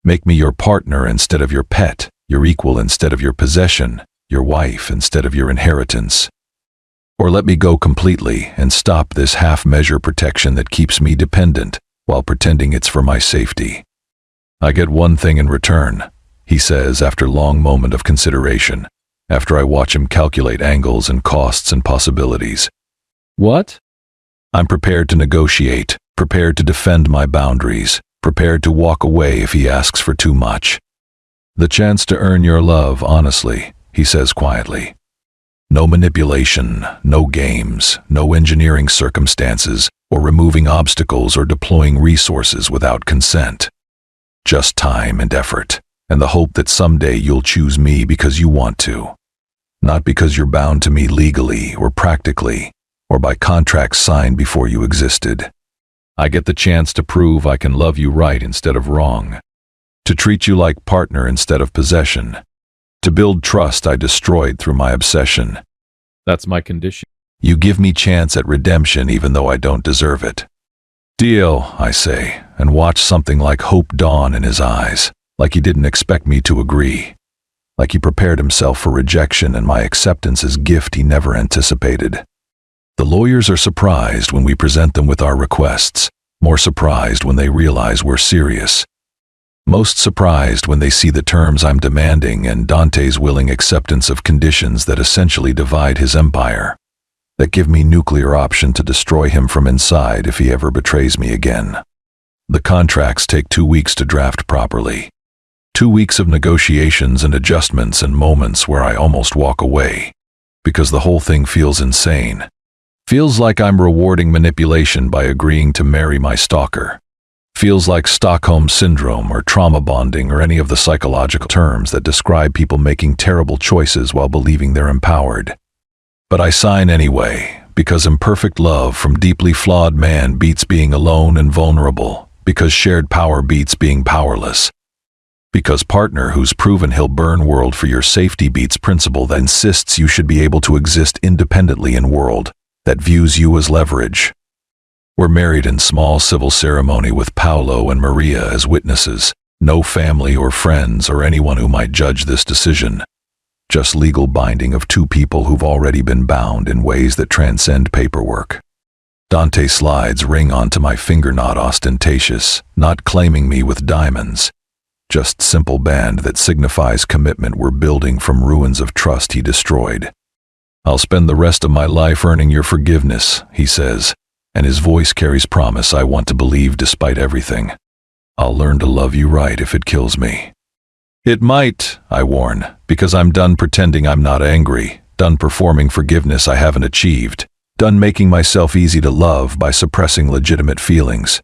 Make me your partner instead of your pet, your equal instead of your possession, your wife instead of your inheritance. Or let me go completely and stop this half-measure protection that keeps me dependent while pretending it's for my safety. I get one thing in return, he says after a long moment of consideration, after I watch him calculate angles and costs and possibilities. What? I'm prepared to negotiate, prepared to defend my boundaries, prepared to walk away if he asks for too much. The chance to earn your love, honestly, he says quietly. No manipulation, no games, no engineering circumstances, or removing obstacles or deploying resources without consent. Just time and effort, and the hope that someday you'll choose me because you want to. Not because you're bound to me legally or practically, or by contracts signed before you existed. I get the chance to prove I can love you right instead of wrong. To treat you like partner instead of possession. To build trust I destroyed through my obsession. That's my condition. You give me chance at redemption even though I don't deserve it. Deal, I say, and watch something like hope dawn in his eyes, like he didn't expect me to agree. Like he prepared himself for rejection and my acceptance as gift he never anticipated. The lawyers are surprised when we present them with our requests, more surprised when they realize we're serious. Most surprised when they see the terms I'm demanding and Dante's willing acceptance of conditions that essentially divide his empire, that give me nuclear option to destroy him from inside if he ever betrays me again. The contracts take 2 weeks to draft properly. 2 weeks of negotiations and adjustments and moments where I almost walk away, because the whole thing feels insane. Feels like I'm rewarding manipulation by agreeing to marry my stalker. Feels like Stockholm Syndrome or trauma bonding or any of the psychological terms that describe people making terrible choices while believing they're empowered. But I sign anyway, because imperfect love from deeply flawed man beats being alone and vulnerable, because shared power beats being powerless. Because partner who's proven he'll burn world for your safety beats principle that insists you should be able to exist independently in world that views you as leverage. We're married in small civil ceremony with Paolo and Maria as witnesses, no family or friends or anyone who might judge this decision. Just legal binding of 2 people who've already been bound in ways that transcend paperwork. Dante slides ring onto my finger, not ostentatious, not claiming me with diamonds. Just simple band that signifies commitment we're building from ruins of trust he destroyed. I'll spend the rest of my life earning your forgiveness, he says, and his voice carries promise I want to believe despite everything. I'll learn to love you right if it kills me. It might, I warn, because I'm done pretending I'm not angry, done performing forgiveness I haven't achieved, done making myself easy to love by suppressing legitimate feelings.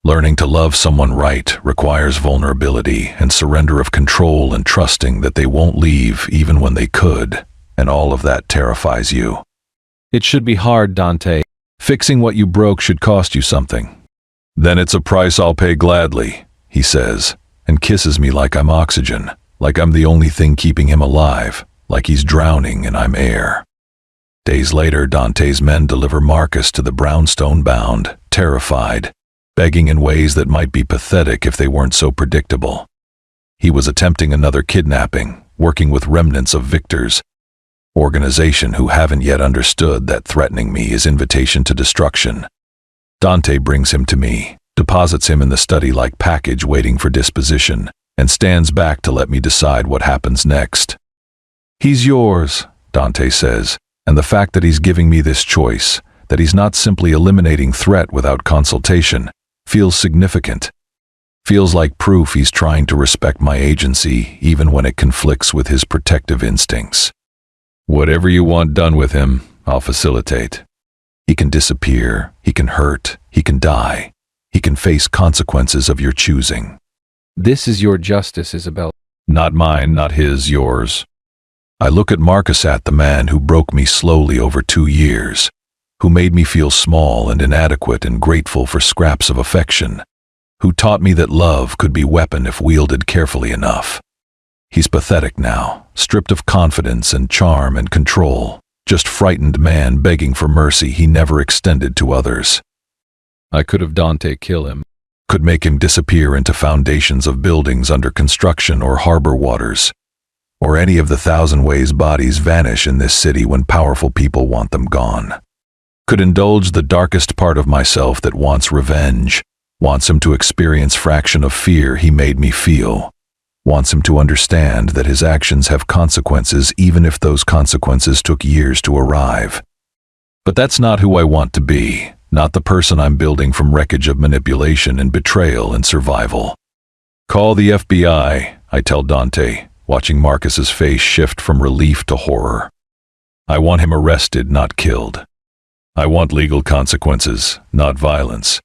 Learning to love someone right requires vulnerability and surrender of control and trusting that they won't leave even when they could, and all of that terrifies you. It should be hard, Dante. Fixing what you broke should cost you something. Then it's a price I'll pay gladly, he says, and kisses me like I'm oxygen, like I'm the only thing keeping him alive, like he's drowning and I'm air. Days later, Dante's men deliver Marcus to the brownstone bound, terrified, begging in ways that might be pathetic if they weren't so predictable. He was attempting another kidnapping, working with remnants of victors, organization who haven't yet understood that threatening me is invitation to destruction. Dante brings him to me, deposits him in the study-like package waiting for disposition, and stands back to let me decide what happens next. He's yours, Dante says, and the fact that he's giving me this choice, that he's not simply eliminating threat without consultation, feels significant. Feels like proof he's trying to respect my agency even when it conflicts with his protective instincts. Whatever you want done with him, I'll facilitate. He can disappear, he can hurt, he can die. He can face consequences of your choosing. This is your justice, Isabel. Not mine, not his, yours. I look at Marcus, at the man who broke me slowly over 2 years, who made me feel small and inadequate and grateful for scraps of affection, who taught me that love could be weapon if wielded carefully enough. He's pathetic now, stripped of confidence and charm and control, just frightened man begging for mercy he never extended to others. I could have Dante kill him. Could make him disappear into foundations of buildings under construction or harbor waters, or any of the 1,000 ways bodies vanish in this city when powerful people want them gone. Could indulge the darkest part of myself that wants revenge, wants him to experience fraction of fear he made me feel, wants him to understand that his actions have consequences even if those consequences took years to arrive. But that's not who I want to be, not the person I'm building from wreckage of manipulation and betrayal and survival. Call the FBI, I tell Dante, watching Marcus's face shift from relief to horror. I want him arrested, not killed. I want legal consequences, not violence.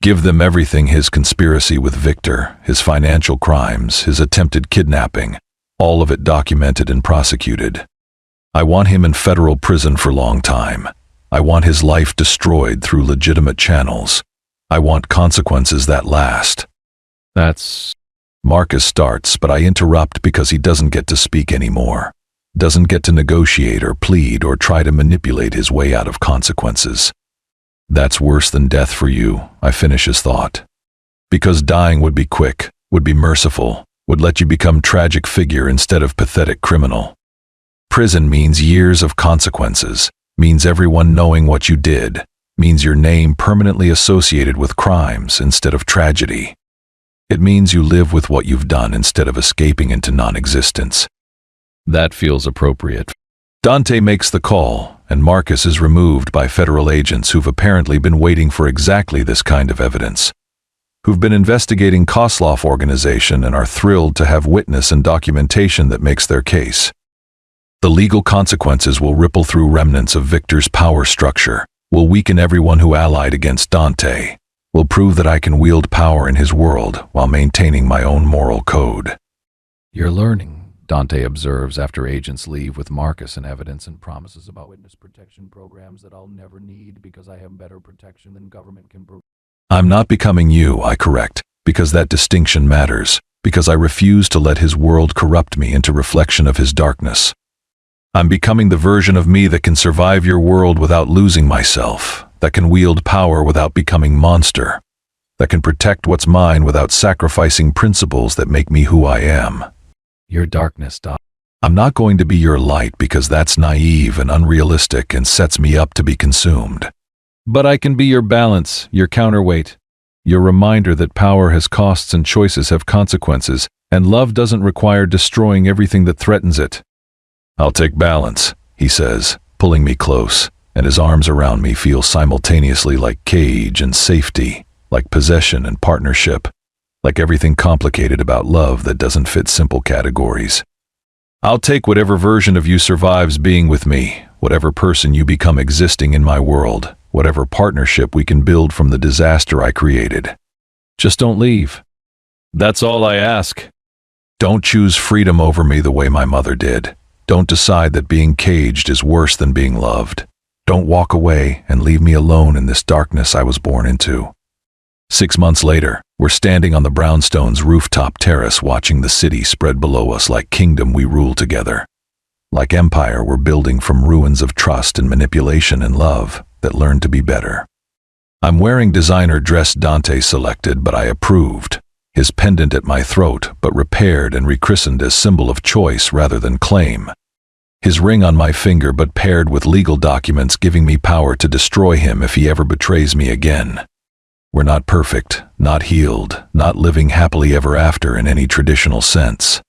Give them everything: his conspiracy with Victor, his financial crimes, his attempted kidnapping, all of it documented and prosecuted. I want him in federal prison for a long time. I want his life destroyed through legitimate channels. I want consequences that last. That's... Marcus starts, but I interrupt because he doesn't get to speak anymore. Doesn't get to negotiate or plead or try to manipulate his way out of consequences. That's worse than death for you, I finish his thought. Because dying would be quick, would be merciful, would let you become tragic figure instead of pathetic criminal. Prison means years of consequences, means everyone knowing what you did, means your name permanently associated with crimes instead of tragedy. It means you live with what you've done instead of escaping into non-existence. That feels appropriate. Dante makes the call, and Marcus is removed by federal agents who've apparently been waiting for exactly this kind of evidence, who've been investigating Kosloff organization and are thrilled to have witness and documentation that makes their case. The legal consequences will ripple through remnants of Victor's power structure, will weaken everyone who allied against Dante, will prove that I can wield power in his world while maintaining my own moral code. You're learning, Dante observes after agents leave with Marcus and evidence and promises about witness protection programs that I'll never need because I have better protection than government can provide. I'm not becoming you, I correct, because that distinction matters, because I refuse to let his world corrupt me into reflection of his darkness. I'm becoming the version of me that can survive your world without losing myself, that can wield power without becoming monster, that can protect what's mine without sacrificing principles that make me who I am. Your darkness, Doc. I'm not going to be your light because that's naive and unrealistic and sets me up to be consumed. But I can be your balance, your counterweight, your reminder that power has costs and choices have consequences, and love doesn't require destroying everything that threatens it. I'll take balance, he says, pulling me close, and his arms around me feel simultaneously like cage and safety, like possession and partnership, like everything complicated about love that doesn't fit simple categories. I'll take whatever version of you survives being with me, whatever person you become existing in my world, whatever partnership we can build from the disaster I created. Just don't leave. That's all I ask. Don't choose freedom over me the way my mother did. Don't decide that being caged is worse than being loved. Don't walk away and leave me alone in this darkness I was born into. 6 months later, we're standing on the brownstone's rooftop terrace watching the city spread below us like kingdom we rule together. Like empire we're building from ruins of trust and manipulation and love that learned to be better. I'm wearing designer dress Dante selected, but I approved. His pendant at my throat, but repaired and rechristened as symbol of choice rather than claim. His ring on my finger, but paired with legal documents giving me power to destroy him if he ever betrays me again. We're not perfect, not healed, not living happily ever after in any traditional sense.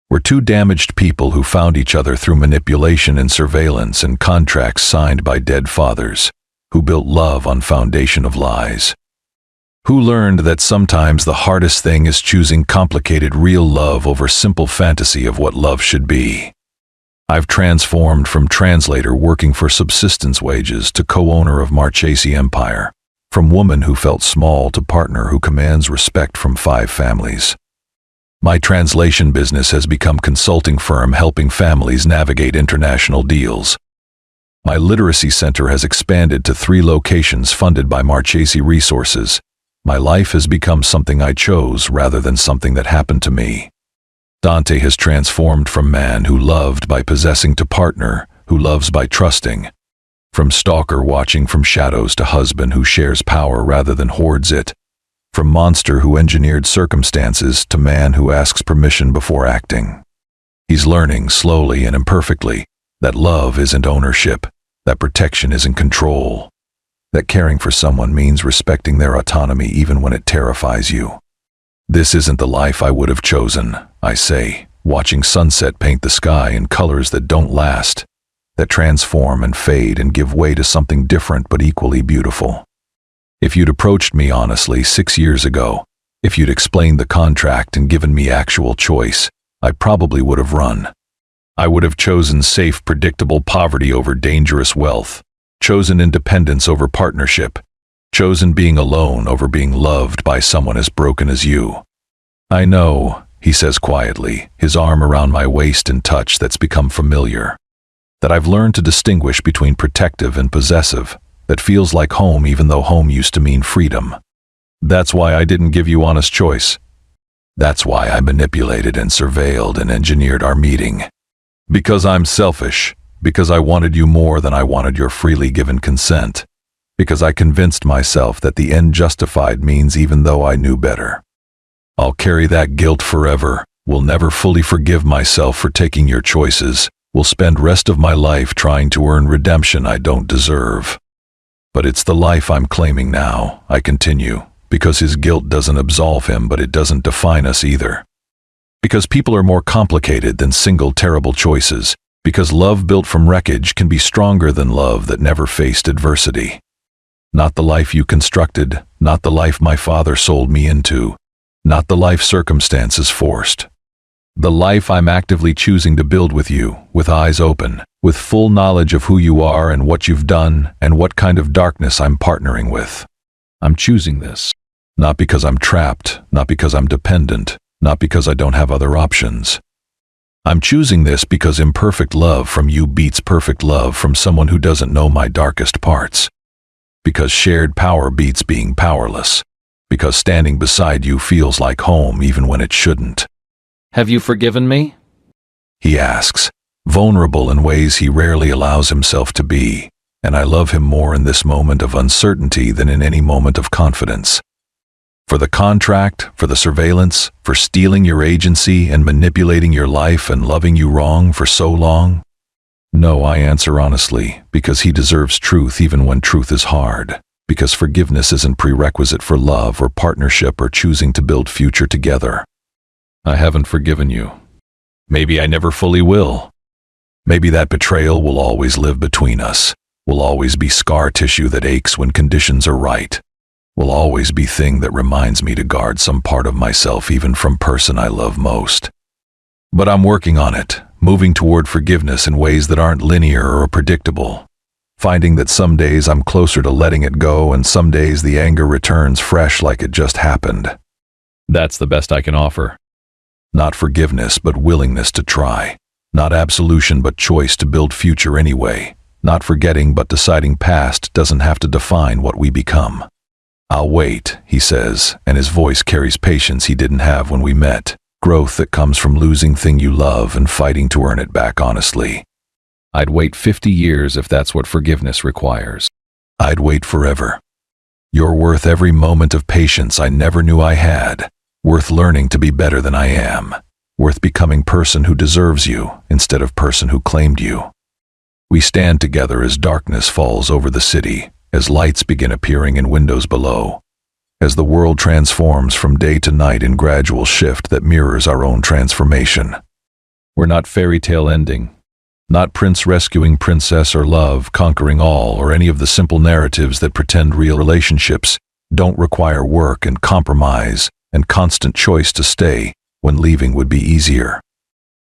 We're two damaged people who found each other through manipulation and surveillance and contracts signed by dead fathers, who built love on foundation of lies. Who learned that sometimes the hardest thing is choosing complicated real love over simple fantasy of what love should be. I've transformed from translator working for subsistence wages to co-owner of Marchese Empire, from woman who felt small to partner who commands respect from 5 families. My translation business has become consulting firm helping families navigate international deals. My literacy center has expanded to 3 locations funded by Marchese Resources. My life has become something I chose rather than something that happened to me. Dante has transformed from man who loved by possessing to partner who loves by trusting. From stalker watching from shadows to husband who shares power rather than hoards it. From monster who engineered circumstances to man who asks permission before acting. He's learning slowly and imperfectly that love isn't ownership, that protection isn't control. That caring for someone means respecting their autonomy even when it terrifies you. This isn't the life I would have chosen, I say, watching sunset paint the sky in colors that don't last, that transform and fade and give way to something different but equally beautiful. If you'd approached me honestly 6 years ago, if you'd explained the contract and given me actual choice, I probably would have run. I would have chosen safe, predictable poverty over dangerous wealth. Chosen independence over partnership, chosen being alone over being loved by someone as broken as you. I know, he says quietly, his arm around my waist in touch that's become familiar. That I've learned to distinguish between protective and possessive, that feels like home even though home used to mean freedom. That's why I didn't give you honest choice. That's why I manipulated and surveilled and engineered our meeting. Because I'm selfish. Because I wanted you more than I wanted your freely given consent. Because I convinced myself that the end justified means even though I knew better. I'll carry that guilt forever, will never fully forgive myself for taking your choices, will spend rest of my life trying to earn redemption I don't deserve. But it's the life I'm claiming now, I continue, because his guilt doesn't absolve him but it doesn't define us either. Because people are more complicated than single terrible choices. Because love built from wreckage can be stronger than love that never faced adversity. Not the life you constructed, not the life my father sold me into, not the life circumstances forced. The life I'm actively choosing to build with you, with eyes open, with full knowledge of who you are and what you've done and what kind of darkness I'm partnering with. I'm choosing this. Not because I'm trapped, not because I'm dependent, not because I don't have other options. I'm choosing this because imperfect love from you beats perfect love from someone who doesn't know my darkest parts. Because shared power beats being powerless. Because standing beside you feels like home even when it shouldn't. Have you forgiven me? He asks, vulnerable in ways he rarely allows himself to be, and I love him more in this moment of uncertainty than in any moment of confidence. For the contract, for the surveillance, for stealing your agency and manipulating your life and loving you wrong for so long? No, I answer honestly, because he deserves truth even when truth is hard. Because forgiveness isn't prerequisite for love or partnership or choosing to build future together. I haven't forgiven you. Maybe I never fully will. Maybe that betrayal will always live between us, will always be scar tissue that aches when conditions are right. Will always be thing that reminds me to guard some part of myself even from person I love most. But I'm working on it, moving toward forgiveness in ways that aren't linear or predictable. Finding that some days I'm closer to letting it go and some days the anger returns fresh like it just happened. That's the best I can offer. Not forgiveness, but willingness to try. Not absolution, but choice to build future anyway. Not forgetting, but deciding past doesn't have to define what we become. I'll wait, he says, and his voice carries patience he didn't have when we met. Growth that comes from losing thing you love and fighting to earn it back honestly. I'd wait 50 years if that's what forgiveness requires. I'd wait forever. You're worth every moment of patience I never knew I had. Worth learning to be better than I am. Worth becoming person who deserves you instead of person who claimed you. We stand together as darkness falls over the city, as lights begin appearing in windows below, as the world transforms from day to night in gradual shift that mirrors our own transformation. We're not fairy tale ending. Not prince rescuing princess or love conquering all or any of the simple narratives that pretend real relationships don't require work and compromise and constant choice to stay when leaving would be easier.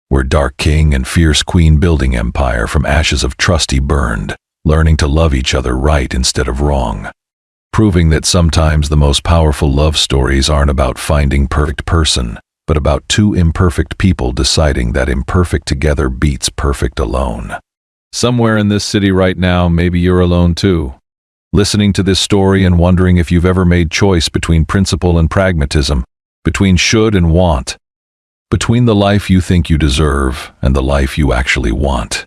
We're dark king and fierce queen building empire from ashes of trust he burned, learning to love each other right instead of wrong. Proving that sometimes the most powerful love stories aren't about finding perfect person, but about two imperfect people deciding that imperfect together beats perfect alone. Somewhere in this city right now, maybe you're alone too. Listening to this story and wondering if you've ever made choice between principle and pragmatism, between should and want, between the life you think you deserve and the life you actually want.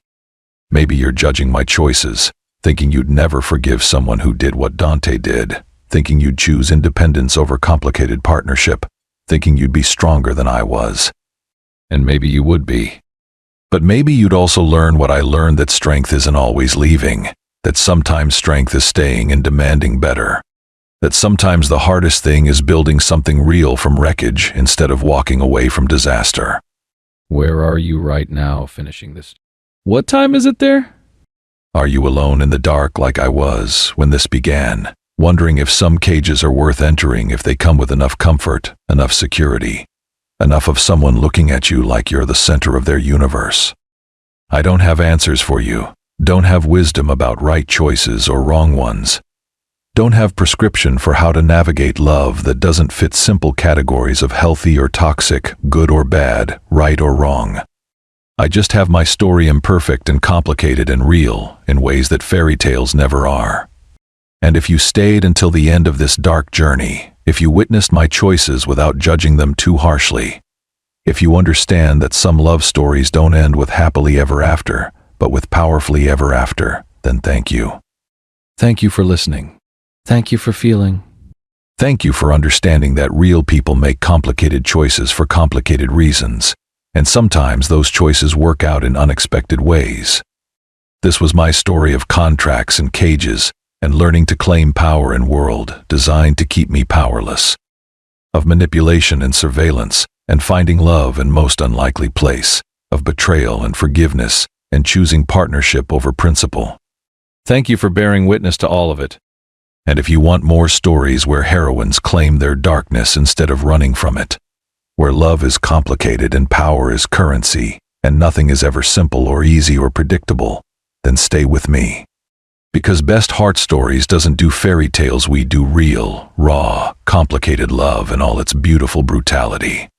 Maybe you're judging my choices, thinking you'd never forgive someone who did what Dante did, thinking you'd choose independence over complicated partnership, thinking you'd be stronger than I was. And maybe you would be. But maybe you'd also learn what I learned, that strength isn't always leaving, that sometimes strength is staying and demanding better, that sometimes the hardest thing is building something real from wreckage instead of walking away from disaster. Where are you right now finishing this? What time is it there? Are you alone in the dark like I was when this began? Wondering if some cages are worth entering if they come with enough comfort, enough security, enough of someone looking at you like you're the center of their universe. I don't have answers for you, don't have wisdom about right choices or wrong ones. Don't have prescription for how to navigate love that doesn't fit simple categories of healthy or toxic, good or bad, right or wrong. I just have my story imperfect and complicated and real in ways that fairy tales never are. And if you stayed until the end of this dark journey, if you witnessed my choices without judging them too harshly, if you understand that some love stories don't end with happily ever after, but with powerfully ever after, then thank you. Thank you for listening. Thank you for feeling. Thank you for understanding that real people make complicated choices for complicated reasons, and sometimes those choices work out in unexpected ways. This was my story of contracts and cages, and learning to claim power in world designed to keep me powerless. Of manipulation and surveillance, and finding love in most unlikely place. Of betrayal and forgiveness, and choosing partnership over principle. Thank you for bearing witness to all of it. And if you want more stories where heroines claim their darkness instead of running from it, where love is complicated and power is currency, and nothing is ever simple or easy or predictable, then stay with me. Because best heart stories doesn't do fairy tales, we do real, raw, complicated love in all its beautiful brutality.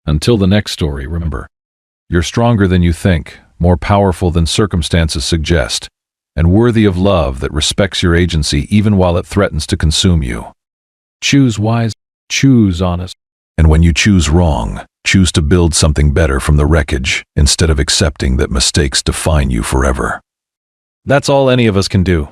Until the next story, remember, you're stronger than you think, more powerful than circumstances suggest, and worthy of love that respects your agency even while it threatens to consume you. Choose wise, choose honest. And when you choose wrong, choose to build something better from the wreckage instead of accepting that mistakes define you forever. That's all any of us can do.